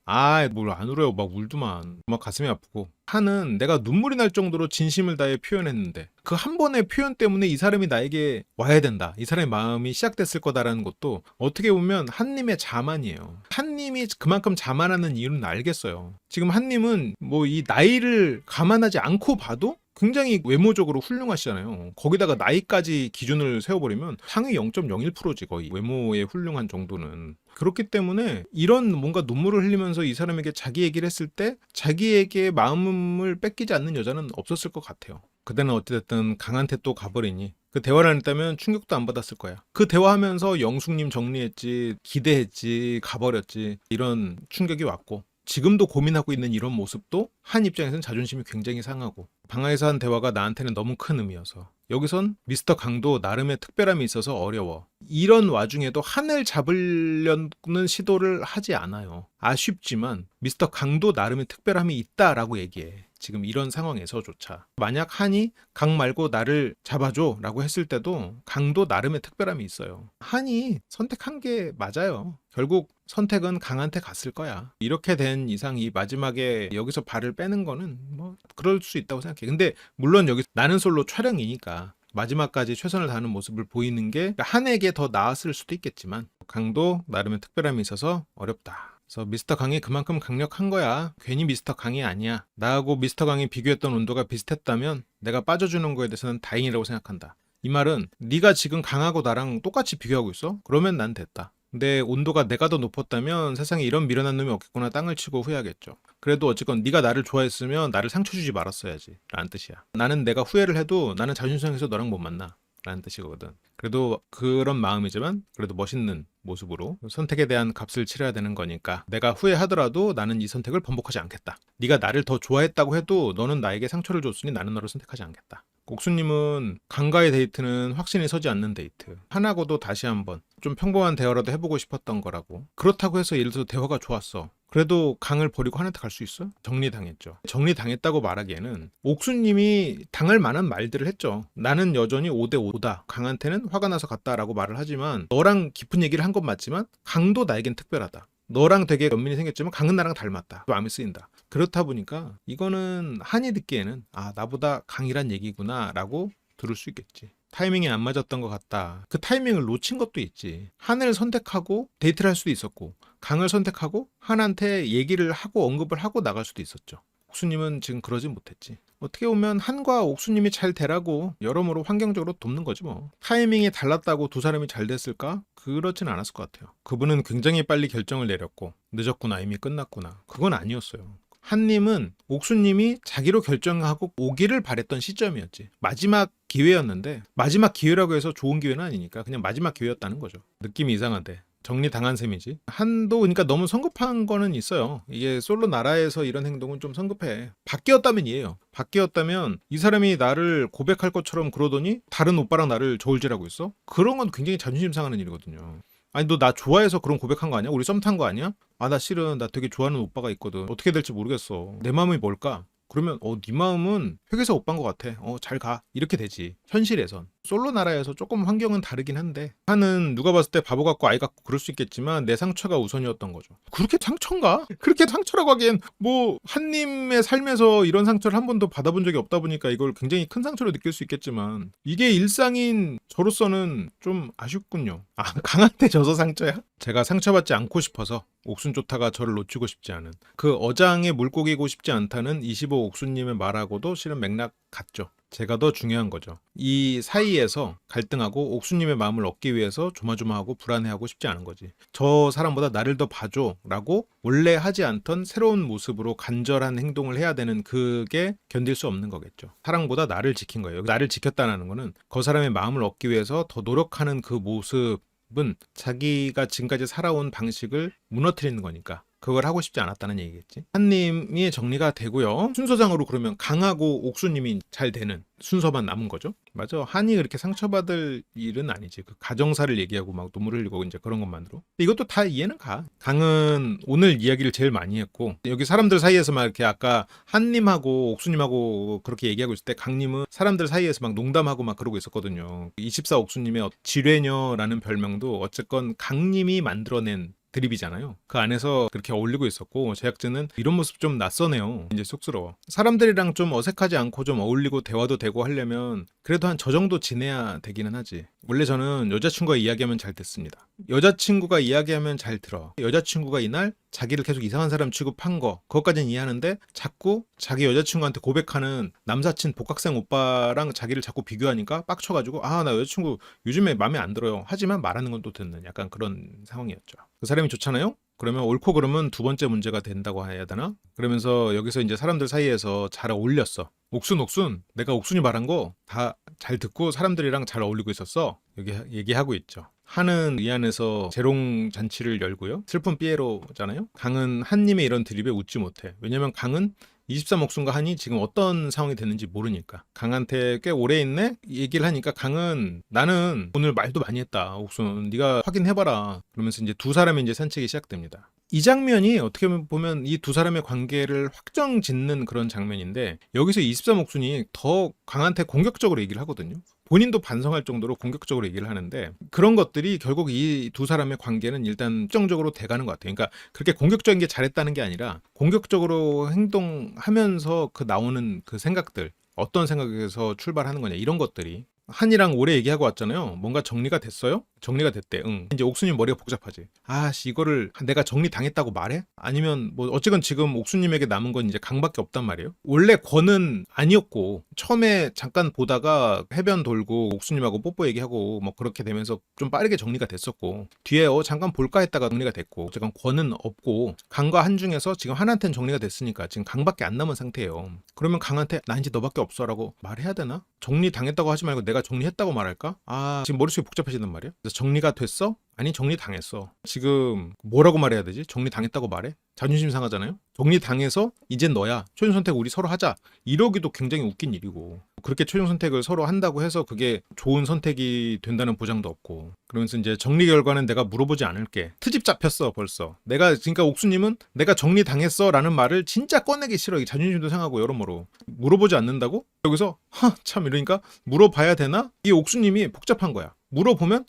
뭘 안 울어요. 막 울더만. 막 가슴이 아프고. 한은 내가 눈물이 날 정도로 진심을 다해 표현했는데 그 한 번의 표현 때문에 이 사람이 나에게 와야 된다. 이 사람의 마음이 시작됐을 거다라는 것도 어떻게 보면 한님의 자만이에요. 한님이 그만큼 자만하는 이유는 알겠어요. 지금 한님은 뭐 이 나이를 감안하지 않고 봐도 굉장히 외모적으로 훌륭하시잖아요. 거기다가 나이까지 기준을 세워버리면 상위 0.01%지 거의 외모의 훌륭한 정도는. 그렇기 때문에 이런 뭔가 눈물을 흘리면서 이 사람에게 자기 얘기를 했을 때 자기에게 마음을 뺏기지 않는 여자는 없었을 것 같아요. 그대는 어찌됐든 강한테 또 가버리니 그 대화를 안 했다면 충격도 안 받았을 거야. 그 대화하면서 영숙님 정리했지, 기대했지, 가버렸지, 이런 충격이 왔고 지금도 고민하고 있는 이런 모습도 한 입장에서는 자존심이 굉장히 상하고 방화에서 한 대화가 나한테는 너무 큰 의미여서 여기선 미스터 강도 나름의 특별함이 있어서 어려워. 이런 와중에도 한을 잡으려는 시도를 하지 않아요. 아쉽지만 미스터 강도 나름의 특별함이 있다라고 얘기해. 지금 이런 상황에서조차. 만약 한이 강 말고 나를 잡아줘 라고 했을 때도 강도 나름의 특별함이 있어요. 한이 선택한 게 맞아요. 결국 선택은 강한테 갔을 거야. 이렇게 된 이상 이 마지막에 여기서 발을 빼는 거는 뭐 그럴 수 있다고 생각해. 근데 물론 여기 나는 솔로 촬영이니까 마지막까지 최선을 다하는 모습을 보이는 게 한에게 더 나았을 수도 있겠지만 강도 나름의 특별함이 있어서 어렵다. 그래서 미스터 강이 그만큼 강력한 거야. 괜히 미스터 강이 아니야. 나하고 미스터 강이 비교했던 온도가 비슷했다면 내가 빠져주는 거에 대해서는 다행이라고 생각한다. 이 말은 네가 지금 강하고 나랑 똑같이 비교하고 있어? 그러면 난 됐다. 근데 온도가 내가 더 높았다면 세상에 이런 미련한 놈이 없겠구나 땅을 치고 후회하겠죠. 그래도 어쨌건 네가 나를 좋아했으면 나를 상처 주지 말았어야지 라는 뜻이야. 나는 내가 후회를 해도 나는 자존심 상해서 너랑 못 만나 라는 뜻이거든. 그래도 그런 마음이지만 그래도 멋있는 모습으로 선택에 대한 값을 치러야 되는 거니까 내가 후회하더라도 나는 이 선택을 번복하지 않겠다. 네가 나를 더 좋아했다고 해도 너는 나에게 상처를 줬으니 나는 너를 선택하지 않겠다. 옥수님은 강과의 데이트는 확신이 서지 않는 데이트. 하나고도 다시 한번 좀 평범한 대화라도 해보고 싶었던 거라고. 그렇다고 해서 예를 들어서 대화가 좋았어. 그래도 강을 버리고 한한테 갈 수 있어? 정리당했죠. 정리당했다고 말하기에는 옥수님이 당할 만한 말들을 했죠. 나는 여전히 5대 5다. 강한테는 화가 나서 갔다라고 말을 하지만 너랑 깊은 얘기를 한 건 맞지만 강도 나에겐 특별하다. 너랑 되게 연민이 생겼지만 강은 나랑 닮았다. 마음이 쓰인다. 그렇다 보니까 이거는 한이 듣기에는 나보다 강이란 얘기구나 라고 들을 수 있겠지. 타이밍이 안 맞았던 것 같다. 그 타이밍을 놓친 것도 있지. 한을 선택하고 데이트를 할 수도 있었고 강을 선택하고 한한테 얘기를 하고 언급을 하고 나갈 수도 있었죠. 옥수님은 지금 그러진 못했지. 어떻게 보면 한과 옥수님이 잘 되라고 여러모로 환경적으로 돕는 거지 뭐. 타이밍이 달랐다고 두 사람이 잘 됐을까? 그렇진 않았을 것 같아요. 그분은 굉장히 빨리 결정을 내렸고 늦었구나 이미 끝났구나. 그건 아니었어요. 한님은 옥수님이 자기로 결정하고 오기를 바랬던 시점이었지. 마지막 기회였는데 마지막 기회라고 해서 좋은 기회는 아니니까 그냥 마지막 기회였다는 거죠. 느낌이 이상한데. 정리당한 셈이지. 한도 그러니까 너무 성급한 거는 있어요. 이게 솔로 나라에서 이런 행동은 좀 성급해. 바뀌었다면 이해요. 바뀌었다면 이 사람이 나를 고백할 것처럼 그러더니 다른 오빠랑 나를 저울질하고 있어? 그런 건 굉장히 자존심 상하는 일이거든요. 아니 너 나 좋아해서 그런 고백한 거 아니야? 우리 썸 탄 거 아니야? 나 실은 나 되게 좋아하는 오빠가 있거든. 어떻게 될지 모르겠어. 내 마음이 뭘까? 그러면 네 마음은 회계사 오빠인 것 같아. 잘 가. 이렇게 되지. 현실에선. 솔로 나라에서 조금 환경은 다르긴 한데 한은 누가 봤을 때 바보 같고 아이 같고 그럴 수 있겠지만 내 상처가 우선이었던 거죠. 그렇게 상처인가? 그렇게 상처라고 하기엔 뭐 한님의 삶에서 이런 상처를 한 번도 받아본 적이 없다 보니까 이걸 굉장히 큰 상처로 느낄 수 있겠지만 이게 일상인 저로서는 좀 아쉽군요. 강한테 져서 상처야? 제가 상처받지 않고 싶어서 옥순조타가 저를 놓치고 싶지 않은 그 어장에 물고기고 싶지 않다는 25 옥순님의 말하고도 실은 맥락 같죠. 제가 더 중요한 거죠. 이 사이에서 갈등하고 옥수님의 마음을 얻기 위해서 조마조마하고 불안해하고 싶지 않은 거지. 저 사람보다 나를 더 봐줘 라고 원래 하지 않던 새로운 모습으로 간절한 행동을 해야 되는 그게 견딜 수 없는 거겠죠. 사랑보다 나를 지킨 거예요. 나를 지켰다는 거는 그 사람의 마음을 얻기 위해서 더 노력하는 그 모습은 자기가 지금까지 살아온 방식을 무너뜨리는 거니까. 그걸 하고 싶지 않았다는 얘기겠지. 한님이 정리가 되고요. 순서상으로 그러면 강하고 옥수님이 잘 되는 순서만 남은 거죠. 맞아. 한이 그렇게 상처받을 일은 아니지. 그 가정사를 얘기하고 막 눈물 흘리고 이제 그런 것만으로. 근데 이것도 다 이해는 가. 강은 오늘 이야기를 제일 많이 했고 여기 사람들 사이에서 막 이렇게 아까 한님하고 옥수님하고 그렇게 얘기하고 있을 때 강님은 사람들 사이에서 막 농담하고 막 그러고 있었거든요. 24 옥수님의 지뢰녀라는 별명도 어쨌건 강님이 만들어낸 드립이잖아요. 그 안에서 그렇게 어울리고 있었고 제작진은 이런 모습 좀 낯서네요. 이제 쑥스러워. 사람들이랑 좀 어색하지 않고 좀 어울리고 대화도 되고 하려면 그래도 한 저 정도 지내야 되기는 하지. 원래 저는 여자친구가 이야기하면 잘 듣습니다. 여자친구가 이야기하면 잘 들어. 여자친구가 이날 자기를 계속 이상한 사람 취급한 거 그것까지는 이해하는데 자꾸 자기 여자친구한테 고백하는 남사친 복학생 오빠랑 자기를 자꾸 비교하니까 빡쳐가지고 아 나 여자친구 요즘에 마음에 안 들어요. 하지만 말하는 건 또 듣는 약간 그런 상황이었죠. 그 사람이 좋잖아요? 그러면 옳고 그름은 두 번째 문제가 된다고 해야 되나? 그러면서 여기서 이제 사람들 사이에서 잘 어울렸어. 옥순 내가 옥순이 말한 거 다 잘 듣고 사람들이랑 잘 어울리고 있었어. 여기 얘기하고 있죠. 한은 이 안에서 재롱 잔치를 열고요. 슬픈 삐에로잖아요. 강은 한님의 이런 드립에 웃지 못해. 왜냐면 강은 23옥순과 한이 지금 어떤 상황이 됐는지 모르니까. 강한테 꽤 오래 있네? 얘기를 하니까 강은 나는 오늘 말도 많이 했다. 옥순 네가 확인해봐라. 그러면서 이제 두 사람의 이제 산책이 시작됩니다. 이 장면이 어떻게 보면 이 두 사람의 관계를 확정 짓는 그런 장면인데 여기서 23옥순이 더 강한테 공격적으로 얘기를 하거든요. 본인도 반성할 정도로 공격적으로 얘기를 하는데 그런 것들이 결국 이 두 사람의 관계는 일단 확정적으로 돼가는 것 같아요. 그러니까 그렇게 공격적인 게 잘했다는 게 아니라 공격적으로 행동하면서 그 나오는 그 생각들 어떤 생각에서 출발하는 거냐 이런 것들이 한이랑 오래 얘기하고 왔잖아요. 뭔가 정리가 됐어요? 정리가 됐대. 응. 이제 옥수님 머리가 복잡하지. 아씨 이거를 내가 정리당했다고 말해? 아니면 뭐 어쨌건 지금 옥수님에게 남은 건 이제 강밖에 없단 말이에요. 원래 권은 아니었고 처음에 잠깐 보다가 해변 돌고 옥수님하고 뽀뽀 얘기하고 뭐 그렇게 되면서 좀 빠르게 정리가 됐었고 뒤에 잠깐 볼까 했다가 정리가 됐고 어쨌건 권은 없고 강과 한 중에서 지금 한한테는 정리가 됐으니까 지금 강밖에 안 남은 상태예요. 그러면 강한테 나 이제 너밖에 없어라고 말해야 되나? 정리당했다고 하지 말고 내가 정리했다고 말할까? 아 지금 머릿속이 복잡해진단 말이야. 그래서 정리가 됐어? 아니 정리당했어. 지금 뭐라고 말해야 되지? 정리당했다고 말해? 자존심 상하잖아요. 정리당해서 이젠 너야. 최종 선택 우리 서로 하자. 이러기도 굉장히 웃긴 일이고 그렇게 최종 선택을 서로 한다고 해서 그게 좋은 선택이 된다는 보장도 없고 그러면서 이제 정리 결과는 내가 물어보지 않을게. 트집 잡혔어 벌써. 내가 그러니까 옥수님은 내가 정리당했어 라는 말을 진짜 꺼내기 싫어. 자존심도 상하고 여러모로 물어보지 않는다고? 여기서 참 이러니까 물어봐야 되나? 이 옥수님이 복잡한 거야. 물어보면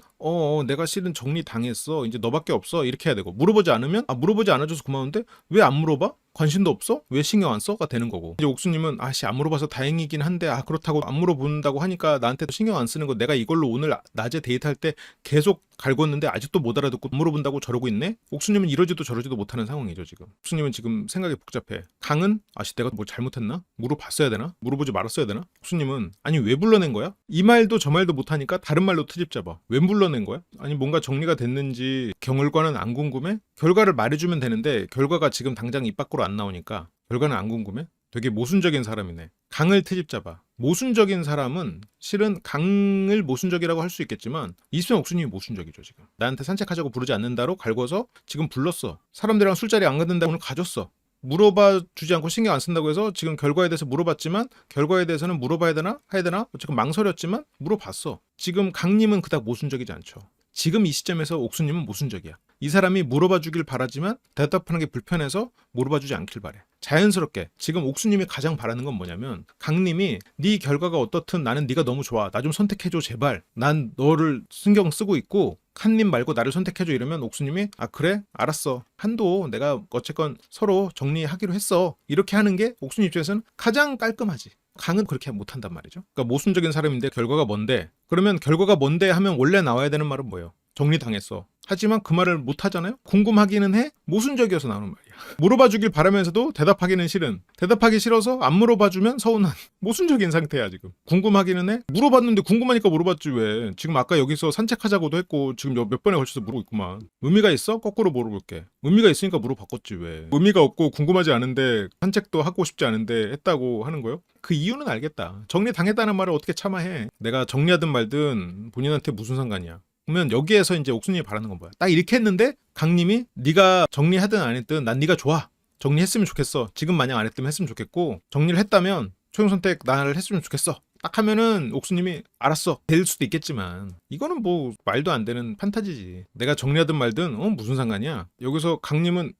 내가 실은 정리당했어. 이제 너밖에 없어. 이렇게 해야 되고 물어보지 않으면 물어보지 않아줘서 고마운데 왜 안 물어봐? 관심도 없어? 왜 신경 안 써?가 되는 거고 이제 옥수님은 아씨 안 물어봐서 다행이긴 한데 그렇다고 안 물어본다고 하니까 나한테 신경 안 쓰는 거 내가 이걸로 오늘 낮에 데이트할 때 계속 갈궜는데 아직도 못 알아듣고 물어본다고 저러고 있네? 옥수님은 이러지도 저러지도 못하는 상황이죠 지금. 옥수님은 지금 생각이 복잡해. 강은 아씨 내가 뭐 잘못했나? 물어봤어야 되나? 물어보지 말았어야 되나? 옥수님은 아니 왜 불러낸 거야? 이 말도 저 말도 못하니까 다른 말로 트집 잡아. 왜 불러낸 거야? 아니 뭔가 정리가 됐는지 경을과는 안 궁금해? 결과를 말해주면 되는데 결과가 지금 당장 입 밖으로 안 나오니까 결과는 안 궁금해? 되게 모순적인 사람이네. 강을 트집 잡아. 모순적인 사람은 실은 강을 모순적이라고 할 수 있겠지만 이수영 옥수님이 모순적이죠 지금. 나한테 산책하자고 부르지 않는다로 갈궈서 지금 불렀어. 사람들이랑 술자리 안 간다고 오늘 가줬어. 물어봐 주지 않고 신경 안 쓴다고 해서 지금 결과에 대해서 물어봤지만 결과에 대해서는 물어봐야 되나? 해야 되나? 어쨌든 망설였지만 물어봤어. 지금 강님은 그닥 모순적이지 않죠. 지금 이 시점에서 옥수님은 모순적이야. 이 사람이 물어봐 주길 바라지만 대답하는 게 불편해서 물어봐 주지 않길 바래. 자연스럽게 지금 옥수님이 가장 바라는 건 뭐냐면 강님이 네 결과가 어떻든 나는 네가 너무 좋아. 나 좀 선택해줘 제발. 난 너를 신경 쓰고 있고 한님 말고 나를 선택해줘 이러면 옥수님이 그래 알았어. 한도 내가 어쨌건 서로 정리하기로 했어. 이렇게 하는 게 옥수님 입장에서는 가장 깔끔하지. 강은 그렇게 못한단 말이죠. 그러니까 모순적인 사람인데 결과가 뭔데? 그러면 결과가 뭔데 하면 원래 나와야 되는 말은 뭐예요? 정리당했어. 하지만 그 말을 못하잖아요? 궁금하기는 해? 모순적이어서 나오는 말이야. 물어봐 주길 바라면서도 대답하기는 싫은. 대답하기 싫어서 안 물어봐 주면 서운한. 모순적인 상태야 지금. 궁금하기는 해? 물어봤는데 궁금하니까 물어봤지 왜. 지금 아까 여기서 산책하자고도 했고 지금 몇 번에 걸쳐서 물어보고 있구만. 의미가 있어? 거꾸로 물어볼게. 의미가 있으니까 물어봤겠지 왜. 의미가 없고 궁금하지 않은데 산책도 하고 싶지 않은데 했다고 하는 거요? 그 이유는 알겠다. 정리당했다는 말을 어떻게 참아해. 내가 정리하든 말든 본인한테 무슨 상관이야. 그러면 여기에서 이제 옥순님이 바라는 건 뭐야? 딱 이렇게 했는데 강님이 네가 정리하든 안 했든 난 네가 좋아. 정리했으면 좋겠어. 지금 마냥 안 했으면 했으면 좋겠고 정리를 했다면 최종 선택 나를 했으면 좋겠어. 딱 하면은 옥수님이 알았어 될 수도 있겠지만 이거는 뭐 말도 안 되는 판타지지. 내가 정리하든 말든 무슨 상관이야. 여기서 강님은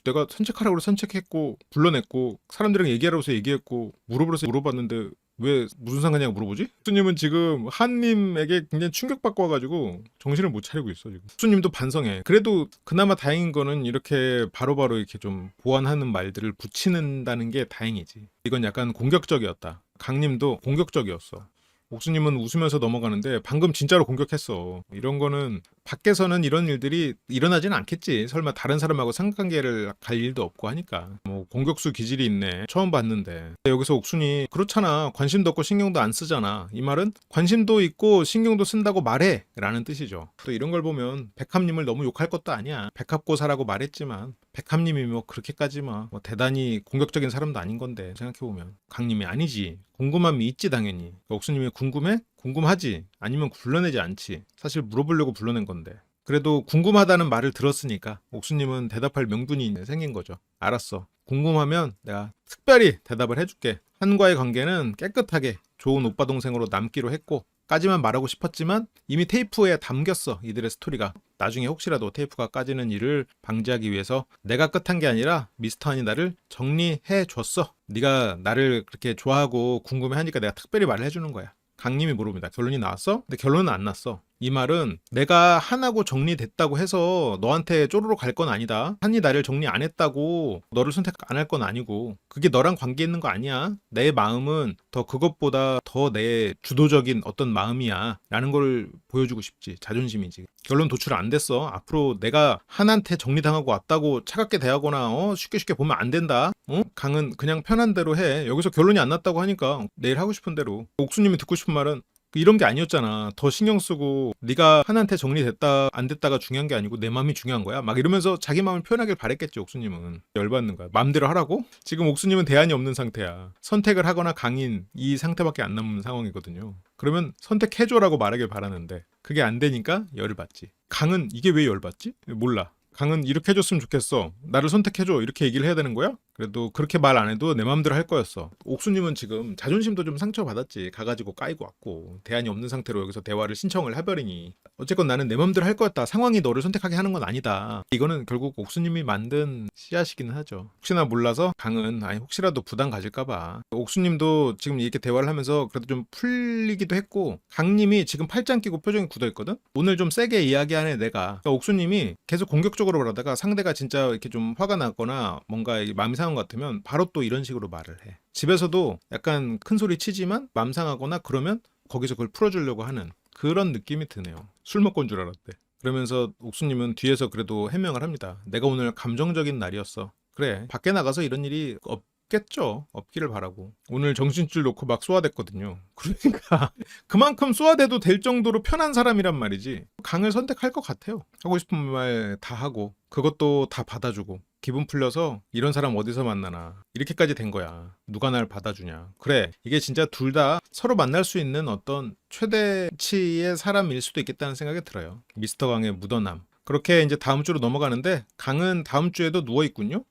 내가 산책하라고 산책했고 불러냈고 사람들이랑 얘기하라고 해서 얘기했고 물어보라서 물어봤는데 왜 무슨 상관이냐고 물어보지? 옥수님은 지금 한님에게 굉장히 충격받고 와가지고 정신을 못 차리고 있어 지금. 옥수님도 반성해. 그래도 그나마 다행인 거는 이렇게 바로바로 이렇게 좀 보완하는 말들을 붙이는다는 게 다행이지. 이건 약간 공격적이었다. 강님도 공격적이었어. 옥수님은 웃으면서 넘어가는데 방금 진짜로 공격했어. 이런 거는 밖에서는 이런 일들이 일어나지는 않겠지. 설마 다른 사람하고 상관관계를 갈 일도 없고 하니까. 뭐 공격수 기질이 있네. 처음 봤는데. 여기서 옥순이 그렇잖아. 관심도 없고 신경도 안 쓰잖아. 이 말은 관심도 있고 신경도 쓴다고 말해 라는 뜻이죠. 또 이런 걸 보면 백합님을 너무 욕할 것도 아니야. 백합고사라고 말했지만 백합님이 뭐 그렇게까지 뭐 대단히 공격적인 사람도 아닌 건데 생각해보면 강님이 아니지. 궁금함이 있지 당연히. 옥수님이 궁금해? 궁금하지. 아니면 불러내지 않지. 사실 물어보려고 불러낸 건데. 그래도 궁금하다는 말을 들었으니까 옥수님은 대답할 명분이 생긴 거죠. 알았어. 궁금하면 내가 특별히 대답을 해줄게. 한과의 관계는 깨끗하게 좋은 오빠 동생으로 남기로 했고 까지만 말하고 싶었지만 이미 테이프에 담겼어. 이들의 스토리가. 나중에 혹시라도 테이프가 까지는 일을 방지하기 위해서 내가 끝한 게 아니라 미스터 한이 나를 정리해 줬어. 네가 나를 그렇게 좋아하고 궁금해하니까 내가 특별히 말을 해주는 거야. 강님이 물어봅니다. 결론이 나왔어? 근데 결론은 안 났어. 이 말은 내가 한하고 정리됐다고 해서 너한테 쪼르르 갈 건 아니다. 한이 나를 정리 안 했다고 너를 선택 안 할 건 아니고 그게 너랑 관계 있는 거 아니야. 내 마음은 더 그것보다 더 내 주도적인 어떤 마음이야 라는 걸 보여주고 싶지. 자존심이지. 결론 도출 안 됐어. 앞으로 내가 한한테 정리당하고 왔다고 차갑게 대하거나 쉽게 보면 안 된다. 강은 그냥 편한 대로 해. 여기서 결론이 안 났다고 하니까 내일 하고 싶은 대로. 옥수님이 듣고 싶은 말은 이런 게 아니었잖아. 더 신경 쓰고 네가 한한테 정리됐다 안 됐다가 중요한 게 아니고 내 마음이 중요한 거야. 막 이러면서 자기 마음을 표현하길 바랬겠지. 옥수님은. 열받는 거야. 마음대로 하라고? 지금 옥수님은 대안이 없는 상태야. 선택을 하거나 강인 이 상태밖에 안 남은 상황이거든요. 그러면 선택해줘라고 말하길 바라는데 그게 안 되니까 열을 받지. 강은 이게 왜 열받지? 몰라. 강은 이렇게 해줬으면 좋겠어. 나를 선택해줘. 이렇게 얘기를 해야 되는 거야? 그래도 그렇게 말 안 해도 내 마음대로 할 거였어. 옥수님은 지금 자존심도 좀 상처받았지. 가가지고 까이고 왔고 대안이 없는 상태로 여기서 대화를 신청을 해버리니 어쨌건 나는 내 마음대로 할 거였다. 상황이 너를 선택하게 하는 건 아니다. 이거는 결국 옥수님이 만든 씨앗이기는 하죠. 혹시나 몰라서 강은 혹시라도 부담 가질까봐 옥수님도 지금 이렇게 대화를 하면서 그래도 좀 풀리기도 했고 강님이 지금 팔짱 끼고 표정이 굳어있거든? 오늘 좀 세게 이야기하네 내가. 그러니까 옥수님이 계속 공격적으로 말하다가 상대가 진짜 이렇게 좀 화가 나거나 뭔가 마음이 상한 것 같으면 바로 또 이런 식으로 말을 해. 집에서도 약간 큰 소리 치지만 맘 상하거나 그러면 거기서 그걸 풀어주려고 하는 그런 느낌이 드네요. 술 먹고 온 줄 알았대. 그러면서 옥수님은 뒤에서 그래도 해명을 합니다. 내가 오늘 감정적인 날이었어. 그래, 밖에 나가서 이런 일이 없겠죠. 없기를 바라고. 오늘 정신줄 놓고 막 쏘아댔거든요. 그러니까 그만큼 쏘아대도 될 정도로 편한 사람이란 말이지. 강을 선택할 것 같아요. 하고 싶은 말 다 하고 그것도 다 받아주고 기분 풀려서 이런 사람 어디서 만나나 이렇게까지 된 거야. 누가 날 받아주냐. 그래, 이게 진짜 둘 다 서로 만날 수 있는 어떤 최대치의 사람일 수도 있겠다는 생각이 들어요. 미스터 강의 묻어남. 그렇게 이제 다음 주로 넘어가는데 강은 다음 주에도 누워 있군요.